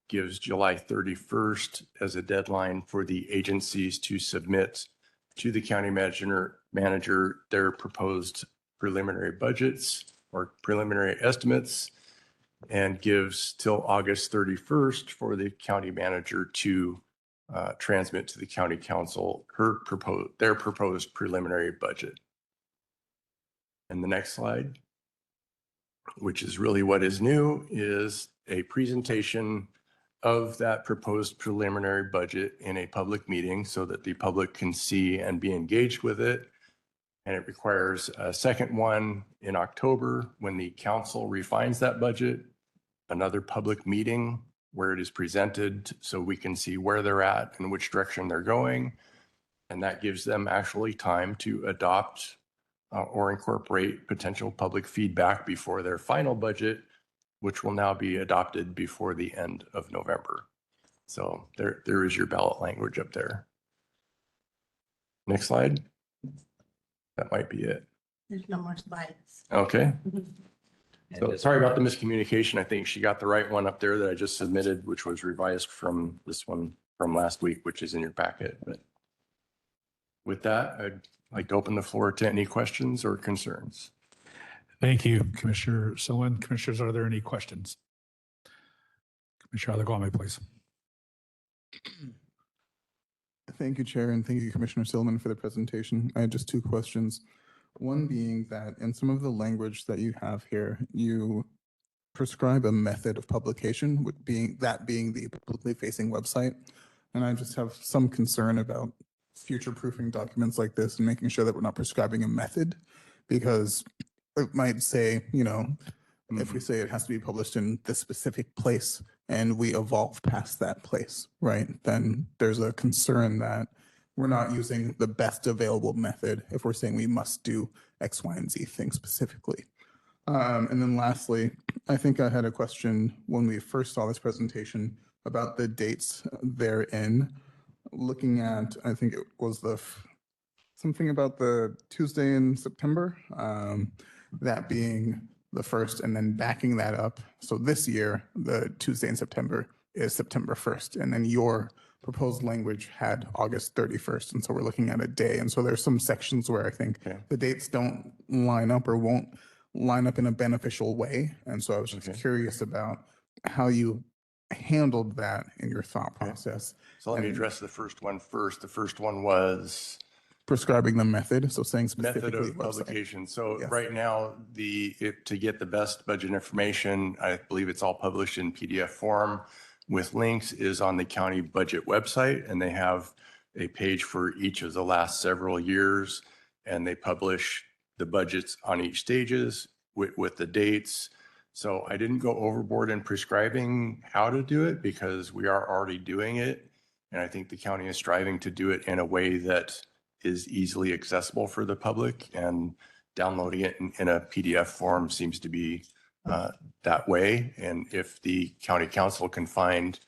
gives July 31st as a deadline for the agencies to submit to the county manager their proposed preliminary budgets or preliminary estimates, and gives till August 31st for the county manager to transmit to the county council their proposed preliminary budget. And the next slide, which is really what is new, is a presentation of that proposed preliminary budget in a public meeting so that the public can see and be engaged with it. And it requires a second one in October when the council refines that budget, another public meeting where it is presented so we can see where they're at and which direction they're going. And that gives them actually time to adopt or incorporate potential public feedback before their final budget, which will now be adopted before the end of November. So there is your ballot language up there. Next slide. That might be it. There's no more slides. Okay. So sorry about the miscommunication. I think she got the right one up there that I just submitted, which was revised from this one from last week, which is in your packet. But with that, I'd like to open the floor to any questions or concerns. Thank you, Commissioner Silman. Commissioners, are there any questions? Commissioner Adegwame, please. Thank you, Chair, and thank you, Commissioner Silman, for the presentation. I had just 2 questions. One being that in some of the language that you have here, you prescribe a method of publication, being the publicly facing website. And I just have some concern about future-proofing documents like this and making sure that we're not prescribing a method, because it might say, If we say it has to be published in this specific place and we evolve past that place, right, then there's a concern that we're not using the best available method if we're saying we must do X, Y, and Z thing specifically. And then lastly, I think I had a question when we first saw this presentation about the dates therein. Looking at, I think it was something about the Tuesday in September, that being the first, and then backing that up. So this year, the Tuesday in September is September 1st, and then your proposed language had August 31st. And so we're looking at a day. And so there's some sections where I think the dates don't line up or won't line up in a beneficial way. And so I was just curious about how you handled that in your thought process. So let me address the first one first. The first one was prescribing the method. So saying specifically method of website. publication. So Yes. right now, to get the best budget information, I believe it's all published in PDF form with links, is on the county budget website, and they have a page for each of the last several years, and they publish the budgets on each stages with the dates. So I didn't go overboard in prescribing how to do it because we are already doing it. And I think the county is striving to do it in a way that is easily accessible for the public, and downloading it in a PDF form seems to be that way. And if the county council can find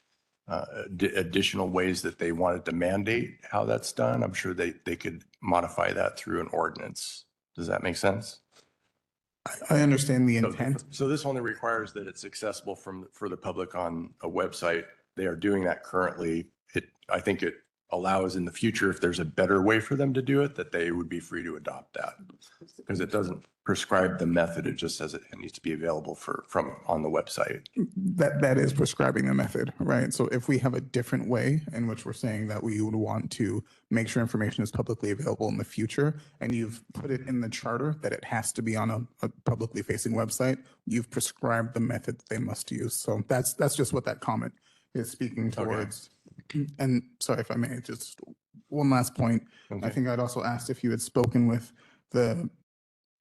additional ways that they wanted to mandate how that's done, I'm sure they could modify that through an ordinance. Does that make sense? I understand the intent. So this only requires that it's accessible for the public on a website. They are doing that currently. I think it allows in the future, if there's a better way for them to do it, that they would be free to adopt that. Because it doesn't prescribe the method, it just says it needs to be available from on the website. That is prescribing the method, right? So if we have a different way in which we're saying that we would want to make sure information is publicly available in the future, and you've put it in the charter that it has to be on a publicly facing website, you've prescribed the method that they must use. So that's just what that comment is speaking towards. And sorry, if I may, just one last point. I think I'd also asked if you had spoken with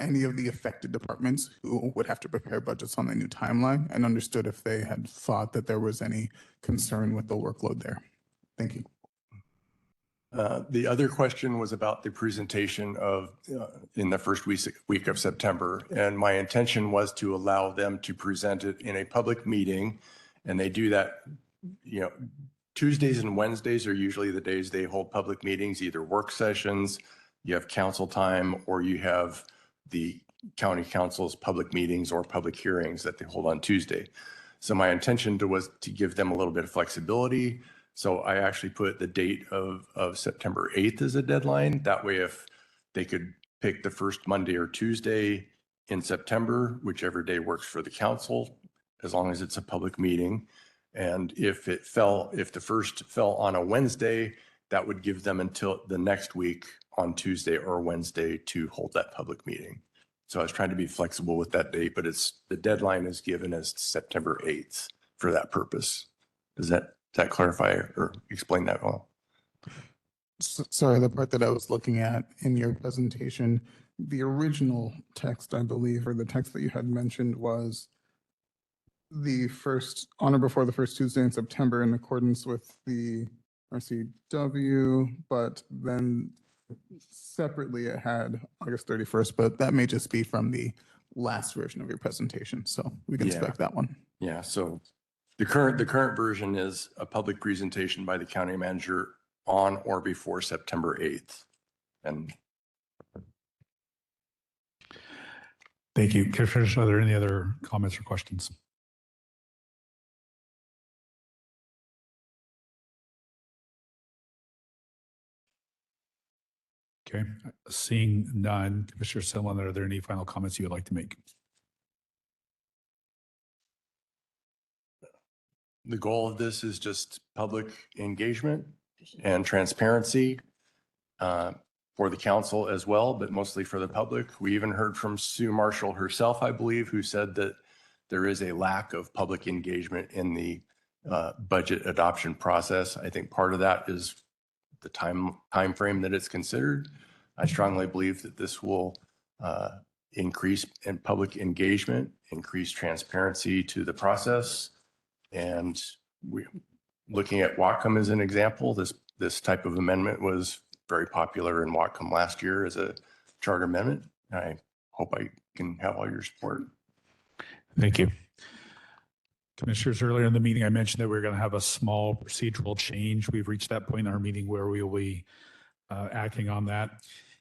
any of the affected departments who would have to prepare budgets on the new timeline, and understood if they had thought that there was any concern with the workload there. Thank you. The other question was about the presentation in the first week of September. And my intention was to allow them to present it in a public meeting. And they do that, Tuesdays and Wednesdays are usually the days they hold public meetings, either work sessions, you have council time, or you have the county council's public meetings or public hearings that they hold on Tuesday. So my intention was to give them a little bit of flexibility. So I actually put the date of September 8th as a deadline. That way, if they could pick the first Monday or Tuesday in September, whichever day works for the council, as long as it's a public meeting. And if the first fell on a Wednesday, that would give them until the next week on Tuesday or Wednesday to hold that public meeting. So I was trying to be flexible with that date, but the deadline is given as September 8th for that purpose. Does that clarify or explain that well? Sorry, the part that I was looking at in your presentation, the original text, I believe, or the text that you had mentioned was the first on or before the first Tuesday in September in accordance with the RCW, but then separately it had August 31st, but that may just be from the last version of your presentation. So we can expect that one. Yeah, so the current version is a public presentation by the county manager on or before September 8th. And Thank you. Commissioners, are there any other comments or questions? Okay, seeing none, Commissioner Simlin, are there any final comments you would like to make? the goal of this is just public engagement and transparency for the council as well, but mostly for the public. We even heard from Sue Marshall herself, I believe, who said that there is a lack of public engagement in the budget adoption process. I think part of that is the time frame that it's considered. I strongly believe that this will increase in public engagement, increase transparency to the process. And looking at Whatcom as an example, this type of amendment was very popular in Whatcom last year as a charter amendment. I hope I can have all your support. Thank you. Commissioners, earlier in the meeting, I mentioned that we're going to have a small procedural change. We've reached that point in our meeting where we will be acting on that.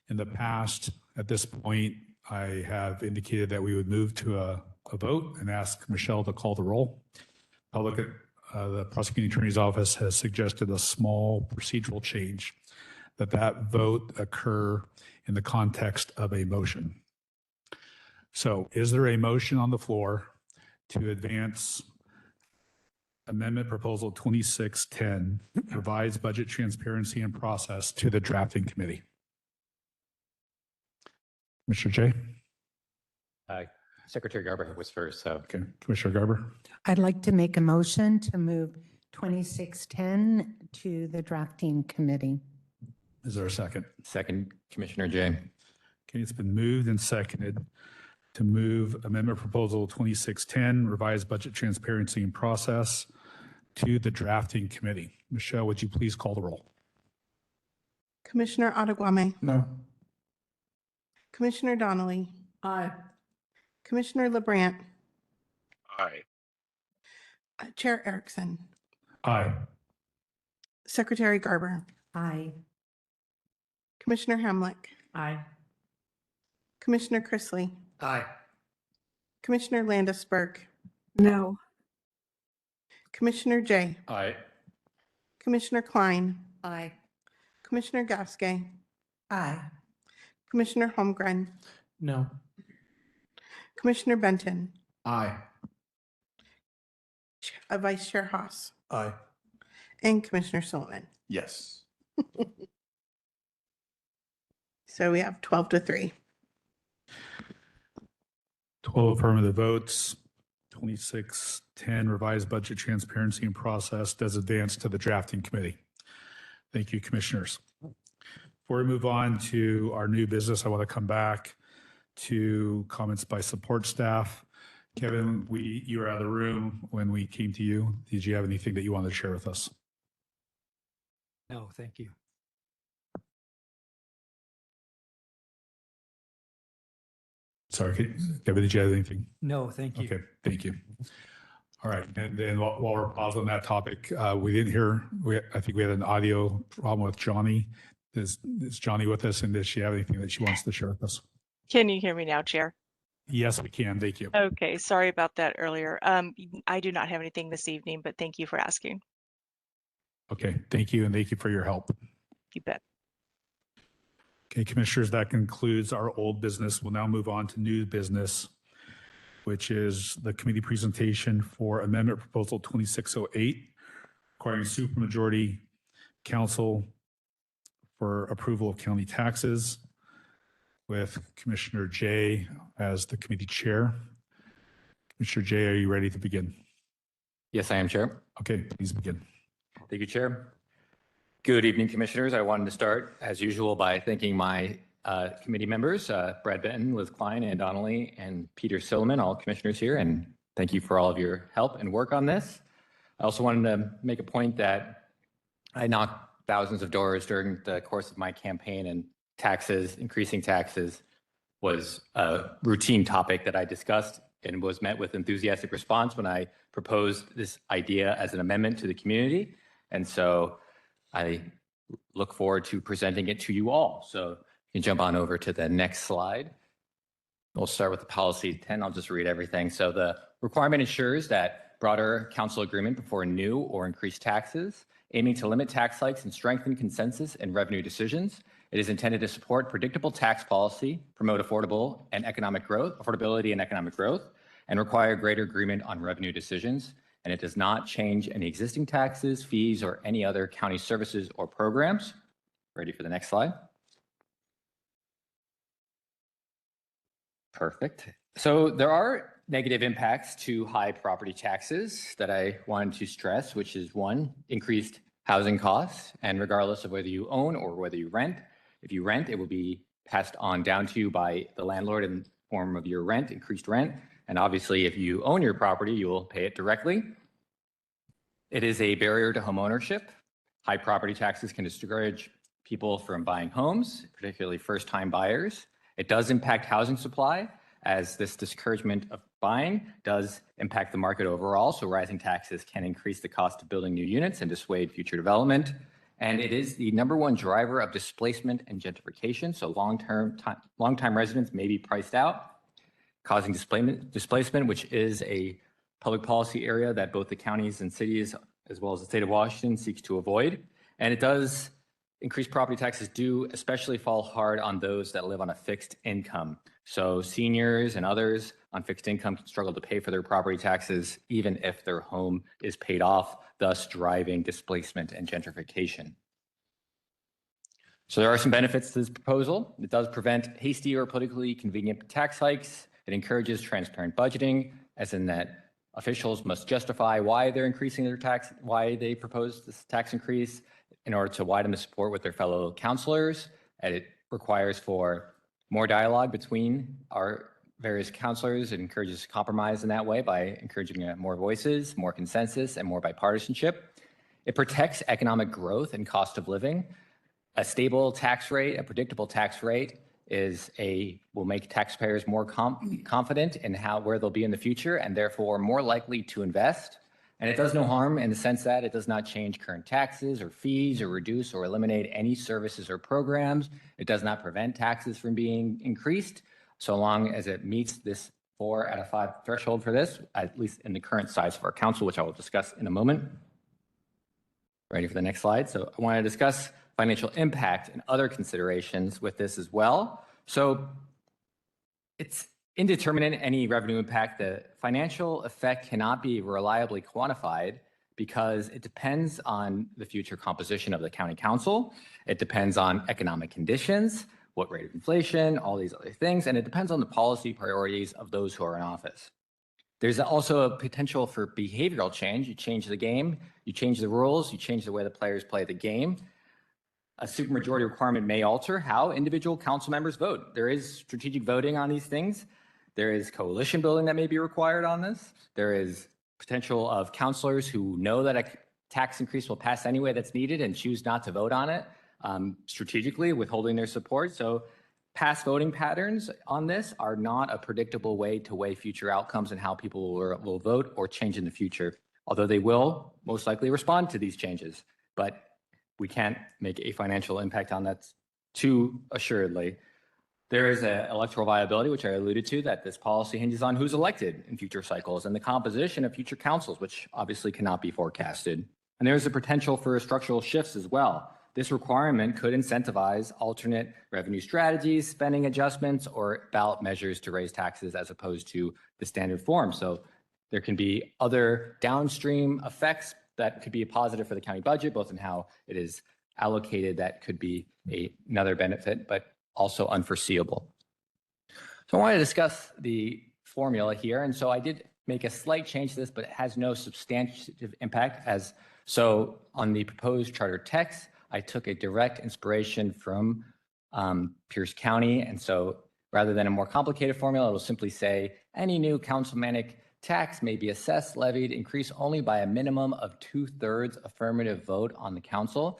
In the past, at this point, I have indicated that we would move to a vote and ask Michelle to call the roll. The prosecuting attorney's office has suggested a small procedural change, that vote occur in the context of a motion. So is there a motion on the floor to advance Amendment Proposal 2610, revise budget transparency and process to the drafting committee? Mr. Jay? Secretary Garber was first, so. Okay, Commissioner Garber. I'd like to make a motion to move 2610 to the drafting committee. Is there a second? Second, Commissioner Jay. Okay, it's been moved and seconded to move Amendment Proposal 2610, revise budget transparency and process to the drafting committee. Michelle, would you please call the roll? Commissioner Ottaguame, No. Commissioner Donnelly, Aye. Commissioner LeBrandt, Aye. Chair Erickson, Aye. Secretary Garber, Aye. Commissioner Hamlick, Aye. Commissioner Chrisley, Aye. Commissioner Landisberg, No. Commissioner Jay, Aye. Commissioner Klein, Aye. Commissioner Gasque, Aye. Commissioner Holmgren, No. Commissioner Benton, Aye. Vice Chair Haas, Aye. and Commissioner Sullivan. Yes. So we have 12-3. 12 affirmative votes. 2610, revised budget transparency and process does advance to the drafting committee. Thank you, commissioners. Before we move on to our new business, I want to come back to comments by support staff. Kevin, you were out of the room when we came to you. Did you have anything that you wanted to share with us? No, thank you. Sorry, Kevin, did you have anything? No, thank you. Okay, thank you. All right, and then while we're paused on that topic, we didn't hear, I think we had an audio problem with Johnny. Is Johnny with us, and does she have anything that she wants to share with us? Can you hear me now, Chair? Yes, we can. Thank you. Okay, sorry about that earlier. I do not have anything this evening, but thank you for asking. Okay, thank you, and thank you for your help. You bet. Okay, commissioners, that concludes our old business. We'll now move on to new business, which is the committee presentation for Amendment Proposal 2608, requiring supermajority council for approval of county taxes, with Commissioner Jay as the committee chair. Commissioner Jay, are you ready to begin? Yes, I am, Chair. Okay, please begin. Thank you, Chair. Good evening, Commissioners. I wanted to start, as usual, by thanking my committee members, Brad Benton, Liz Klein, Ann Donnelly, and Peter Silliman, all commissioners here, and thank you for all of your help and work on this. I also wanted to make a point that I knocked thousands of doors during the course of my campaign, and taxes, increasing taxes, was a routine topic that I discussed and was met with enthusiastic response when I proposed this idea as an amendment to the community. And so I look forward to presenting it to you all. So you can jump on over to the next slide. We'll start with the policy 10. I'll just read everything. So the requirement ensures that broader council agreement before new or increased taxes, aiming to limit tax hikes and strengthen consensus and revenue decisions. It is intended to support predictable tax policy, promote affordability and economic growth, and require greater agreement on revenue decisions. And it does not change any existing taxes, fees, or any other county services or programs. Ready for the next slide? Perfect. So there are negative impacts to high property taxes that I wanted to stress, which is one, increased housing costs. And regardless of whether you own or whether you rent, if you rent, it will be passed on down to you by the landlord, and form of your rent, increased rent. And obviously, if you own your property, you will pay it directly. It is a barrier to home ownership. High property taxes can discourage people from buying homes, particularly first-time buyers. It does impact housing supply, as this discouragement of buying does impact the market overall. So rising taxes can increase the cost of building new units and dissuade future development. And it is the #1 driver of displacement and gentrification. So long-time residents may be priced out, causing displacement, which is a public policy area that both the counties and cities, as well as the state of Washington, seeks to avoid. And it does increase property taxes do especially fall hard on those that live on a fixed income. So seniors and others on fixed income can struggle to pay for their property taxes, even if their home is paid off, thus driving displacement and gentrification. So there are some benefits to this proposal. It does prevent hasty or politically convenient tax hikes. It encourages transparent budgeting, as in that officials must justify why they're increasing their tax, why they propose this tax increase in order to widen the support with their fellow councilors. And it requires for more dialogue between our various councilors. It encourages compromise in that way by encouraging more voices, more consensus, and more bipartisanship. It protects economic growth and cost of living. A stable tax rate, a predictable tax rate will make taxpayers more confident in where they'll be in the future, and therefore more likely to invest. And it does no harm in the sense that it does not change current taxes or fees or reduce or eliminate any services or programs. It does not prevent taxes from being increased, so long as it meets this 4 out of 5 threshold for this, at least in the current size of our council, which I will discuss in a moment. Ready for the next slide. So I want to discuss financial impact and other considerations with this as well. So it's in determining any revenue impact, the financial effect cannot be reliably quantified because it depends on the future composition of the county council. It depends on economic conditions, what rate of inflation, all these other things, and it depends on the policy priorities of those who are in office. There's also a potential for behavioral change. You change the game, you change the rules, you change the way the players play the game. A supermajority requirement may alter how individual council members vote. There is strategic voting on these things. There is coalition building that may be required on this. There is potential of councilors who know that a tax increase will pass anyway that's needed and choose not to vote on it, strategically withholding their support. So past voting patterns on this are not a predictable way to weigh future outcomes and how people will vote or change in the future, although they will most likely respond to these changes. But we can't make a financial impact on that too assuredly. There is an electoral viability, which I alluded to, that this policy hinges on who's elected in future cycles and the composition of future councils, which obviously cannot be forecasted. And there is a potential for structural shifts as well. This requirement could incentivize alternate revenue strategies, spending adjustments, or ballot measures to raise taxes as opposed to the standard form. So there can be other downstream effects that could be a positive for the county budget, both in how it is allocated, that could be another benefit, but also unforeseeable. So I want to discuss the formula here. And so I did make a slight change to this, but it has no substantive impact. So on the proposed charter text, I took a direct inspiration from Pierce County. And so rather than a more complicated formula, it will simply say any new councilmanic tax may be assessed, levied, increased only by a minimum of 2/3 affirmative vote on the council.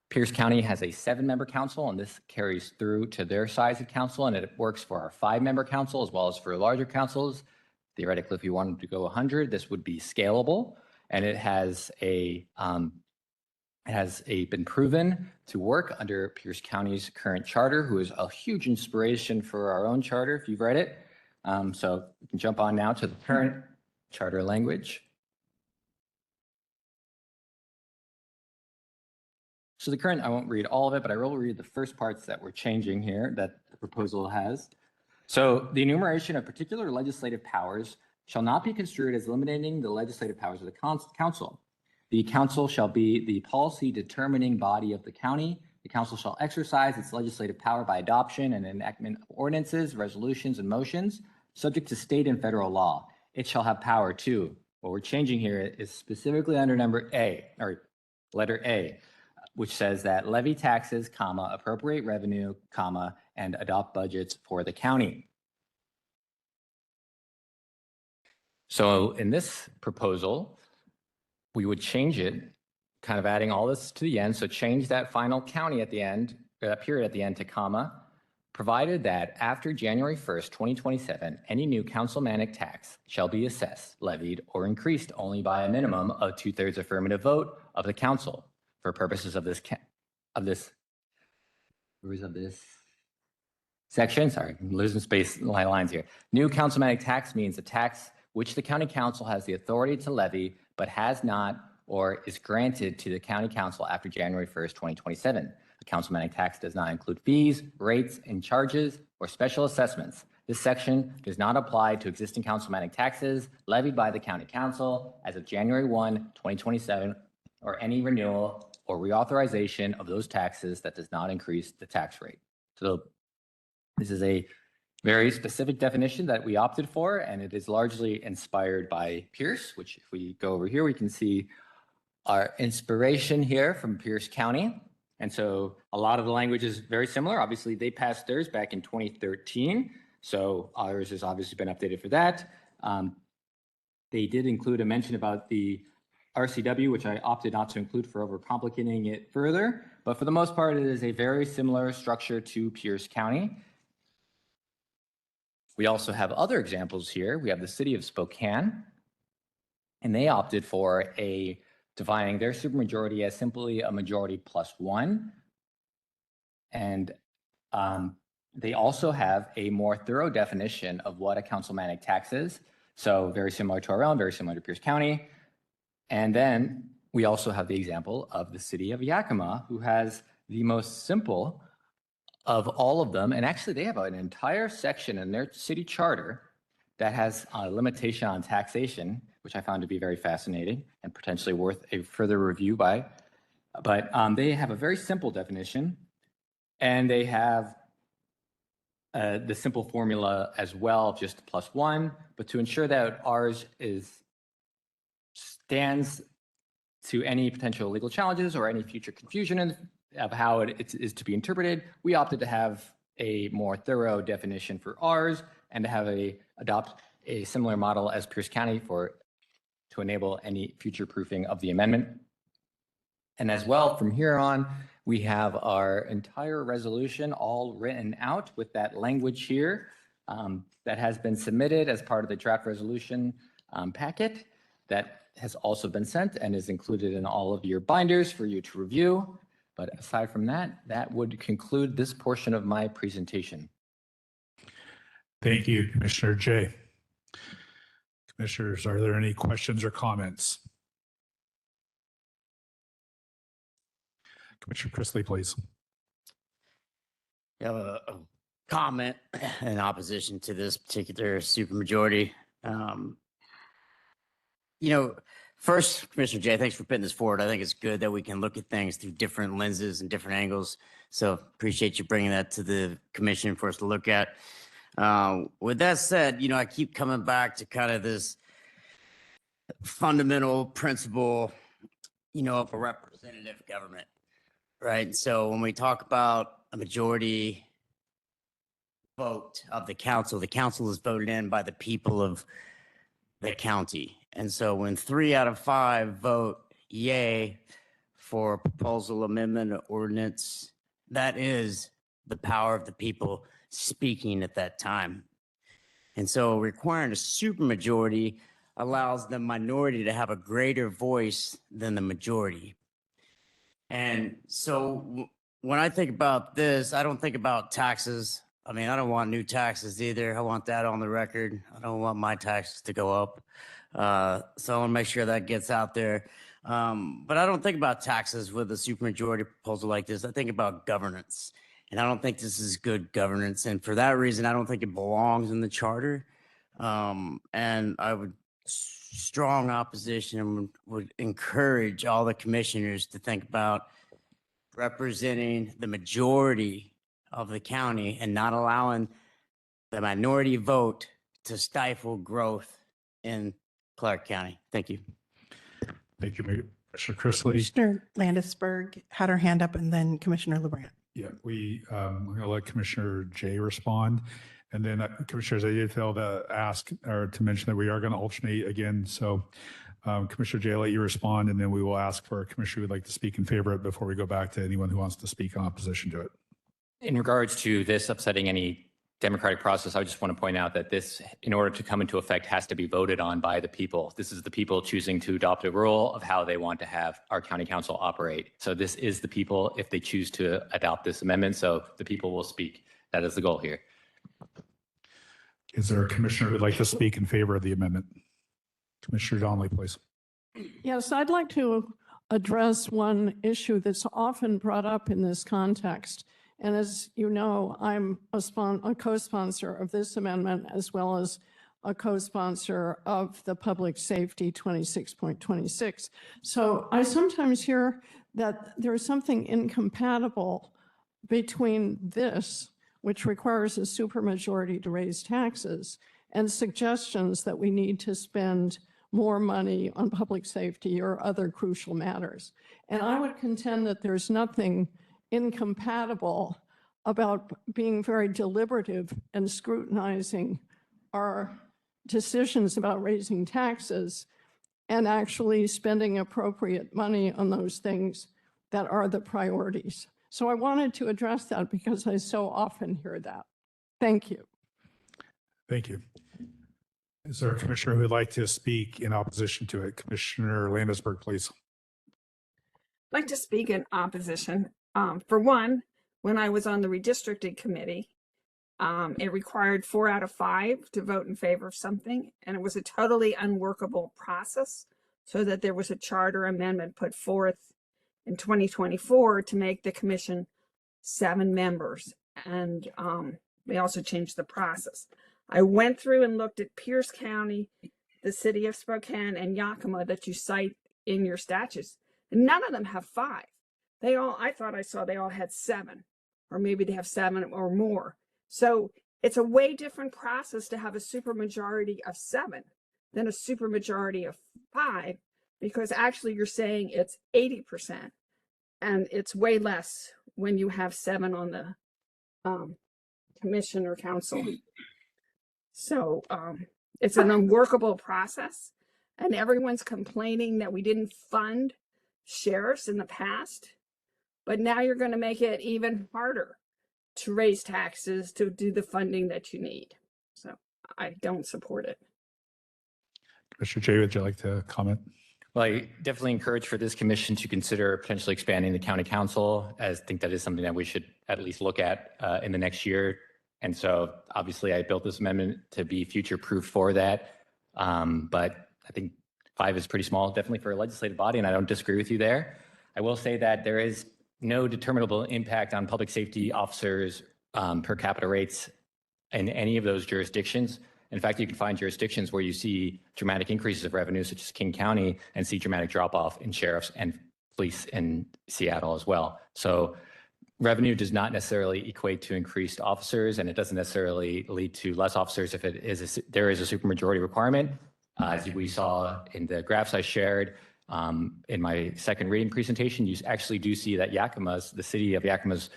Pierce County has a 7-member council, and this carries through to their size of council, and it works for our 5-member council as well as for larger councils. Theoretically, if you wanted to go 100, this would be scalable, and it has been proven to work under Pierce County's current charter, who is a huge inspiration for our own charter, if you've read it. So we can jump on now to the current charter language. So the current, I won't read all of it, but I will read the first parts that we're changing here that the proposal has. So the enumeration of particular legislative powers shall not be construed as eliminating the legislative powers of the council. The council shall be the policy determining body of the county. The council shall exercise its legislative power by adoption and enactment of ordinances, resolutions, and motions, subject to state and federal law. It shall have power to, what we're changing here is specifically under number A, or letter A, which says that levy taxes, comma, appropriate revenue, comma, and adopt budgets for the county. So in this proposal, we would change it, kind of adding all this to the end. So change that final county at the end, that period at the end to comma, provided that after January 1st, 2027, any new councilmanic tax shall be assessed, levied, or increased only by a minimum of 2/3 affirmative vote of the council for purposes of this section. Sorry, I'm losing space lines here. New councilmanic tax means a tax which the county council has the authority to levy, but has not or is granted to the county council after January 1st, 2027. The councilmanic tax does not include fees, rates, and charges, or special assessments. This section does not apply to existing councilmanic taxes levied by the county council as of January 1, 2027, or any renewal or reauthorization of those taxes that does not increase the tax rate. So this is a very specific definition that we opted for, and it is largely inspired by Pierce, which if we go over here, we can see our inspiration here from Pierce County. And so a lot of the language is very similar. Obviously, they passed theirs back in 2013. So ours has obviously been updated for that. They did include a mention about the RCW, which I opted not to include for overcomplicating it further. But for the most part, it is a very similar structure to Pierce County. We also have other examples here. We have the city of Spokane, and they opted for defining their supermajority as simply a majority plus one. And they also have a more thorough definition of what a councilmanic tax is. So very similar to our own, very similar to Pierce County. And then we also have the example of the city of Yakima, who has the most simple of all of them. And actually, they have an entire section in their city charter that has a limitation on taxation, which I found to be very fascinating and potentially worth a further review by. But they have a very simple definition, and they have the simple formula as well, just plus one. But to ensure that ours stands to any potential legal challenges or any future confusion of how it is to be interpreted, we opted to have a more thorough definition for ours and to adopt a similar model as Pierce County to enable any future proofing of the amendment. And as well, from here on, we have our entire resolution all written out with that language here that has been submitted as part of the draft resolution packet that has also been sent and is included in all of your binders for you to review. But aside from that, that would conclude this portion of my presentation. Thank you, Commissioner Jay. Commissioners, are there any questions or comments? Commissioner Chrisley, please. I have a comment in opposition to this particular supermajority. First, Commissioner Jay, thanks for putting this forward. I think it's good that we can look at things through different lenses and different angles. So appreciate you bringing that to the commission for us to look at. With that said, I keep coming back to kind of this fundamental principle, of a representative government, right? So when we talk about a majority vote of the council is voted in by the people of the county. And so when 3 out of 5 vote yay for a proposal, amendment, or ordinance, that is the power of the people speaking at that time. And so requiring a supermajority allows the minority to have a greater voice than the majority. And so when I think about this, I don't think about taxes. I mean, I don't want new taxes either. I want that on the record. I don't want my taxes to go up. So I want to make sure that gets out there. But I don't think about taxes with a supermajority proposal like this. I think about governance. And I don't think this is good governance. And for that reason, I don't think it belongs in the charter. And I would strong opposition and would encourage all the commissioners to think about representing the majority of the county and not allowing the minority vote to stifle growth in Clark County. Thank you. Thank you, Commissioner Chrisley. Commissioner Landisberg had her hand up, and then Commissioner LeBrant. Yeah, I'm going to let Commissioner Jay respond. And then Commissioners, I did fail to ask or to mention that we are going to alternate again. So Commissioner Jay, I'll let you respond, and then we will ask for a commissioner who would like to speak in favor of it before we go back to anyone who wants to speak in opposition to it. In regards to this upsetting any democratic process, I just want to point out that this, in order to come into effect, has to be voted on by the people. This is the people choosing to adopt a rule of how they want to have our county council operate. So this is the people if they choose to adopt this amendment. So the people will speak. That is the goal here. Is there a commissioner who would like to speak in favor of the amendment? Commissioner Donnelly, please. Yes, I'd like to address one issue that's often brought up in this context. And as you know, I'm a co-sponsor of this amendment, as well as a co-sponsor of the Public Safety 26.26. So I sometimes hear that there's something incompatible between this, which requires a supermajority to raise taxes, and suggestions that we need to spend more money on public safety or other crucial matters. And I would contend that there's nothing incompatible about being very deliberative and scrutinizing our decisions about raising taxes and actually spending appropriate money on those things that are the priorities. So I wanted to address that because I so often hear that. Thank you. Thank you. Is there a commissioner who would like to speak in opposition to it? Commissioner Landisberg, please. I'd like to speak in opposition. For one, when I was on the redistricting committee, it required 4 out of 5 to vote in favor of something, and it was a totally unworkable process, so that there was a charter amendment put forth in 2024 to make the commission 7 members, and they also changed the process. I went through and looked at Pierce County, the city of Spokane, and Yakima that you cite in your statutes, and none of them have 5. I thought I saw they all had 7, or maybe they have 7 or more. So it's a way different process to have a supermajority of 7 than a supermajority of 5, because actually you're saying it's 80%, and it's way less when you have 7 on the commission or council. So it's an unworkable process, and everyone's complaining that we didn't fund sheriffs in the past, but now you're going to make it even harder to raise taxes to do the funding that you need. So I don't support it. Commissioner Jay, would you like to comment? Well, I definitely encourage for this commission to consider potentially expanding the county council, as I think that is something that we should at least look at in the next year. And so obviously I built this amendment to be future-proof for that. But I think 5 is pretty small, definitely for a legislative body, and I don't disagree with you there. I will say that there is no determinable impact on public safety officers per capita rates in any of those jurisdictions. In fact, you can find jurisdictions where you see dramatic increases of revenue, such as King County, and see dramatic drop-off in sheriffs and police in Seattle as well. So revenue does not necessarily equate to increased officers, and it doesn't necessarily lead to less officers if there is a supermajority requirement. As we saw in the graphs I shared in my second reading presentation, you actually do see that the city of Yakima's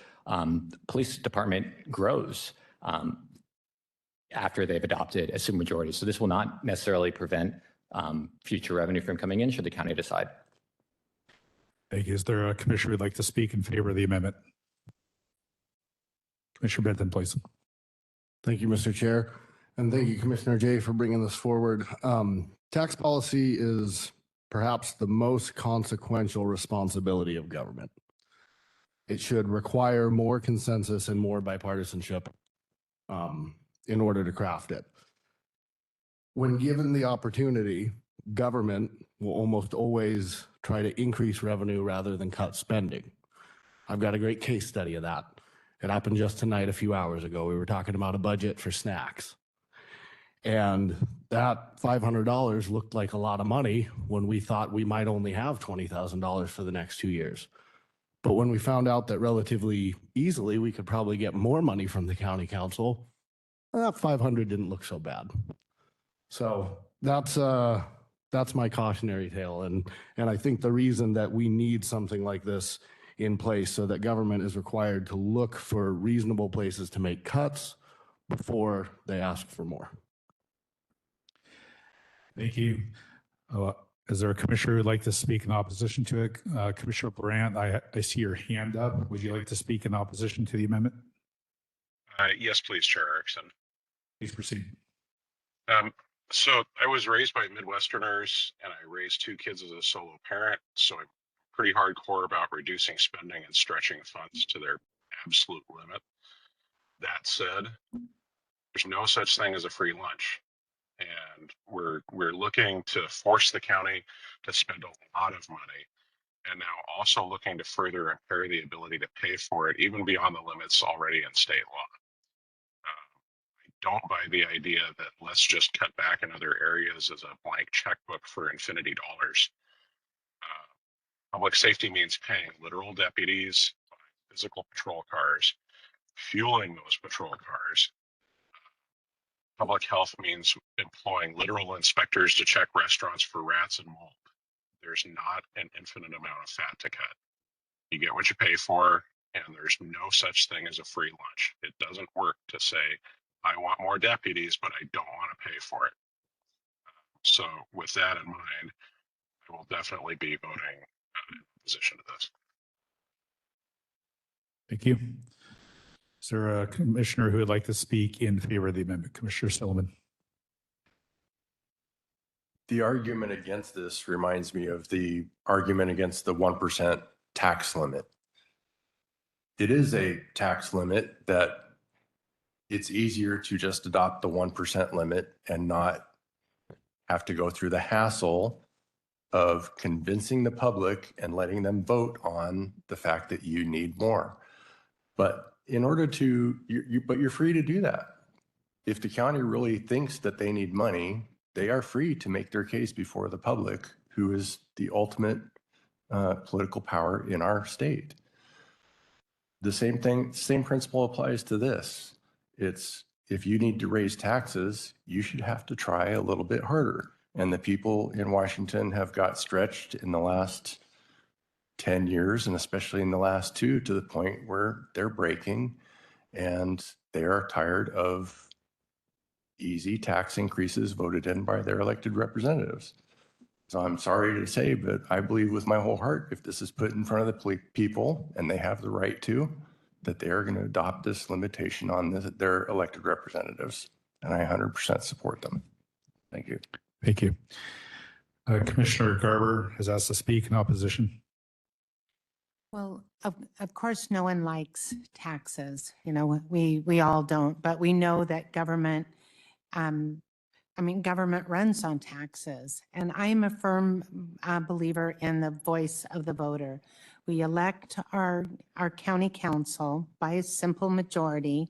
police department grows after they've adopted a supermajority. So this will not necessarily prevent future revenue from coming in should the county decide. Thank you. Is there a commissioner who'd like to speak in favor of the amendment? Commissioner Benton, please. Thank you, Mr. Chair. And thank you, Commissioner Jay, for bringing this forward. Tax policy is perhaps the most consequential responsibility of government. It should require more consensus and more bipartisanship in order to craft it. When given the opportunity, government will almost always try to increase revenue rather than cut spending. I've got a great case study of that. It happened just tonight, a few hours ago. We were talking about a budget for snacks. And that $500 looked like a lot of money when we thought we might only have $20,000 for the next 2 years. But when we found out that relatively easily we could probably get more money from the county council, that 500 didn't look so bad. So that's my cautionary tale. And I think the reason that we need something like this in place so that government is required to look for reasonable places to make cuts, before they ask for more. Thank you. Is there a commissioner who'd like to speak in opposition to it? Commissioner Brandt, I see your hand up. Would you like to speak in opposition to the amendment? Yes, please, Chair Erickson. Please proceed. So I was raised by Midwesterners and I raised 2 kids as a solo parent. So I'm pretty hardcore about reducing spending and stretching funds to their absolute limit. That said, there's no such thing as a free lunch. And we're looking to force the county to spend a lot of money, and now also looking to further impair the ability to pay for it, even beyond the limits already in state law. I don't buy the idea that let's just cut back in other areas as a blank checkbook for infinity dollars. Public safety means paying literal deputies, physical patrol cars, fueling those patrol cars. Public health means employing literal inspectors to check restaurants for rats and mold. There's not an infinite amount of fat to cut. You get what you pay for, and there's no such thing as a free lunch. It doesn't work to say, I want more deputies, but I don't want to pay for it. So with that in mind, I will definitely be voting in opposition to this. Thank you. Is there a commissioner who would like to speak in favor of the amendment? Commissioner Silliman. The argument against this reminds me of the argument against the 1% tax limit. It is a tax limit that it's easier to just adopt the 1% limit and not have to go through the hassle of convincing the public and letting them vote on the fact that you need more. But in order to, but you're free to do that. If the county really thinks that they need money, they are free to make their case before the public, who is the ultimate political power in our state. The same principle applies to this. It's, if you need to raise taxes, you should have to try a little bit harder. And the people in Washington have got stretched in the last 10 years, and especially in the last 2, to the point where they're breaking and they are tired of easy tax increases voted in by their elected representatives. So I'm sorry to say, but I believe with my whole heart, if this is put in front of the people and they have the right to, that they are going to adopt this limitation on their elected representatives. And I 100% support them. Thank you. Thank you. Commissioner Garber has asked to speak in opposition. Well, of course, no one likes taxes. You know, we all don't, but we know that government, government runs on taxes. And I am a firm believer in the voice of the voter. We elect our county council by a simple majority,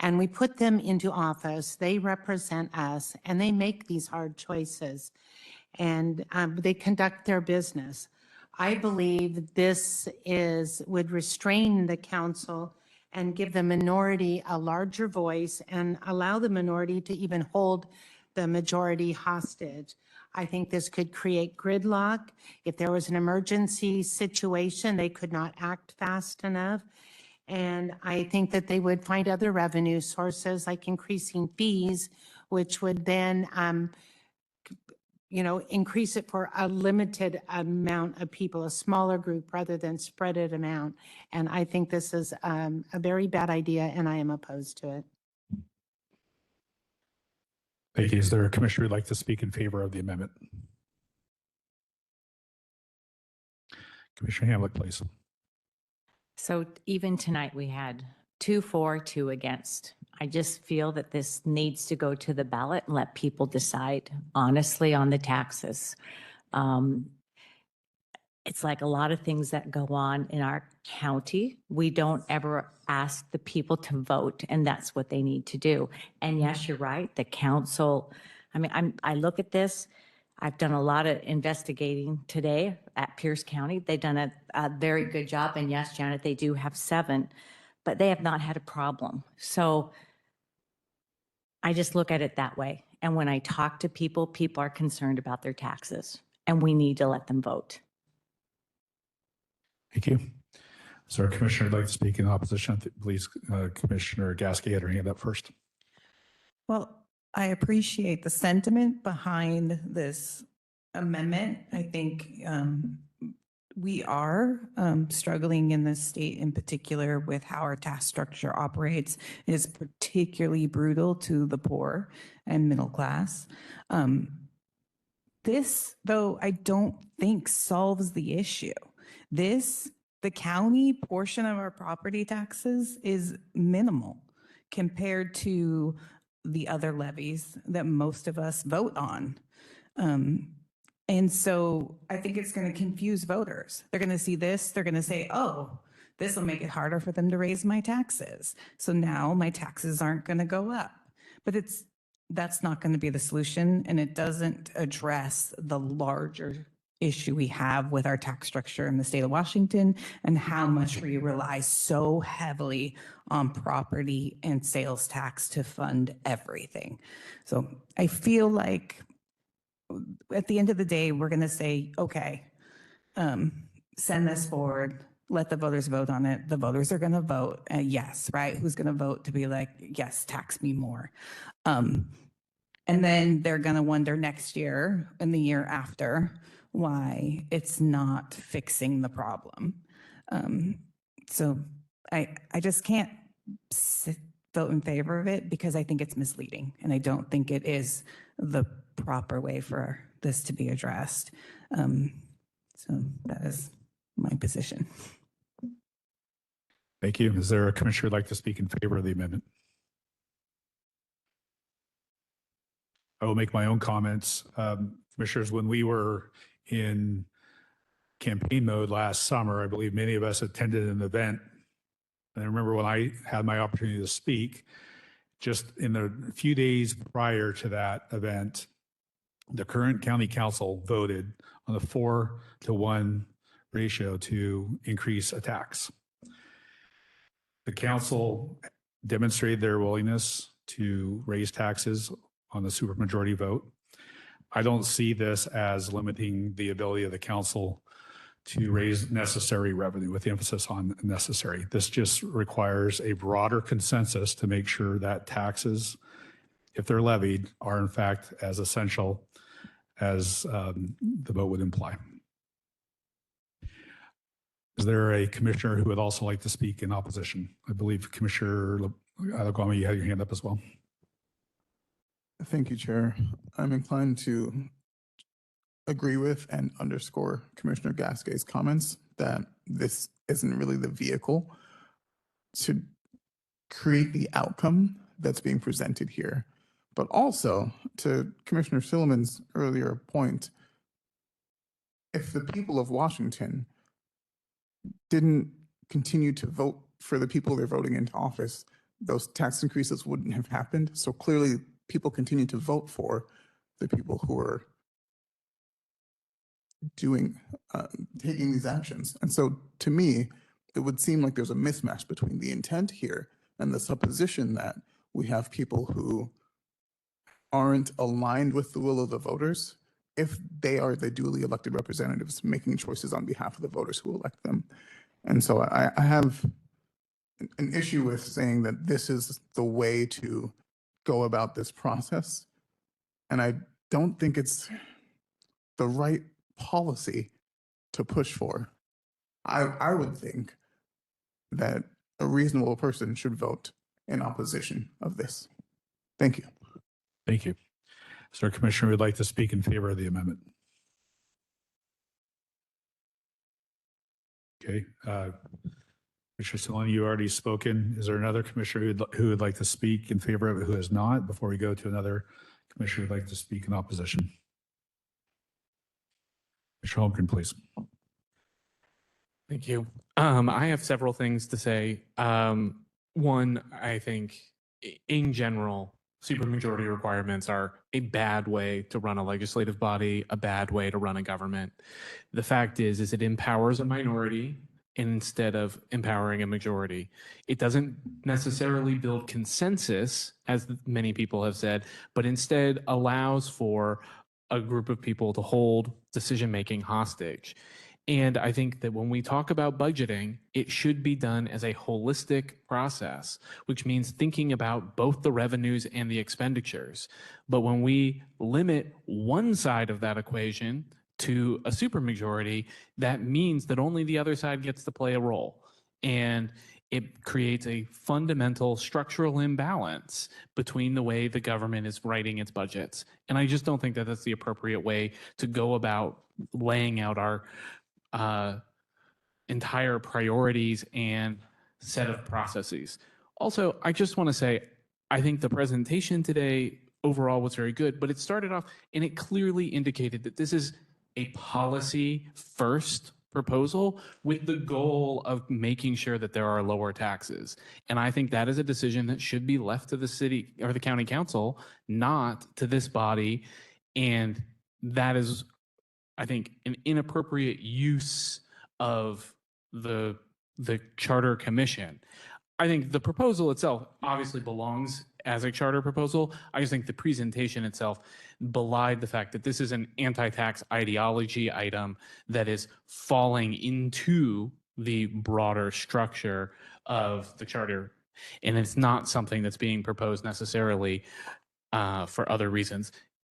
and we put them into office. They represent us, and they make these hard choices, and they conduct their business. I believe this would restrain the council and give the minority a larger voice and allow the minority to even hold the majority hostage. I think this could create gridlock. If there was an emergency situation, they could not act fast enough. And I think that they would find other revenue sources like increasing fees, which would then increase it for a limited amount of people, a smaller group rather than spread it amount. And I think this is a very bad idea, and I am opposed to it. Thank you. Is there a commissioner who'd like to speak in favor of the amendment? Commissioner Hamlick, please. So even tonight, we had 2 for, 2 against. I just feel that this needs to go to the ballot and let people decide honestly on the taxes. It's like a lot of things that go on in our county. We don't ever ask the people to vote, and that's what they need to do. And yes, you're right, the council, I look at this, I've done a lot of investigating today at Pierce County. They've done a very good job, and yes, Janet, they do have 7, but they have not had a problem. So I just look at it that way. And when I talk to people, people are concerned about their taxes, and we need to let them vote. Thank you. Is there a commissioner who'd like to speak in opposition? Please, Commissioner Gasky had her hand up first. Well, I appreciate the sentiment behind this amendment. I think we are struggling in this state in particular with how our tax structure operates. It is particularly brutal to the poor and middle class. This, though, I don't think solves the issue. The county portion of our property taxes is minimal compared to the other levies that most of us vote on. And so I think it's going to confuse voters. They're going to see this, they're going to say, oh, this will make it harder for them to raise my taxes. So now my taxes aren't going to go up. But that's not going to be the solution, and it doesn't address the larger issue we have with our tax structure in the state of Washington and how much we rely so heavily on property and sales tax to fund everything. So I feel like at the end of the day, we're going to say, okay, send this forward, let the voters vote on it. The voters are going to vote yes, right? Who's going to vote to be like, yes, tax me more. And then they're going to wonder next year and the year after why it's not fixing the problem. So I just can't vote in favor of it because I think it's misleading and I don't think it is the proper way for this to be addressed. So that is my position. Thank you. Is there a commissioner who'd like to speak in favor of the amendment? I will make my own comments. Commissioners, when we were in campaign mode last summer, I believe many of us attended an event. And I remember when I had my opportunity to speak, just in the few days prior to that event, the current county council voted on a 4-to-1 ratio to increase a tax. The council demonstrated their willingness to raise taxes on the supermajority vote. I don't see this as limiting the ability of the council to raise necessary revenue, with the emphasis on necessary. This just requires a broader consensus to make sure that taxes, if they're levied, are in fact as essential as the vote would imply. Is there a commissioner who would also like to speak in opposition? I believe Commissioner Alagwami, you had your hand up as well. Thank you, Chair. I'm inclined to agree with and underscore Commissioner Gasquet's comments that this isn't really the vehicle to create the outcome that's being presented here. But also, to Commissioner Silliman's earlier point, if the people of Washington didn't continue to vote for the people they're voting into office, those tax increases wouldn't have happened. So clearly, people continue to vote for the people who are taking these actions. And so to me, it would seem like there's a mismatch between the intent here and the supposition that we have people who aren't aligned with the will of the voters if they are the duly elected representatives making choices on behalf of the voters who elect them. And so I have an issue with saying that this is the way to go about this process. And I don't think it's the right policy to push for. I would think that a reasonable person should vote in opposition of this. Thank you. Thank you. Is there a commissioner who would like to speak in favor of the amendment? Okay. Commissioner Solani, you already spoken. Is there another commissioner who would like to speak in favor of it who has not, before we go to another commissioner who would like to speak in opposition? Commissioner Holmgren, please. Thank you. I have several things to say. One, I think in general, supermajority requirements are a bad way to run a legislative body, a bad way to run a government. The fact is it empowers a minority instead of empowering a majority. It doesn't necessarily build consensus, as many people have said, but instead allows for a group of people to hold decision-making hostage. And I think that when we talk about budgeting, it should be done as a holistic process, which means thinking about both the revenues and the expenditures. But when we limit one side of that equation to a supermajority, that means that only the other side gets to play a role. And it creates a fundamental structural imbalance between the way the government is writing its budgets. And I just don't think that that's the appropriate way to go about laying out our entire priorities and set of processes. Also, I just want to say, I think the presentation today overall was very good, but it started off and it clearly indicated that this is a policy first proposal with the goal of making sure that there are lower taxes. And I think that is a decision that should be left to the city or the county council, not to this body. And that is, I think, an inappropriate use of the charter commission. I think the proposal itself obviously belongs as a charter proposal. I just think the presentation itself belied the fact that this is an anti-tax ideology item that is falling into the broader structure of the charter. And it's not something that's being proposed necessarily for other reasons.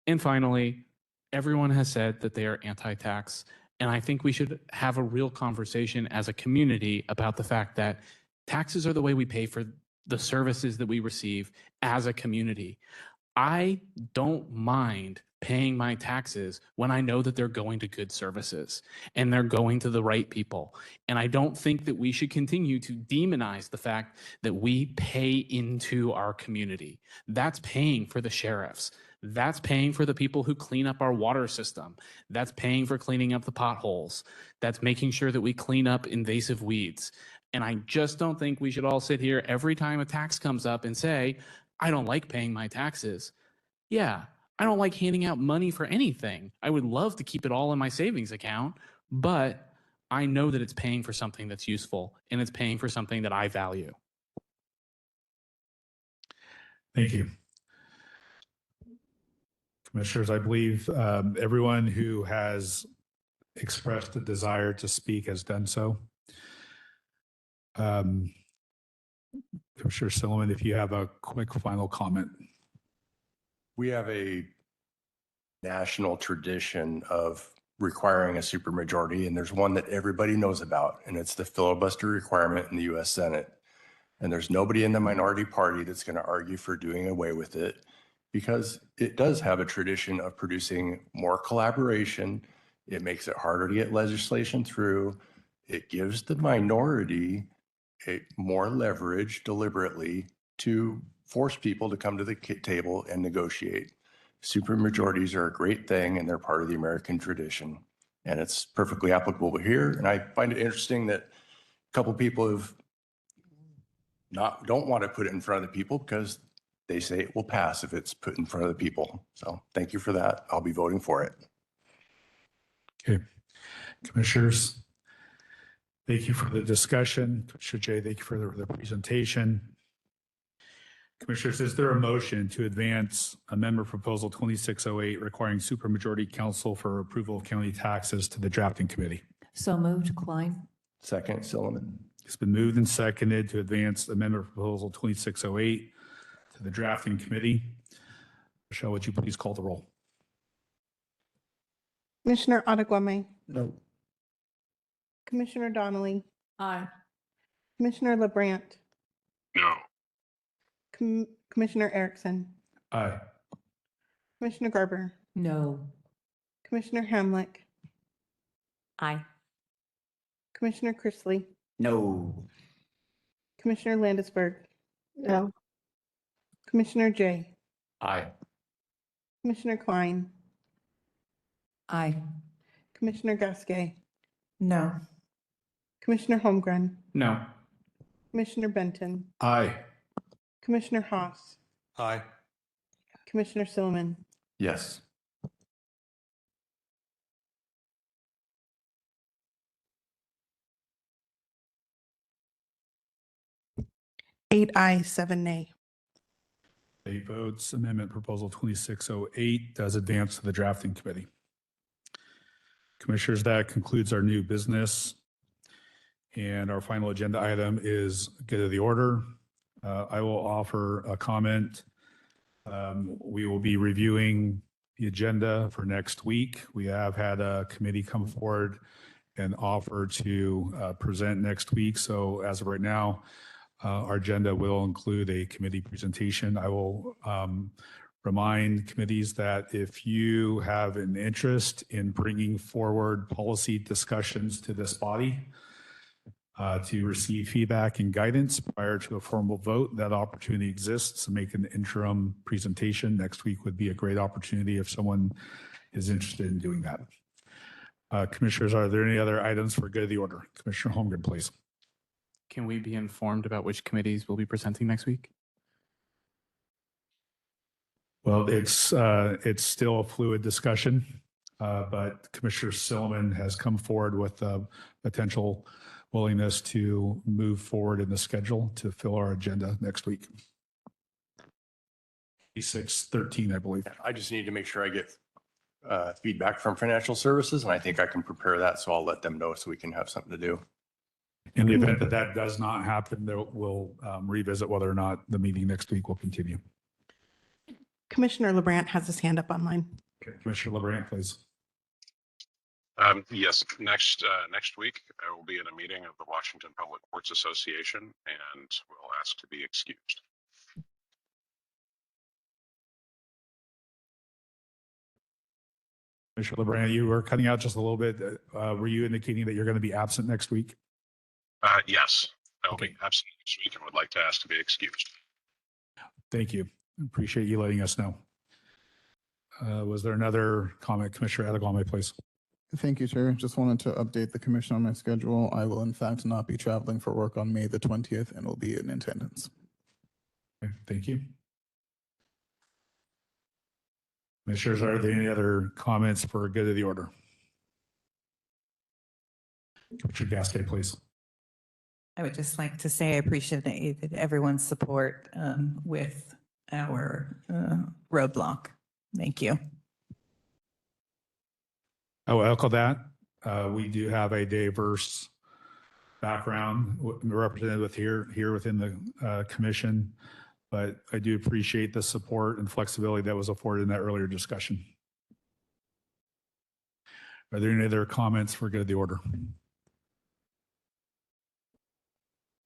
And finally, everyone has said that they are anti-tax. And I think we should have a real conversation as a community about the fact that taxes are the way we pay for the services that we receive as a community. I don't mind paying my taxes when I know that they're going to good services and they're going to the right people. And I don't think that we should continue to demonize the fact that we pay into our community. That's paying for the sheriffs. That's paying for the people who clean up our water system. That's paying for cleaning up the potholes. That's making sure that we clean up invasive weeds. And I just don't think we should all sit here every time a tax comes up and say, I don't like paying my taxes. Yeah, I don't like handing out money for anything. I would love to keep it all in my savings account, but I know that it's paying for something that's useful and it's paying for something that I value. Thank you. Commissioners, I believe everyone who has expressed a desire to speak has done so. Commissioner Silliman, if you have a quick final comment. We have a national tradition of requiring a supermajority, and there's one that everybody knows about, and it's the filibuster requirement in the U.S. Senate. And there's nobody in the minority party that's going to argue for doing away with it, because it does have a tradition of producing more collaboration. It makes it harder to get legislation through. It gives the minority more leverage deliberately to force people to come to the table and negotiate. Supermajorities are a great thing, and they're part of the American tradition. And it's perfectly applicable here. And I find it interesting that a couple people don't want to put it in front of the people because they say it will pass if it's put in front of the people. So thank you for that. I'll be voting for it. Okay. Commissioners, thank you for the discussion. Commissioner Jay, thank you for the presentation. Commissioners, is there a motion to advance Amendment Proposal 2608 requiring supermajority council for approval of county taxes to the drafting committee? So moved, Klein. Second, Silliman. It's been moved and seconded to advance Amendment Proposal 2608 to the drafting committee. Michelle, would you please call the roll? Commissioner Ottaguame, No. Commissioner Donnelly, Aye. Commissioner LeBrandt, No. Commissioner Erickson, Aye. Commissioner Garber, No. Commissioner Hamlick, Aye. Commissioner Chrisley, No. Commissioner Landisberg. No. Commissioner Jay, Aye. Commissioner Klein, Aye. Commissioner Gasquet, No. Commissioner Holmgren, No. Commissioner Benton, Aye. Commissioner Haas, Aye. Commissioner Silliman. Yes. Eight ayes, 7 nay. 8 votes. Amendment Proposal 2608 does advance to the drafting committee. Commissioners, that concludes our new business. And our final agenda item is good of the order. I will offer a comment. We will be reviewing the agenda for next week. We have had a committee come forward and offer to present next week. So as of right now, our agenda will include a committee presentation. I will remind committees that if you have an interest in bringing forward policy discussions to this body to receive feedback and guidance prior to a formal vote, that opportunity exists to make an interim presentation. Next week would be a great opportunity if someone is interested in doing that. Commissioners, are there any other items for good of the order? Commissioner Holmgren, please. Can we be informed about which committees will be presenting next week? Well, it's still a fluid discussion, but Commissioner Silliman has come forward with a potential willingness to move forward in the schedule to fill our agenda next week. 6/13, I believe. I just need to make sure I get feedback from financial services, and I think I can prepare that, so I'll let them know so we can have something to do. In the event that that does not happen, we'll revisit whether or not the meeting next week will continue. Commissioner LeBrandt has his hand up online. Okay, Commissioner LeBrandt, please. Yes, next week, I will be in a meeting of the Washington Public Courts Association and will ask to be excused. Commissioner LeBrandt, you were cutting out just a little bit. Were you indicating that you're going to be absent next week? Yes, I will be absent next week and would like to ask to be excused. Thank you. Appreciate you letting us know. Was there another comment? Commissioner Adegame, please. Thank you, Chair. Just wanted to update the commission on my schedule. I will in fact not be traveling for work on May the 20th and will be in attendance. Okay, thank you. Commissioners, are there any other comments for good of the order? Commissioner Gasquet, please. I would just like to say I appreciate everyone's support with our roadblock. Thank you. I will echo that. We do have a diverse background represented with here within the commission, but I do appreciate the support and flexibility that was afforded in that earlier discussion. Are there any other comments for good of the order?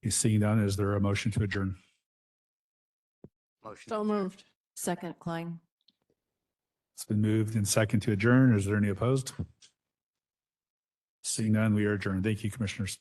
Seeing none, is there a motion to adjourn? Motion. So moved. Second, Klein. It's been moved and second to adjourn. Is there any opposed? Seeing none, we are adjourned. Thank you, commissioners.